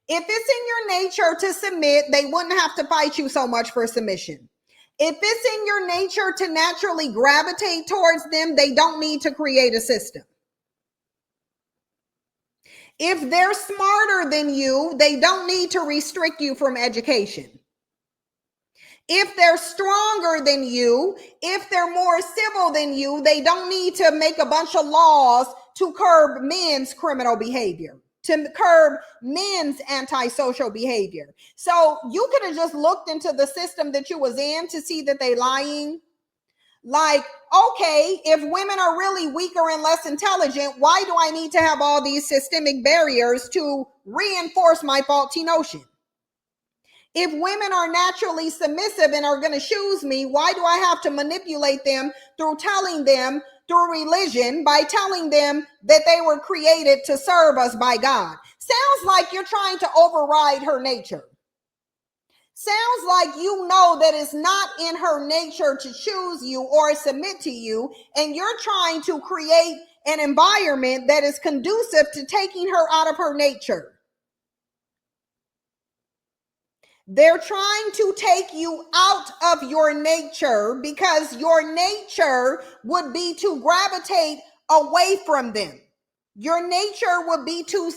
If it's in your nature to submit, they wouldn't have to fight you so much for submission. If it's in your nature to naturally gravitate towards them, they don't need to create a system. If they're smarter than you, they don't need to restrict you from education. If they're stronger than you, if they're more civil than you, they don't need to make a bunch of laws to curb men's criminal behavior, to curb men's antisocial behavior. So you could have just looked into the system that you was in to see that they lying. Like, okay, if women are really weaker and less intelligent, why do I need to have all these systemic barriers to reinforce my faulty notion? If women are naturally submissive and are going to choose me, why do I have to manipulate them through telling them through religion, by telling them that they were created to serve us by God? Sounds like you're trying to override her nature. Sounds like you know that it's not in her nature to choose you or submit to you, and you're trying to create an environment that is conducive to taking her out of her nature. They're trying to take you out of your nature because your nature would be to gravitate away from them. Your nature would be to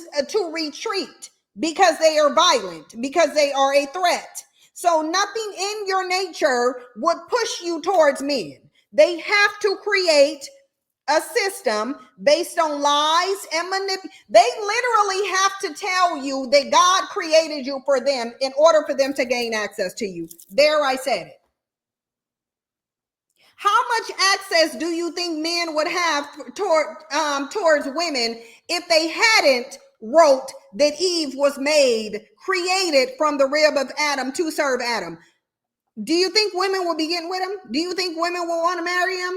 retreat because they are violent, because they are a threat. So nothing in your nature would push you towards men. They have to create a system based on lies and manipulation. They literally have to tell you that God created you for them in order for them to gain access to you. There, I said it. How much access do you think men would have towards women if they hadn't wrote that Eve was created from the rib of Adam to serve Adam? Do you think women will be getting with him? Do you think women will want to marry him?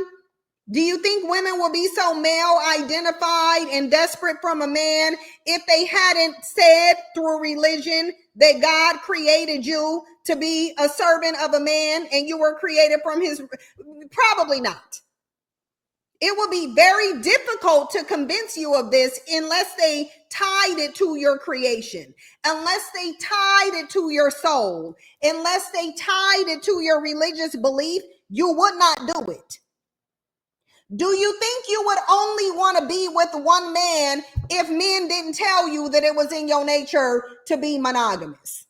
Do you think women will be so male identified and desperate from a man if they hadn't said through religion that God created you to be a servant of a man and you were created from his? Probably not. It would be very difficult to convince you of this unless they tied it to your creation, unless they tied it to your soul, unless they tied it to your religious belief. You would not do it. Do you think you would only want to be with one man if men didn't tell you that it was in your nature to be monogamous?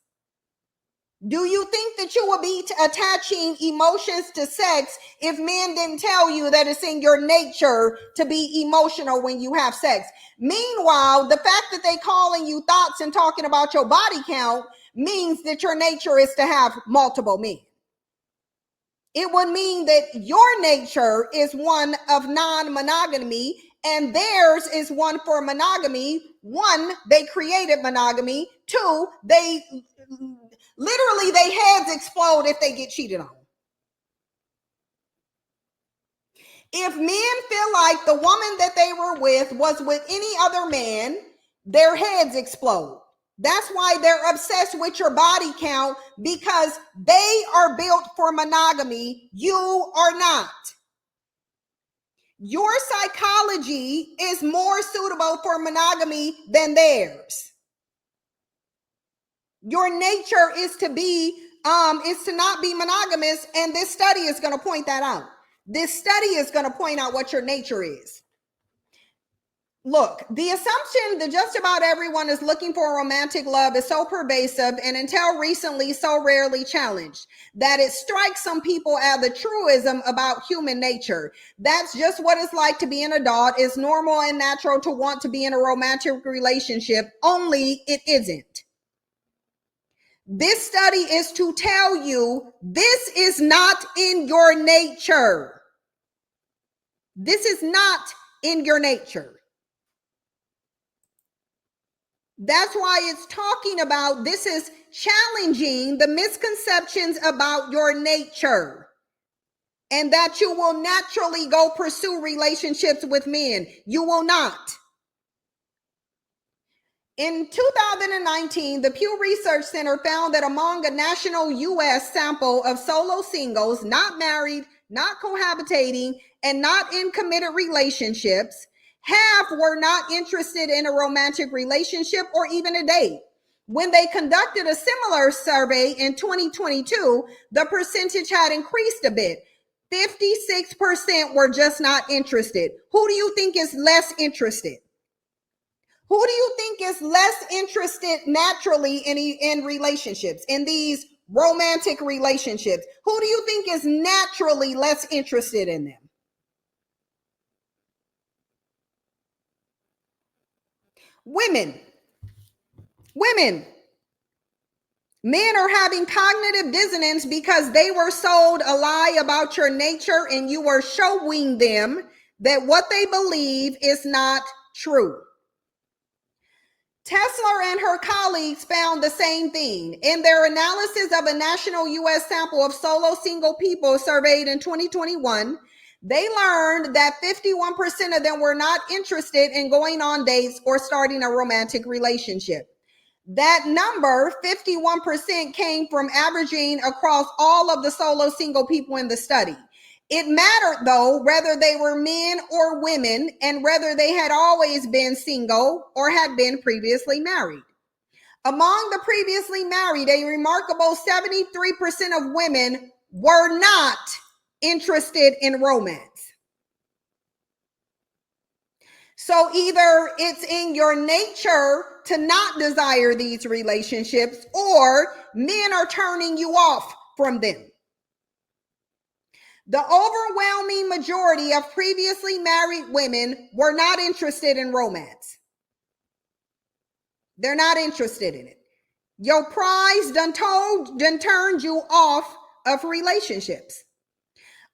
Do you think that you would be attaching emotions to sex if men didn't tell you that it's in your nature to be emotional when you have sex? Meanwhile, the fact that they calling you thoughts and talking about your body count means that your nature is to have multiple men. It would mean that your nature is one of non-monogamy and theirs is one for monogamy. One, they created monogamy. Two, they literally, their heads explode if they get cheated on. If men feel like the woman that they were was with any other man, their heads explode. That's why they're obsessed with your body count, because they are built for monogamy. You are not. Your psychology is more suitable for monogamy than theirs. Your nature is to not be monogamous, and this study is going to point that out. This study is going to point out what your nature is. Look, the assumption that just about everyone is looking for a romantic love is so pervasive and until recently so rarely challenged that it strikes some people as the truism about human nature. That's just what it's like to be an adult. It's normal and natural to want to be in a romantic relationship, only it isn't. This study is to tell you this is not in your nature. This is not in your nature. That's why it's talking about, this is challenging the misconceptions about your nature and that you will naturally go pursue relationships with men. You will not. In 2019, the Pew Research Center found that among a national U.S. sample of solo singles, not married, not cohabitating, and not in committed relationships, half were not interested in a romantic relationship or even a date. When they conducted a similar survey in 2022, the percentage had increased a bit. 56% were just not interested. Who do you think is less interested? Who do you think is less interested naturally in relationships, in these romantic relationships? Who do you think is naturally less interested in them? Women. Men are having cognitive dissonance because they were sold a lie about your nature and you were showing them that what they believe is not true. Tesler and her colleagues found the same thing. In their analysis of a national U.S. sample of solo single people surveyed in 2021, they learned that 51% of them were not interested in going on dates or starting a romantic relationship. That number, 51%, came from averaging across all of the solo single people in the study. It mattered, though, whether they were men or women and whether they had always been single or had been previously married. Among the previously married, a remarkable 73% of women were not interested in romance. So either it's in your nature to not desire these relationships, or men are turning you off from them. The overwhelming majority of previously married women were not interested in romance. They're not interested in it. Your prize done turned you off of relationships.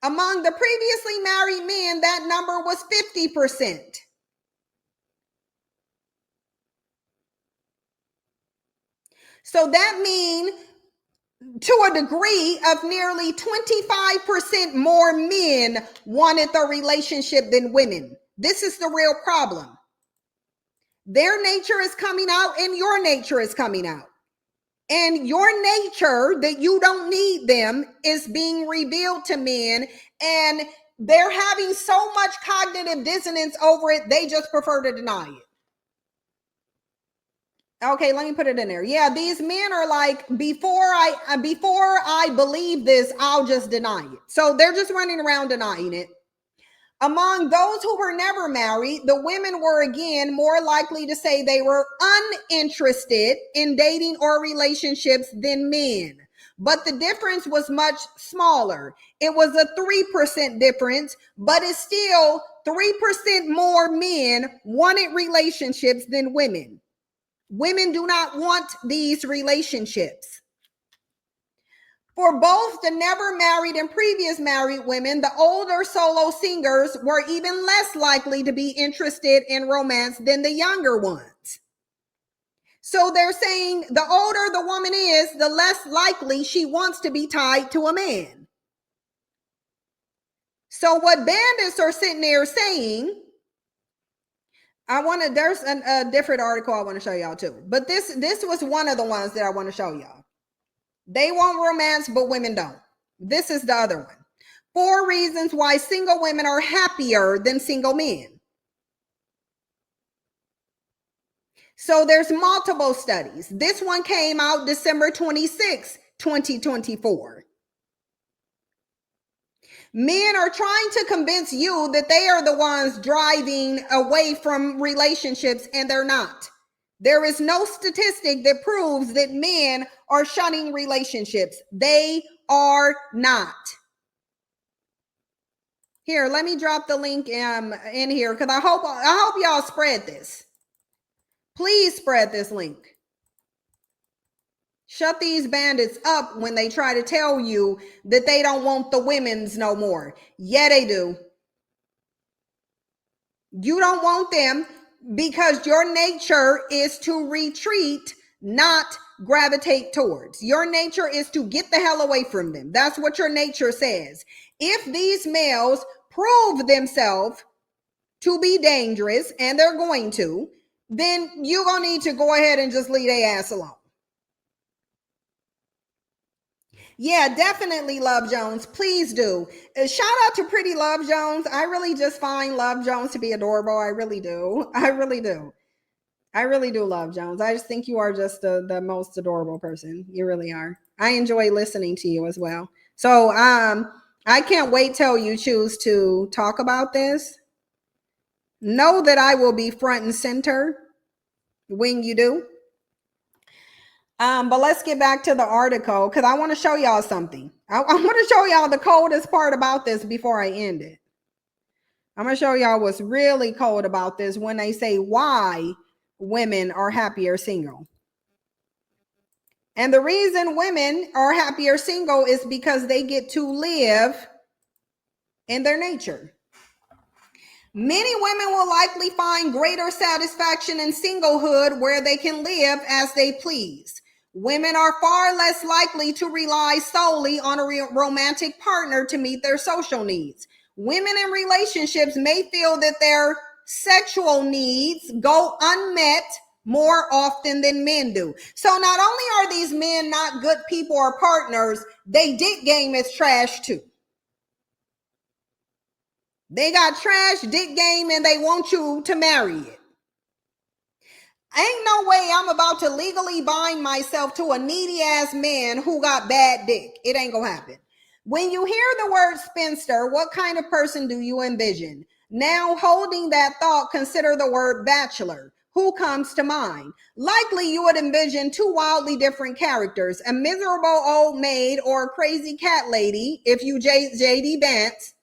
Among the previously married men, that number was 50%. So that means, to a degree of nearly 25% more men wanted the relationship than women. This is the real problem. Their nature is coming out and your nature is coming out. And your nature, that you don't need them, is being revealed to men, and they're having so much cognitive dissonance over it, they just prefer to deny it. Okay, let me put it in there. Yeah, these men are like, before I believe this, I'll just deny it. So they're just running around denying it. Among those who were never married, the women were again more likely to say they were uninterested in dating or relationships than men. But the difference was much smaller. It was a 3% difference, but it's still 3% more men wanted relationships than women. Women do not want these relationships. For both the never married and previous married women, the older solo singers were even less likely to be interested in romance than the younger ones. So they're saying the older the woman is, the less likely she wants to be tied to a man. So what bandits are sitting there saying, there's a different article I want to show y'all too. But this was one of the ones that I want to show y'all. They want romance, but women don't. This is the other one. 4 reasons why single women are happier than single men. So there's multiple studies. This one came out December 26, 2024. Men are trying to convince you that they are the ones driving away from relationships, and they're not. There is no statistic that proves that men are shunning relationships. They are not. Here, let me drop the link in here, because I hope y'all spread this. Please spread this link. Shut these bandits up when they try to tell you that they don't want the women's no more. Yeah, they do. You don't want them because your nature is to retreat, not gravitate towards. Your nature is to get the hell away from them. That's what your nature says. If these males prove themselves to be dangerous, and they're going to, then you're going to need to go ahead and just leave their ass alone. Yeah, definitely, Love Jones. Please do. Shout out to Pretty Love Jones. I really just find Love Jones to be adorable. I really do. I really do. I really do, Love Jones. I just think you are just the most adorable person. You really are. I enjoy listening to you as well. So I can't wait till you choose to talk about this. Know that I will be front and center when you do. But let's get back to the article, because I want to show y'all something. I want to show y'all the coldest part about this before I end it. I'm going to show y'all what's really cold about this when they say why women are happier single. And the reason women are happier single is because they get to live in their nature. Many women will likely find greater satisfaction in singlehood where they can live as they please. Women are far less likely to rely solely on a romantic partner to meet their social needs. Women in relationships may feel that their sexual needs go unmet more often than men do. So not only are these men not good people or partners, they dick game is trash too. They got trash dick game and they want you to marry it. Ain't no way I'm about to legally bind myself to a needy ass man who got bad dick. It ain't gonna happen. When you hear the word spinster, what kind of person do you envision? Now, holding that thought, consider the word bachelor. Who comes to mind? Likely you would envision 2 wildly different characters, a miserable old maid or a crazy cat lady, if you JD Vance.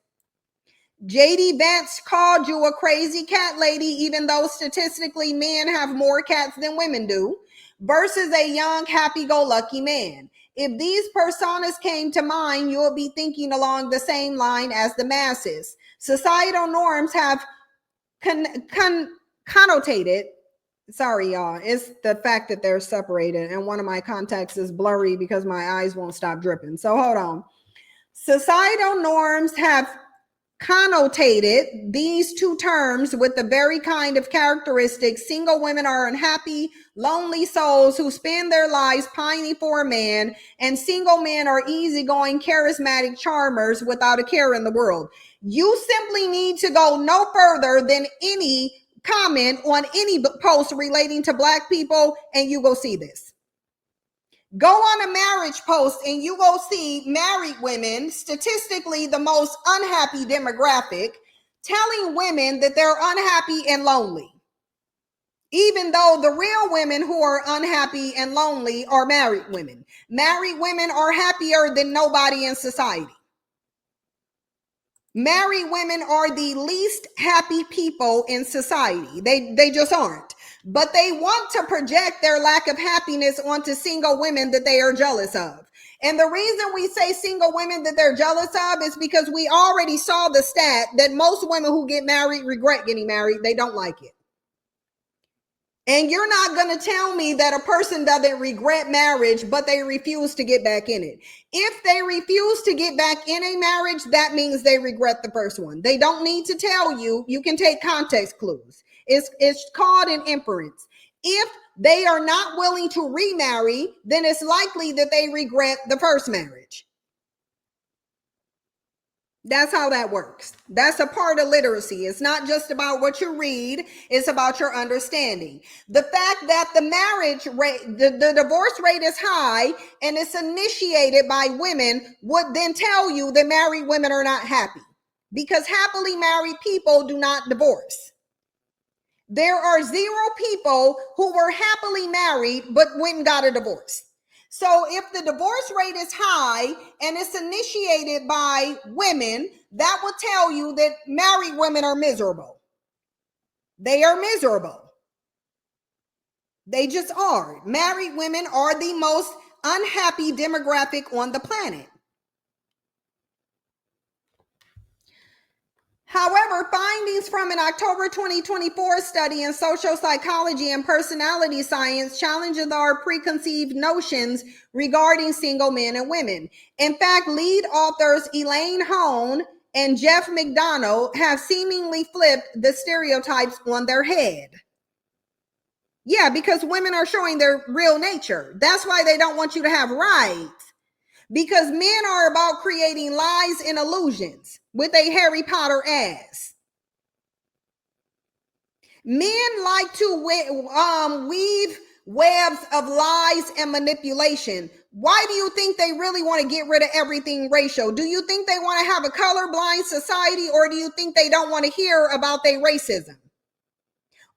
JD Vance called you a crazy cat lady, even though statistically men have more cats than women do, versus a young, happy-go-lucky man. If these personas came to mind, you will be thinking along the same line as the masses. Societal norms have connotated, sorry y'all, it's the fact that they're separated and one of my contacts is blurry because my eyes won't stop dripping. So hold on. Societal norms have connotated these 2 terms with the very kind of characteristics. Single women are unhappy, lonely souls who spend their lives pining for a man, and single men are easygoing, charismatic charmers without a care in the world. You simply need to go no further than any comment on any post relating to Black people, and you go see this. Go on a marriage post and you go see married women, statistically the most unhappy demographic, telling women that they're unhappy and lonely. Even though the real women who are unhappy and lonely are married women. Married women are happier than nobody in society. Married women are the least happy people in society. They just aren't. But they want to project their lack of happiness onto single women that they are jealous of. And the reason we say single women that they're jealous of is because we already saw the stat that most women who get married regret getting married. They don't like it. And you're not going to tell me that a person doesn't regret marriage, but they refuse to get back in it. If they refuse to get back in a marriage, that means they regret the first one. They don't need to tell you. You can take context clues. It's called an inference. If they are not willing to remarry, then it's likely that they regret the first marriage. That's how that works. That's a part of literacy. It's not just about what you read, it's about your understanding. The fact that the marriage rate, the divorce rate is high and it's initiated by women would then tell you that married women are not happy, because happily married people do not divorce. There are 0 people who were happily married but went and got a divorce. So if the divorce rate is high and it's initiated by women, that will tell you that married women are miserable. They are miserable. They just are. Married women are the most unhappy demographic on the planet. However, findings from an October 2024 study in social psychology and personality science challenges our preconceived notions regarding single men and women. In fact, lead authors Elaine Hone and Jeff McDonough have seemingly flipped the stereotypes on their head. Yeah, because women are showing their real nature. That's why they don't want you to have rights. Because men are about creating lies and illusions with a Harry Potter ass. Men like to weave webs of lies and manipulation. Why do you think they really want to get rid of everything racial? Do you think they want to have a colorblind society, or do you think they don't want to hear about their racism?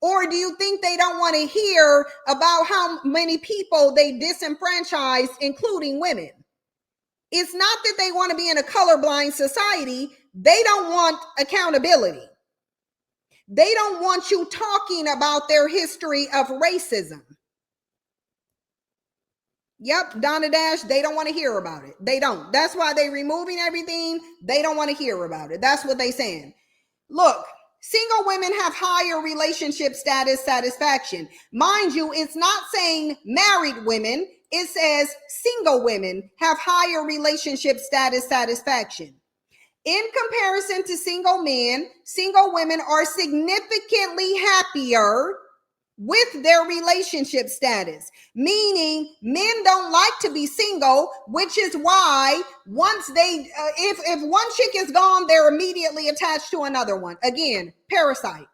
Or do you think they don't want to hear about how many people they disenfranchise, including women? It's not that they want to be in a colorblind society. They don't want accountability. They don't want you talking about their history of racism. Yep, Donna Dash, they don't want to hear about it. They don't. That's why they're removing everything. They don't want to hear about it. That's what they're saying. Look, single women have higher relationship status satisfaction. Mind you, it's not saying married women. It says single women have higher relationship status satisfaction. In comparison to single men, single women are significantly happier with their relationship status, meaning men don't like to be single, which is why once they, if one chick is gone, they're immediately attached to another one. Again, parasite.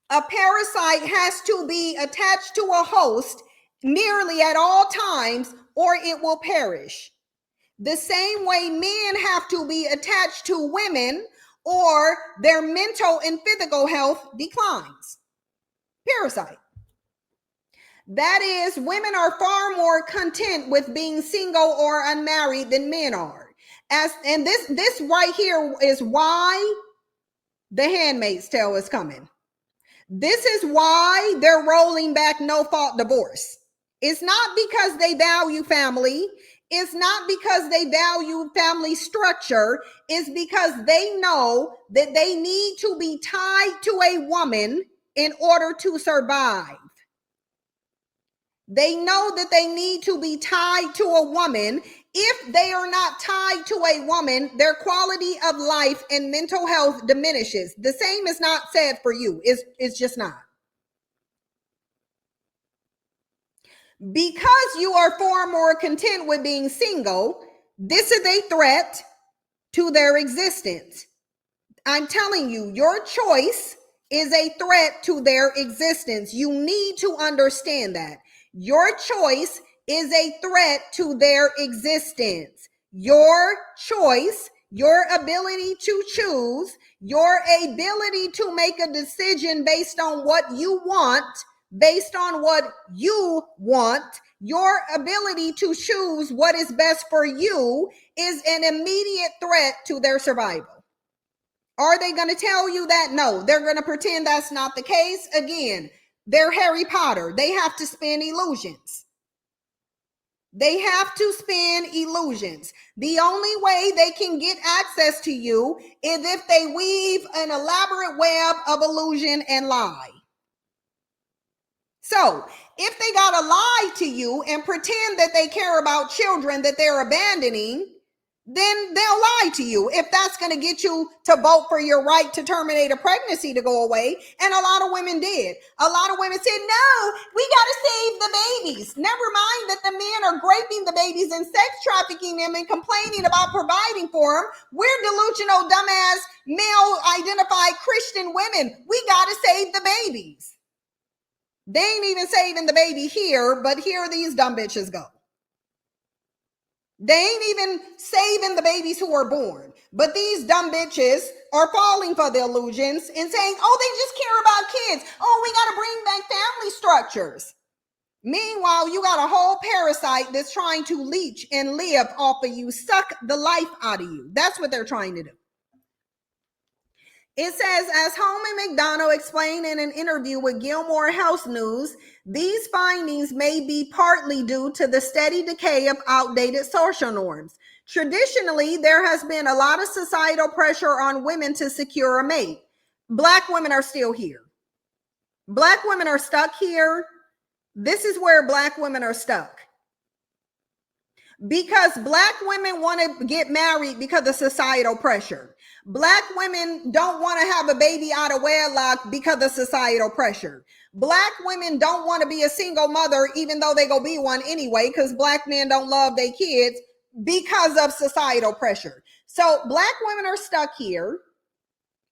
A parasite has to be attached to a host nearly at all times, or it will perish. The same way men have to be attached to women, or their mental and physical health declines. Parasite. That is, women are far more content with being single or unmarried than men are. And this right here is why The Handmaid's Tale is coming. This is why they're rolling back no-fault divorce. It's not because they value family. It's not because they value family structure. It's because they know that they need to be tied to a woman in order to survive. They know that they need to be tied to a woman. If they are not tied to a woman, their quality of life and mental health diminishes. The same is not said for you. It's just not. Because you are far more content with being single, this is a threat to their existence. I'm telling you, your choice is a threat to their existence. You need to understand that. Your choice is a threat to their existence. Your choice, your ability to choose, your ability to make a decision based on what you want, based on what you want, your ability to choose what is best for you is an immediate threat to their survival. Are they going to tell you that? No, they're going to pretend that's not the case. Again, they're Harry Potter. They have to spin illusions. They have to spin illusions. The only way they can get access to you is if they weave an elaborate web of illusion and lie. So if they gotta lie to you and pretend that they care about children that they're abandoning, then they'll lie to you if that's going to get you to vote for your right to terminate a pregnancy to go away. And a lot of women did. A lot of women said, no, we got to save the babies. Never mind that the men are raping the babies and sex trafficking them and complaining about providing for them. We're delusional, dumbass, male identified Christian women. We got to save the babies. They ain't even saving the baby here, but here these dumb bitches go. They ain't even saving the babies who are born. But these dumb bitches are falling for the illusions and saying, oh, they just care about kids. Oh, we got to bring back family structures. Meanwhile, you got a whole parasite that's trying to leech and live off of you, suck the life out of you. That's what they're trying to do. It says, as Holman McDonald explained in an interview with Gilmore Health News, these findings may be partly due to the steady decay of outdated social norms. Traditionally, there has been a lot of societal pressure on women to secure a mate. Black women are still here. Black women are stuck here. This is where Black women are stuck. Because Black women want to get married because of societal pressure. Black women don't want to have a baby out of wedlock because of societal pressure. Black women don't want to be a single mother, even though they go be one anyway, because Black men don't love their kids because of societal pressure. So Black women are stuck here.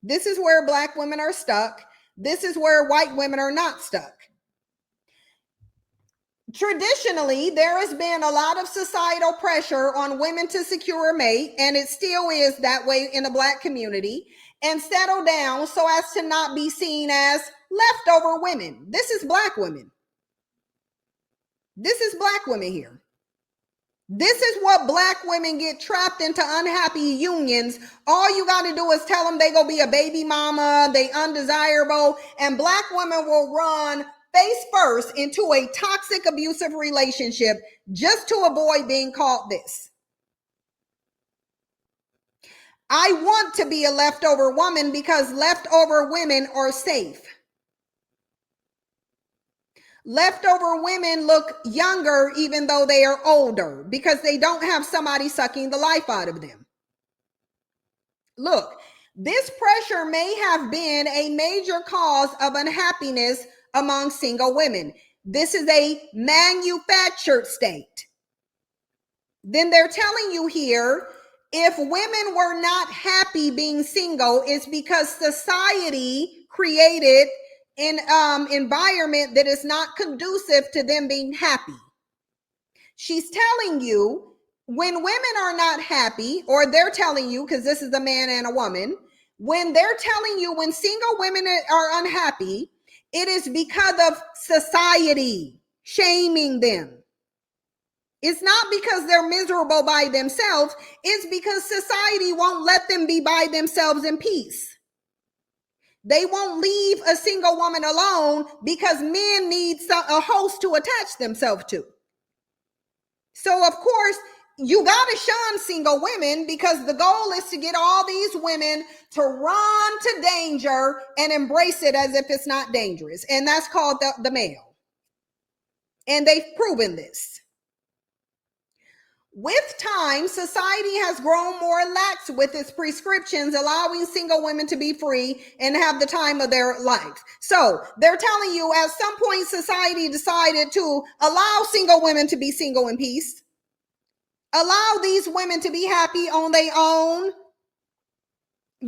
This is where Black women are stuck. This is where white women are not stuck. Traditionally, there has been a lot of societal pressure on women to secure a mate, and it still is that way in the Black community, and settle down so as to not be seen as leftover women. This is Black women. This is Black women here. This is what Black women get trapped into unhappy unions. All you got to do is tell them they go be a baby mama, they undesirable, and Black women will run face first into a toxic, abusive relationship just to avoid being called this. I want to be a leftover woman because leftover women are safe. Leftover women look younger even though they are older because they don't have somebody sucking the life out of them. Look, this pressure may have been a major cause of unhappiness among single women. This is a manufactured state. Then they're telling you here, if women were not happy being single, it's because society created an environment that is not conducive to them being happy. She's telling you when women are not happy, or they're telling you, because this is a man and a woman, when they're telling you when single women are unhappy, it is because of society shaming them. It's not because they're miserable by themselves. It's because society won't let them be by themselves in peace. They won't leave a single woman alone because men need a host to attach themselves to. So, of course, you got to shun single women because the goal is to get all these women to run to danger and embrace it as if it's not dangerous. And that's called the male. And they've proven this. With time, society has grown more lax with its prescriptions, allowing single women to be free and have the time of their life. So they're telling you at some point, society decided to allow single women to be single in peace. Allow these women to be happy on their own.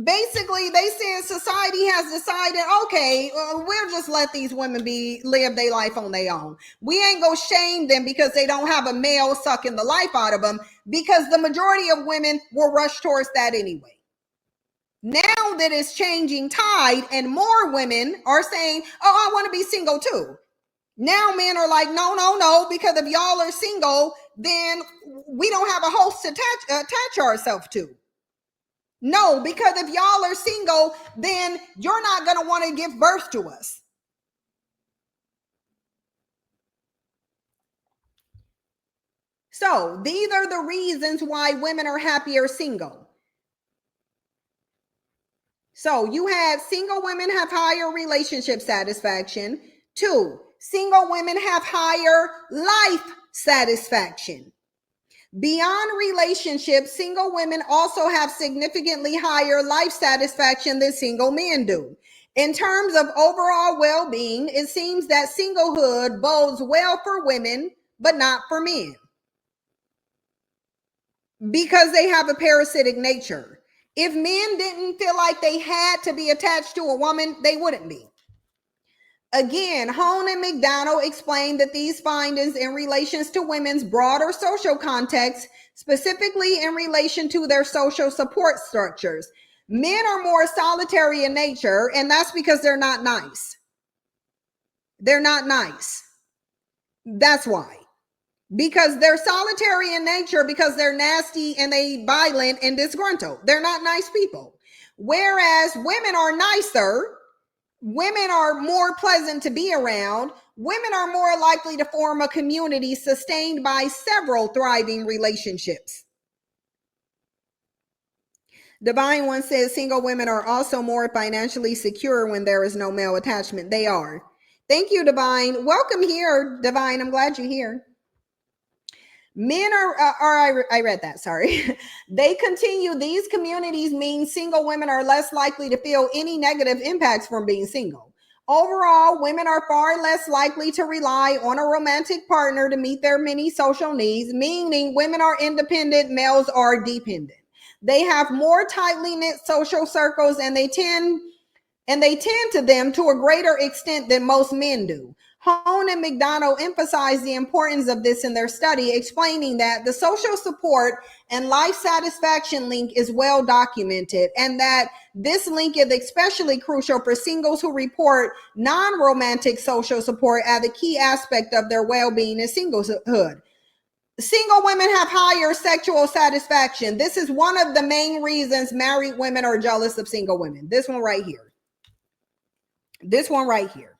Basically, they said society has decided, okay, we'll just let these women live their life on their own. We ain't gonna shame them because they don't have a male sucking the life out of them, because the majority of women will rush towards that anyway. Now that it's changing tide and more women are saying, oh, I want to be single too. Now men are like, no, because if y'all are single, then we don't have a host to attach ourselves to. No, because if y'all are single, then you're not going to want to give birth to us. So these are the reasons why women are happier single. So you had single women have higher relationship satisfaction. 2, single women have higher life satisfaction. Beyond relationships, single women also have significantly higher life satisfaction than single men do. In terms of overall well-being, it seems that singlehood bodes well for women, but not for men, because they have a parasitic nature. If men didn't feel like they had to be attached to a woman, they wouldn't be. Again, Hone and McDonald explained that these findings in relations to women's broader social context, specifically in relation to their social support structures. Men are more solitary in nature, and that's because they're not nice. They're not nice. That's why. Because they're solitary in nature, because they're nasty and they violent and disgruntled. They're not nice people. Whereas women are nicer. Women are more pleasant to be around. Women are more likely to form a community sustained by several thriving relationships. Divine One says single women are also more financially secure when there is no male attachment. They are. Thank you, Divine. Welcome here, Divine. I'm glad you're here. Men I read that, sorry. They continue, these communities mean single women are less likely to feel any negative impacts from being single. Overall, women are far less likely to rely on a romantic partner to meet their many social needs, meaning women are independent, males are dependent. They have more tightly knit social circles, and they tend to them to a greater extent than most men do. Hone and McDonald emphasized the importance of this in their study, explaining that the social support and life satisfaction link is well documented, and that this link is especially crucial for singles who report non-romantic social support as a key aspect of their well-being in singlehood. Single women have higher sexual satisfaction. This is one of the main reasons married women are jealous of single women. This one right here. This one right here.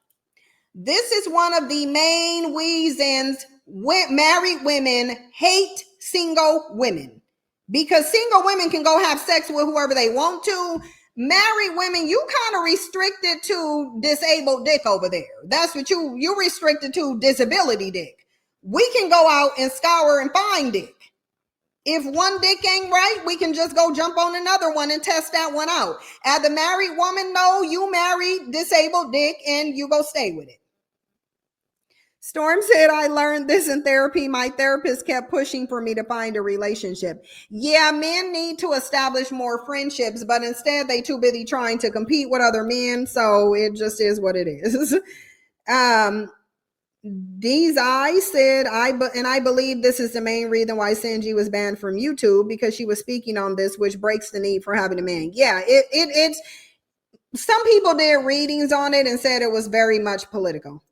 This is one of the main reasons married women hate single women, because single women can go have sex with whoever they want to. Married women, you kind of restricted to disabled dick over there. That's what you restricted to, disability dick. We can go out and scour and find dick. If one dick ain't right, we can just go jump on another one and test that one out. As a married woman, no, you married disabled dick and you go stay with it. Storm said, I learned this in therapy. My therapist kept pushing for me to find a relationship. Yeah, men need to establish more friendships, but instead they too busy trying to compete with other men. So it just is what it is. These eyes said, I believe this is the main reason why Sanji was banned from YouTube, because she was speaking on this, which breaks the need for having a man. Yeah, it's some people did readings on it and said it was very much political.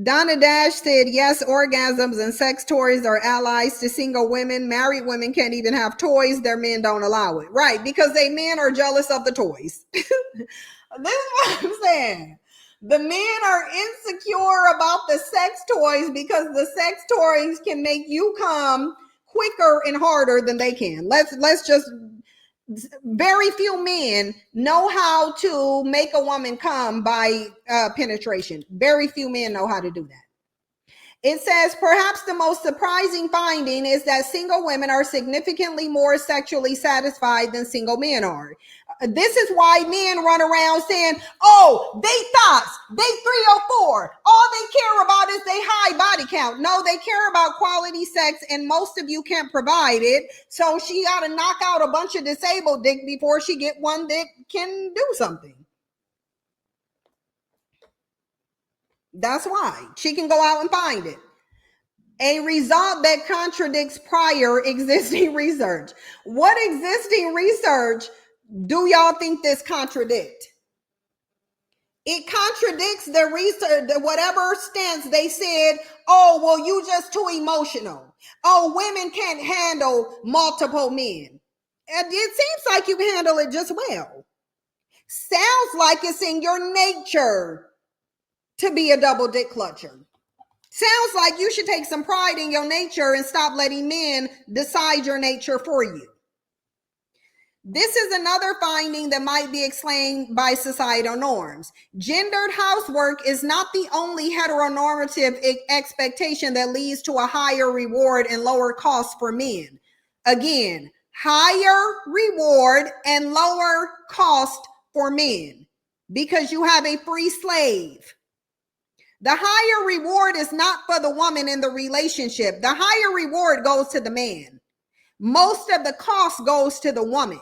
Donna Dash said, yes, orgasms and sex toys are allies to single women. Married women can't even have toys. Their men don't allow it. Right, because they men are jealous of the toys. This is what I'm saying. The men are insecure about the sex toys because the sex toys can make you come quicker and harder than they can. Let's just, very few men know how to make a woman come by penetration. Very few men know how to do that. It says, perhaps the most surprising finding is that single women are significantly more sexually satisfied than single men are. This is why men run around saying, oh, they thoughts, they 304. All they care about is they high body count. No, they care about quality sex, and most of you can't provide it. So she got to knock out a bunch of disabled dick before she get one that can do something. That's why she can go out and find it. A result that contradicts prior existing research. What existing research do y'all think this contradict? It contradicts the research, whatever stance they said, oh, well, you just too emotional. Oh, women can't handle multiple men. And it seems like you can handle it just well. Sounds like it's in your nature to be a double dick clutcher. Sounds like you should take some pride in your nature and stop letting men decide your nature for you. This is another finding that might be explained by societal norms. Gendered housework is not the only heteronormative expectation that leads to a higher reward and lower cost for men. Again, higher reward and lower cost for men because you have a free slave. The higher reward is not for the woman in the relationship. The higher reward goes to the man. Most of the cost goes to the woman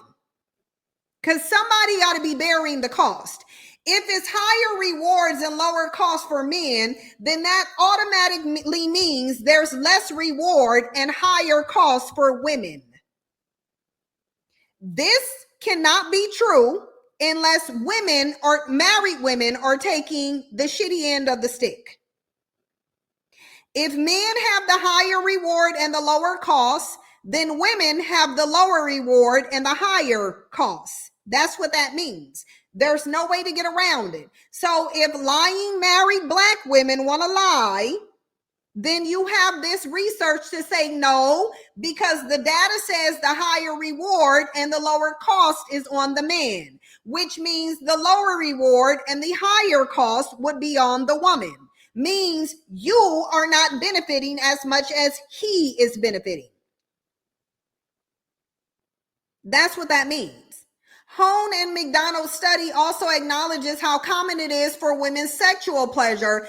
because somebody ought to be bearing the cost. If it's higher rewards and lower cost for men, then that automatically means there's less reward and higher cost for women. This cannot be true unless women or married women are taking the shitty end of the stick. If men have the higher reward and the lower cost, then women have the lower reward and the higher cost. That's what that means. There's no way to get around it. So if lying married Black women want to lie, then you have this research to say no, because the data says the higher reward and the lower cost is on the man, which means the lower reward and the higher cost would be on the woman. Means you are not benefiting as much as he is benefiting. That's what that means. Hone and McDonald's study also acknowledges how common it is for women's sexual pleasure.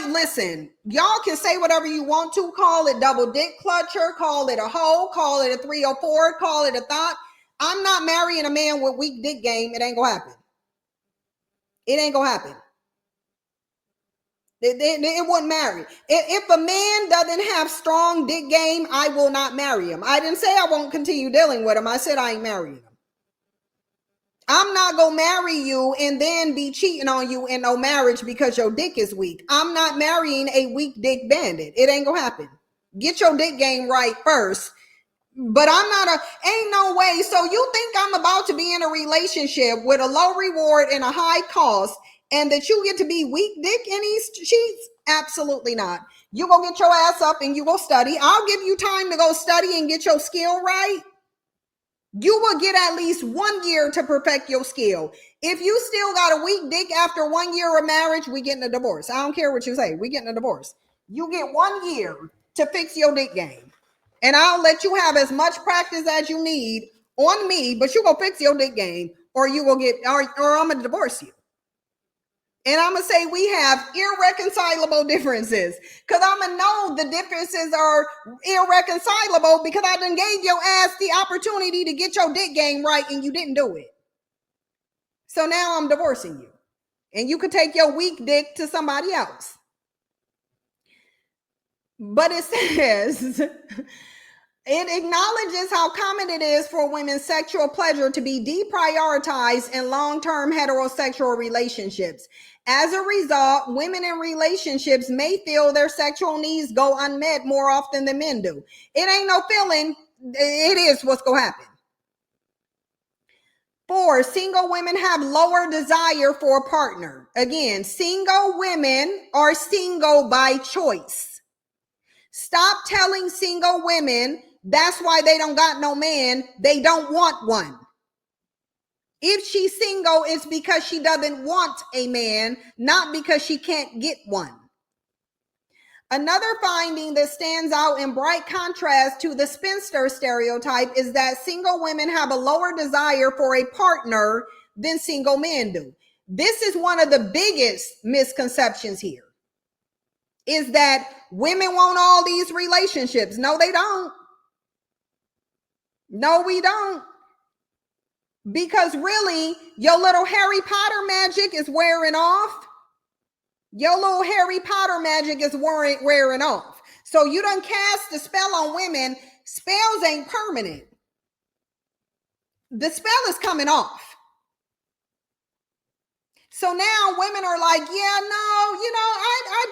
Listen, y'all can say whatever you want to, call it double dick clutcher, call it a hoe, call it a 304, call it a thought. I'm not marrying a man with weak dick game. It ain't gonna happen. It ain't gonna happen. It wouldn't marry. If a man doesn't have strong dick game, I will not marry him. I didn't say I won't continue dealing with him. I said I ain't marrying him. I'm not gonna marry you and then be cheating on you in no marriage because your dick is weak. I'm not marrying a weak dick bandit. It ain't gonna happen. Get your dick game right first. But ain't no way. So you think I'm about to be in a relationship with a low reward and a high cost and that you get to be weak dick in these sheets? Absolutely not. You gonna get your ass up and you go study. I'll give you time to go study and get your skill right. You will get at least 1 year to perfect your skill. If you still got a weak dick after 1 year of marriage, we getting a divorce. I don't care what you say. We getting a divorce. You get 1 year to fix your dick game. And I'll let you have as much practice as you need on me, but you gonna fix your dick game or you will get, or I'm gonna divorce you. And I'm going to say we have irreconcilable differences because I'm going to know the differences are irreconcilable because I done gave your ass the opportunity to get your dick game right and you didn't do it. So now I'm divorcing you and you could take your weak dick to somebody else. But it says... It acknowledges how common it is for women's sexual pleasure to be deprioritized in long-term heterosexual relationships. As a result, women in relationships may feel their sexual needs go unmet more often than men do. It ain't no feeling. It is what's going to happen. 4, single women have lower desire for a partner. Again, single women are single by choice. Stop telling single women that's why they don't got no man. They don't want one. If she's single, it's because she doesn't want a man, not because she can't get one. Another finding that stands out in bright contrast to the spinster stereotype is that single women have a lower desire for a partner than single men do. This is one of the biggest misconceptions here, is that women want all these relationships. No, they don't. No, we don't. Because really, your little Harry Potter magic is wearing off. Your little Harry Potter magic is wearing off. So you done cast a spell on women. Spells ain't permanent. The spell is coming off. So now women are like, yeah, no,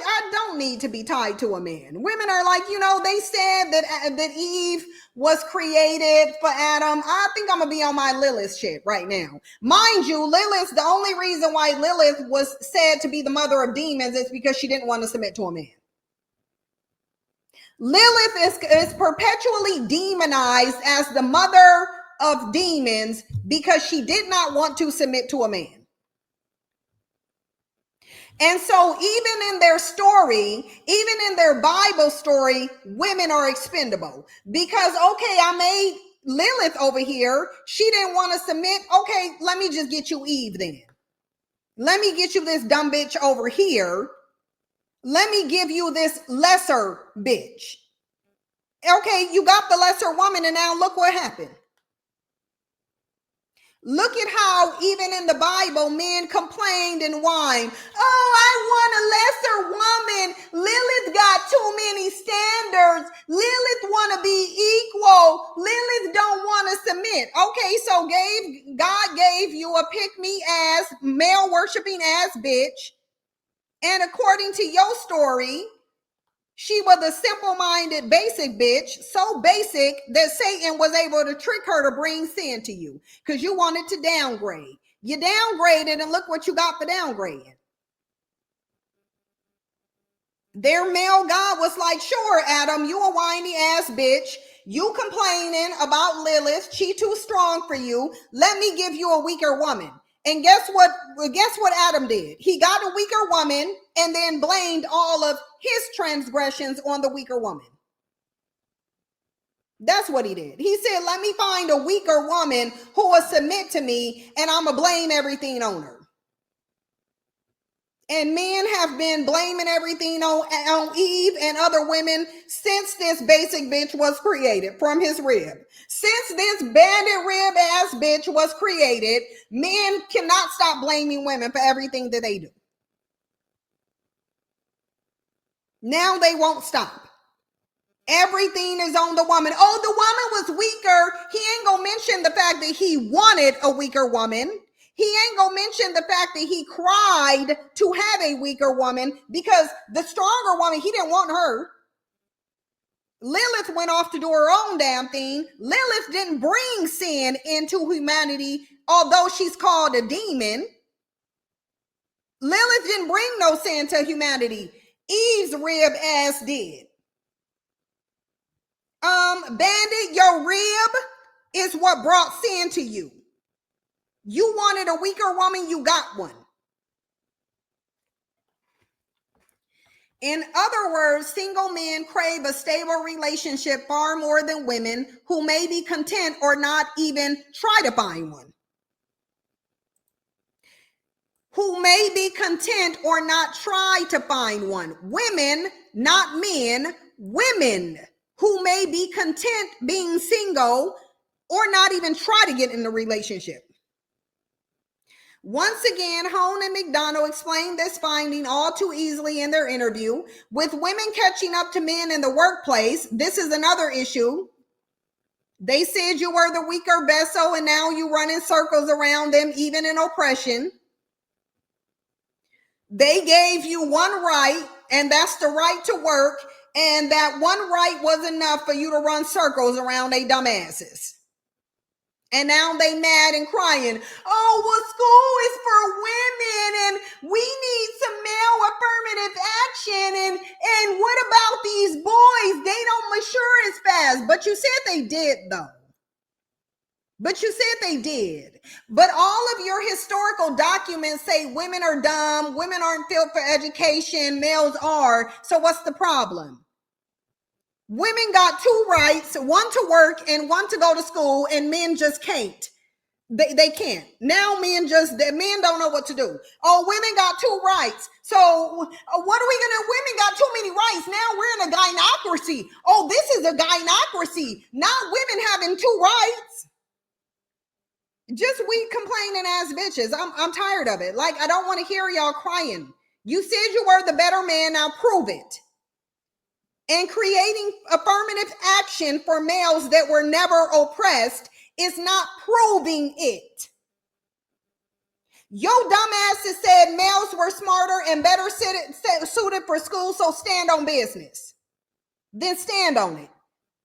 I don't need to be tied to a man. Women are like, they said that Eve was created for Adam. I think I'm going to be on my Lilith shit right now. Mind you, Lilith, the only reason why Lilith was said to be the mother of demons is because she didn't want to submit to a man. Lilith is perpetually demonized as the mother of demons because she did not want to submit to a man. And so even in their story, even in their Bible story, women are expendable because, okay, I made Lilith over here. She didn't want to submit. Okay, let me just get you Eve then. Let me get you this dumb bitch over here. Let me give you this lesser bitch. Okay, you got the lesser woman and now look what happened. Look at how even in the Bible, men complained and whined. Oh, I want a lesser woman. Lilith got too many standards. Lilith want to be equal. Lilith don't want to submit. Okay, so God gave you a pick-me-ass, male-worshiping ass bitch. And according to your story, she was a simple-minded, basic bitch, so basic that Satan was able to trick her to bring sin to you because you wanted to downgrade. You downgraded, and look what you got for downgrading. Their male God was like, sure, Adam, you a whiny ass bitch. You complaining about Lilith. She too strong for you. Let me give you a weaker woman. And guess what Adam did? He got a weaker woman and then blamed all of his transgressions on the weaker woman. That's what he did. He said, let me find a weaker woman who will submit to me and I'm going to blame everything on her. And men have been blaming everything on Eve and other women since this basic bitch was created from his rib. Since this bandit rib ass bitch was created, men cannot stop blaming women for everything that they do. Now they won't stop. Everything is on the woman. Oh, the woman was weaker. He ain't gonna mention the fact that he wanted a weaker woman. He ain't gonna mention the fact that he cried to have a weaker woman because the stronger woman, he didn't want her. Lilith went off to do her own damn thing. Lilith didn't bring sin into humanity, although she's called a demon. Lilith didn't bring no sin to humanity. Eve's rib ass did. Bandit, your rib is what brought sin to you. You wanted a weaker woman, you got one. In other words, single men crave a stable relationship far more than women who may be content or not even try to find one. Who may be content or not try to find one. Women, not men, women who may be content being single or not even try to get in a relationship. Once again, Hone and McDonough explained this finding all too easily in their interview. With women catching up to men in the workplace, this is another issue. They said you were the weaker vessel and now you run in circles around them, even in oppression. They gave you one right, and that's the right to work, and that one right was enough for you to run circles around they dumbasses. And now they mad and crying. Oh, well, school is for women and we need some male affirmative action. And what about these boys? They don't mature as fast. But you said they did, though. But you said they did. But all of your historical documents say women are dumb, women aren't built for education, males are. So what's the problem? Women got two rights, one to work and one to go to school, and men just can't. They can't. Now men don't know what to do. Oh, women got two rights. So what are we gonna, women got too many rights. Now we're in a gynocracy. Oh, this is a gynocracy. Not women having two rights. Just weak complaining ass bitches. I'm tired of it. Like, I don't want to hear y'all crying. You said you were the better man, now prove it. And creating affirmative action for males that were never oppressed is not proving it. Your dumbasses said males were smarter and better suited for school, so stand on business. Then stand on it.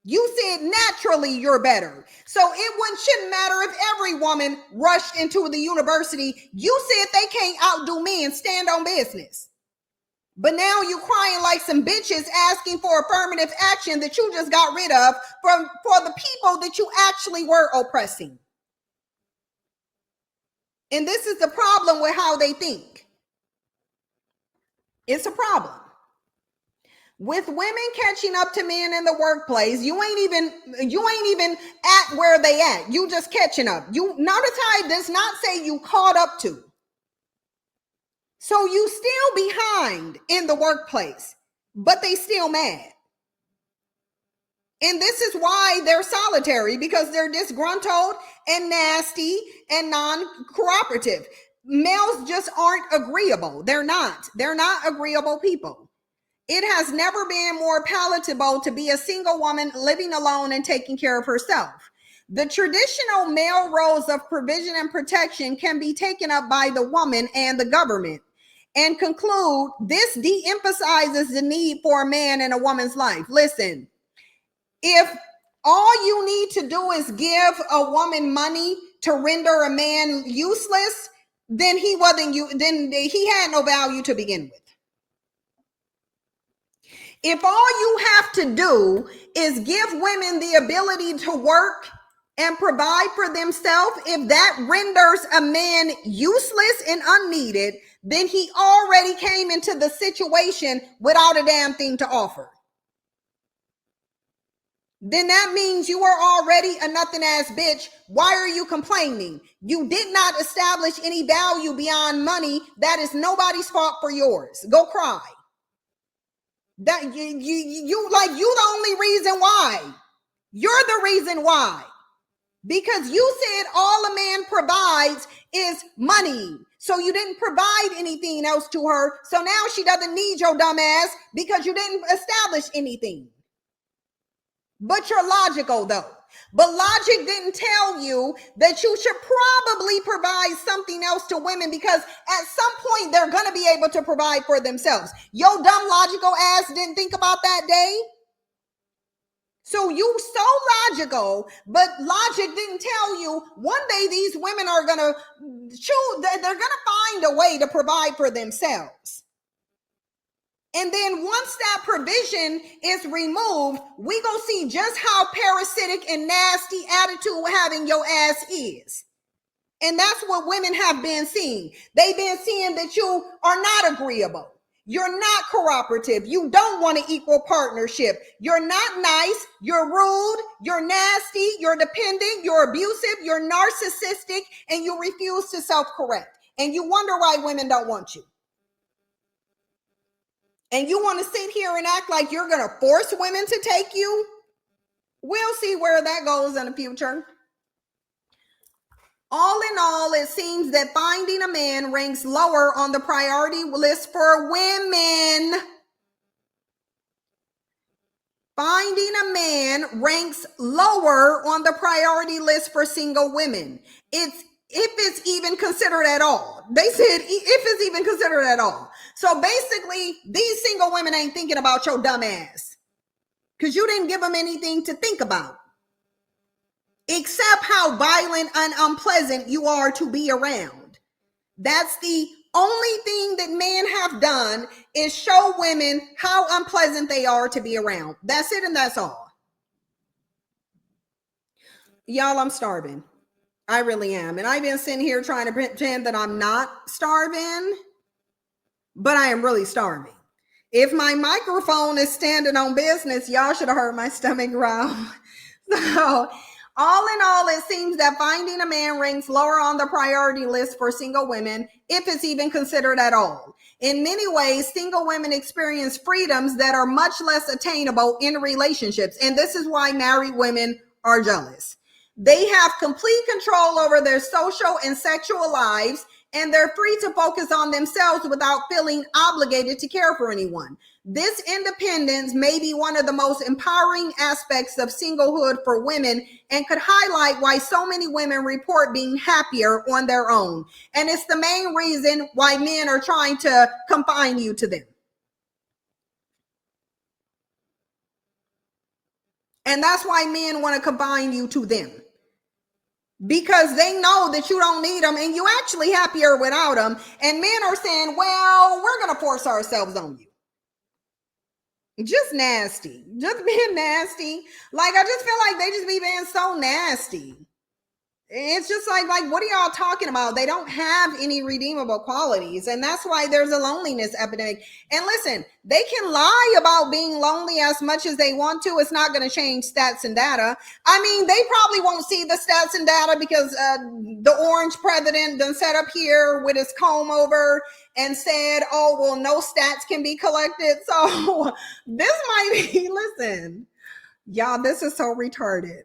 You said naturally you're better. So it shouldn't matter if every woman rushed into the university. You said they can't outdo men. Stand on business. But now you crying like some bitches asking for affirmative action that you just got rid of for the people that you actually were oppressing. And this is the problem with how they think. It's a problem. With women catching up to men in the workplace, you ain't even at where they at. You just catching up. You notice does not say you caught up to. So you still behind in the workplace, but they still mad. And this is why they're solitary, because they're disgruntled and nasty and non-cooperative. Males just aren't agreeable. They're not agreeable people. It has never been more palatable to be a single woman living alone and taking care of herself. The traditional male roles of provision and protection can be taken up by the woman and the government. And conclude, this de-emphasizes the need for a man in a woman's life. Listen, if all you need to do is give a woman money to render a man useless, then he had no value to begin with. If all you have to do is give women the ability to work and provide for themselves, if that renders a man useless and unneeded, then he already came into the situation without a damn thing to offer. Then that means you are already a nothing ass bitch. Why are you complaining? You did not establish any value beyond money. That is nobody's fault for yours. Go cry. That you the only reason why. You're the reason why. Because you said all a man provides is money. So you didn't provide anything else to her. So now she doesn't need your dumb ass because you didn't establish anything. But you're logical though. But logic didn't tell you that you should probably provide something else to women, because at some point they're going to be able to provide for themselves. Your dumb logical ass didn't think about that day. So you so logical, but logic didn't tell you one day these women are going to choose, they're going to find a way to provide for themselves. And then once that provision is removed, we gonna see just how parasitic and nasty attitude having your ass is. And that's what women have been seeing. They've been seeing that you are not agreeable. You're not cooperative. You don't want an equal partnership. You're not nice. You're rude. You're nasty. You're dependent. You're abusive. You're narcissistic. And you refuse to self-correct. And you wonder why women don't want you. And you want to sit here and act like you're going to force women to take you? We'll see where that goes in the future. All in all, it seems that finding a man ranks lower on the priority list for women. Finding a man ranks lower on the priority list for single women. If it's even considered at all. They said if it's even considered at all. So basically, these single women ain't thinking about your dumb ass, because you didn't give them anything to think about, except how violent and unpleasant you are to be around. That's the only thing that men have done, is show women how unpleasant they are to be around. That's it, and that's all. Y'all, I'm starving. I really am. And I've been sitting here trying to pretend that I'm not starving, but I am really starving. If my microphone is standing on business, y'all should have heard my stomach growl. So all in all, it seems that finding a man ranks lower on the priority list for single women, if it's even considered at all. In many ways, single women experience freedoms that are much less attainable in relationships. And this is why married women are jealous. They have complete control over their social and sexual lives, and they're free to focus on themselves without feeling obligated to care for anyone. This independence may be one of the most empowering aspects of singlehood for women, and could highlight why so many women report being happier on their own. And it's the main reason why men are trying to confine you to them. And that's why men want to confine you to them. because they know that you don't need them and you actually happier without them. And men are saying, well, we're going to force ourselves on you. Just nasty, just being nasty. Like, I just feel like they just be being so nasty. It's just like, what are y'all talking about? They don't have any redeemable qualities. And that's why there's a loneliness epidemic. And listen, they can lie about being lonely as much as they want to. It's not going to change stats and data. I mean, they probably won't see the stats and data because the orange president done sat up here with his comb over and said, oh, well, no stats can be collected. So this might be, listen, y'all, this is so retarded.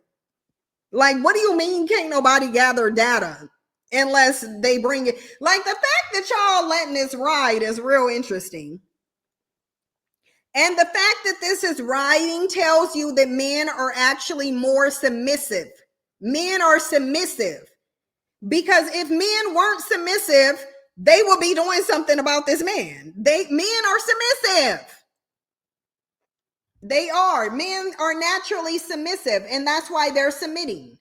Like, what do you mean can't nobody gather data unless they bring it? Like, the fact that y'all letting this ride is real interesting. And the fact that this is riding tells you that men are actually more submissive. Men are submissive. Because if men weren't submissive, they would be doing something about this man. Men are submissive. They are. Men are naturally submissive, and that's why they're submitting.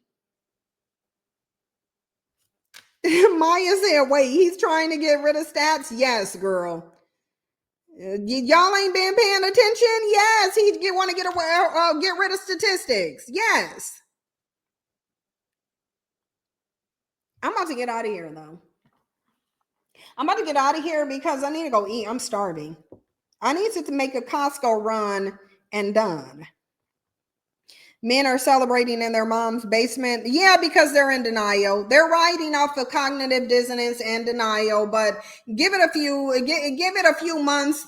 Maya said, wait, he's trying to get rid of stats? Yes, girl. Y'all ain't been paying attention? Yes, he want to get rid of statistics. Yes. I'm about to get out of here, though. I'm about to get out of here because I need to go eat. I'm starving. I need to make a Costco run and done. Men are celebrating in their mom's basement. Yeah, because they're in denial. They're riding off of cognitive dissonance and denial, but give it a few months.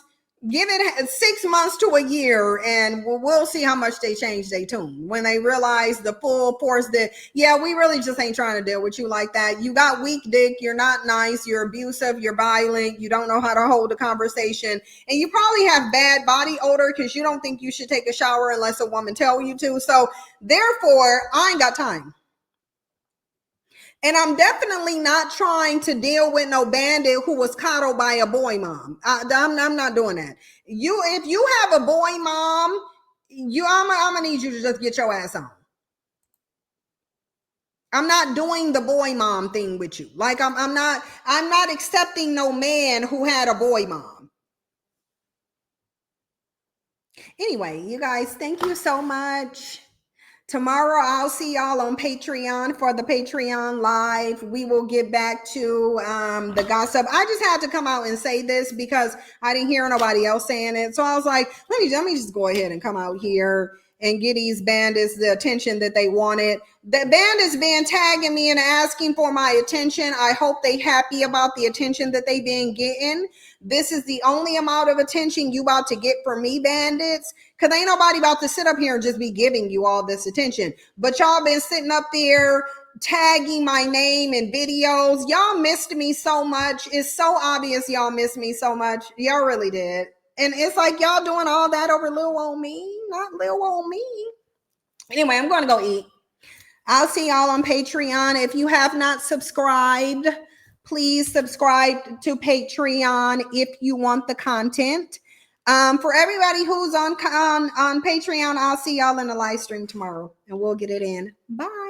Give it 6 months to a year, and we'll see how much they change their tune when they realize the full force that, yeah, we really just ain't trying to deal with you like that. You got weak dick. You're not nice. You're abusive. You're violent. You don't know how to hold a conversation. And you probably have bad body odor because you don't think you should take a shower unless a woman tell you to. So therefore, I ain't got time. And I'm definitely not trying to deal with no bandit who was coddled by a boy mom. I'm not doing that. If you have a boy mom, I'm gonna need you to just get your ass on. I'm not doing the boy mom thing with you. Like I'm not accepting no man who had a boy mom. Anyway, you guys, thank you so much. Tomorrow, I'll see y'all on Patreon for the Patreon live. We will get back to the gossip. I just had to come out and say this because I didn't hear nobody else saying it. So I was like, let me just go ahead and come out here and get these bandits the attention that they wanted. The bandits been tagging me and asking for my attention. I hope they happy about the attention that they been getting. This is the only amount of attention you about to get from me, bandits. Because ain't nobody about to sit up here and just be giving you all this attention. But y'all been sitting up there tagging my name in videos. Y'all missed me so much. It's so obvious y'all missed me so much. Y'all really did. And it's like y'all doing all that over Lil on me, not Lil on me. Anyway, I'm going to go eat. I'll see y'all on Patreon. If you have not subscribed, please subscribe to Patreon if you want the content. For everybody who's on Patreon, I'll see y'all in the live stream tomorrow and we'll get it in. Bye.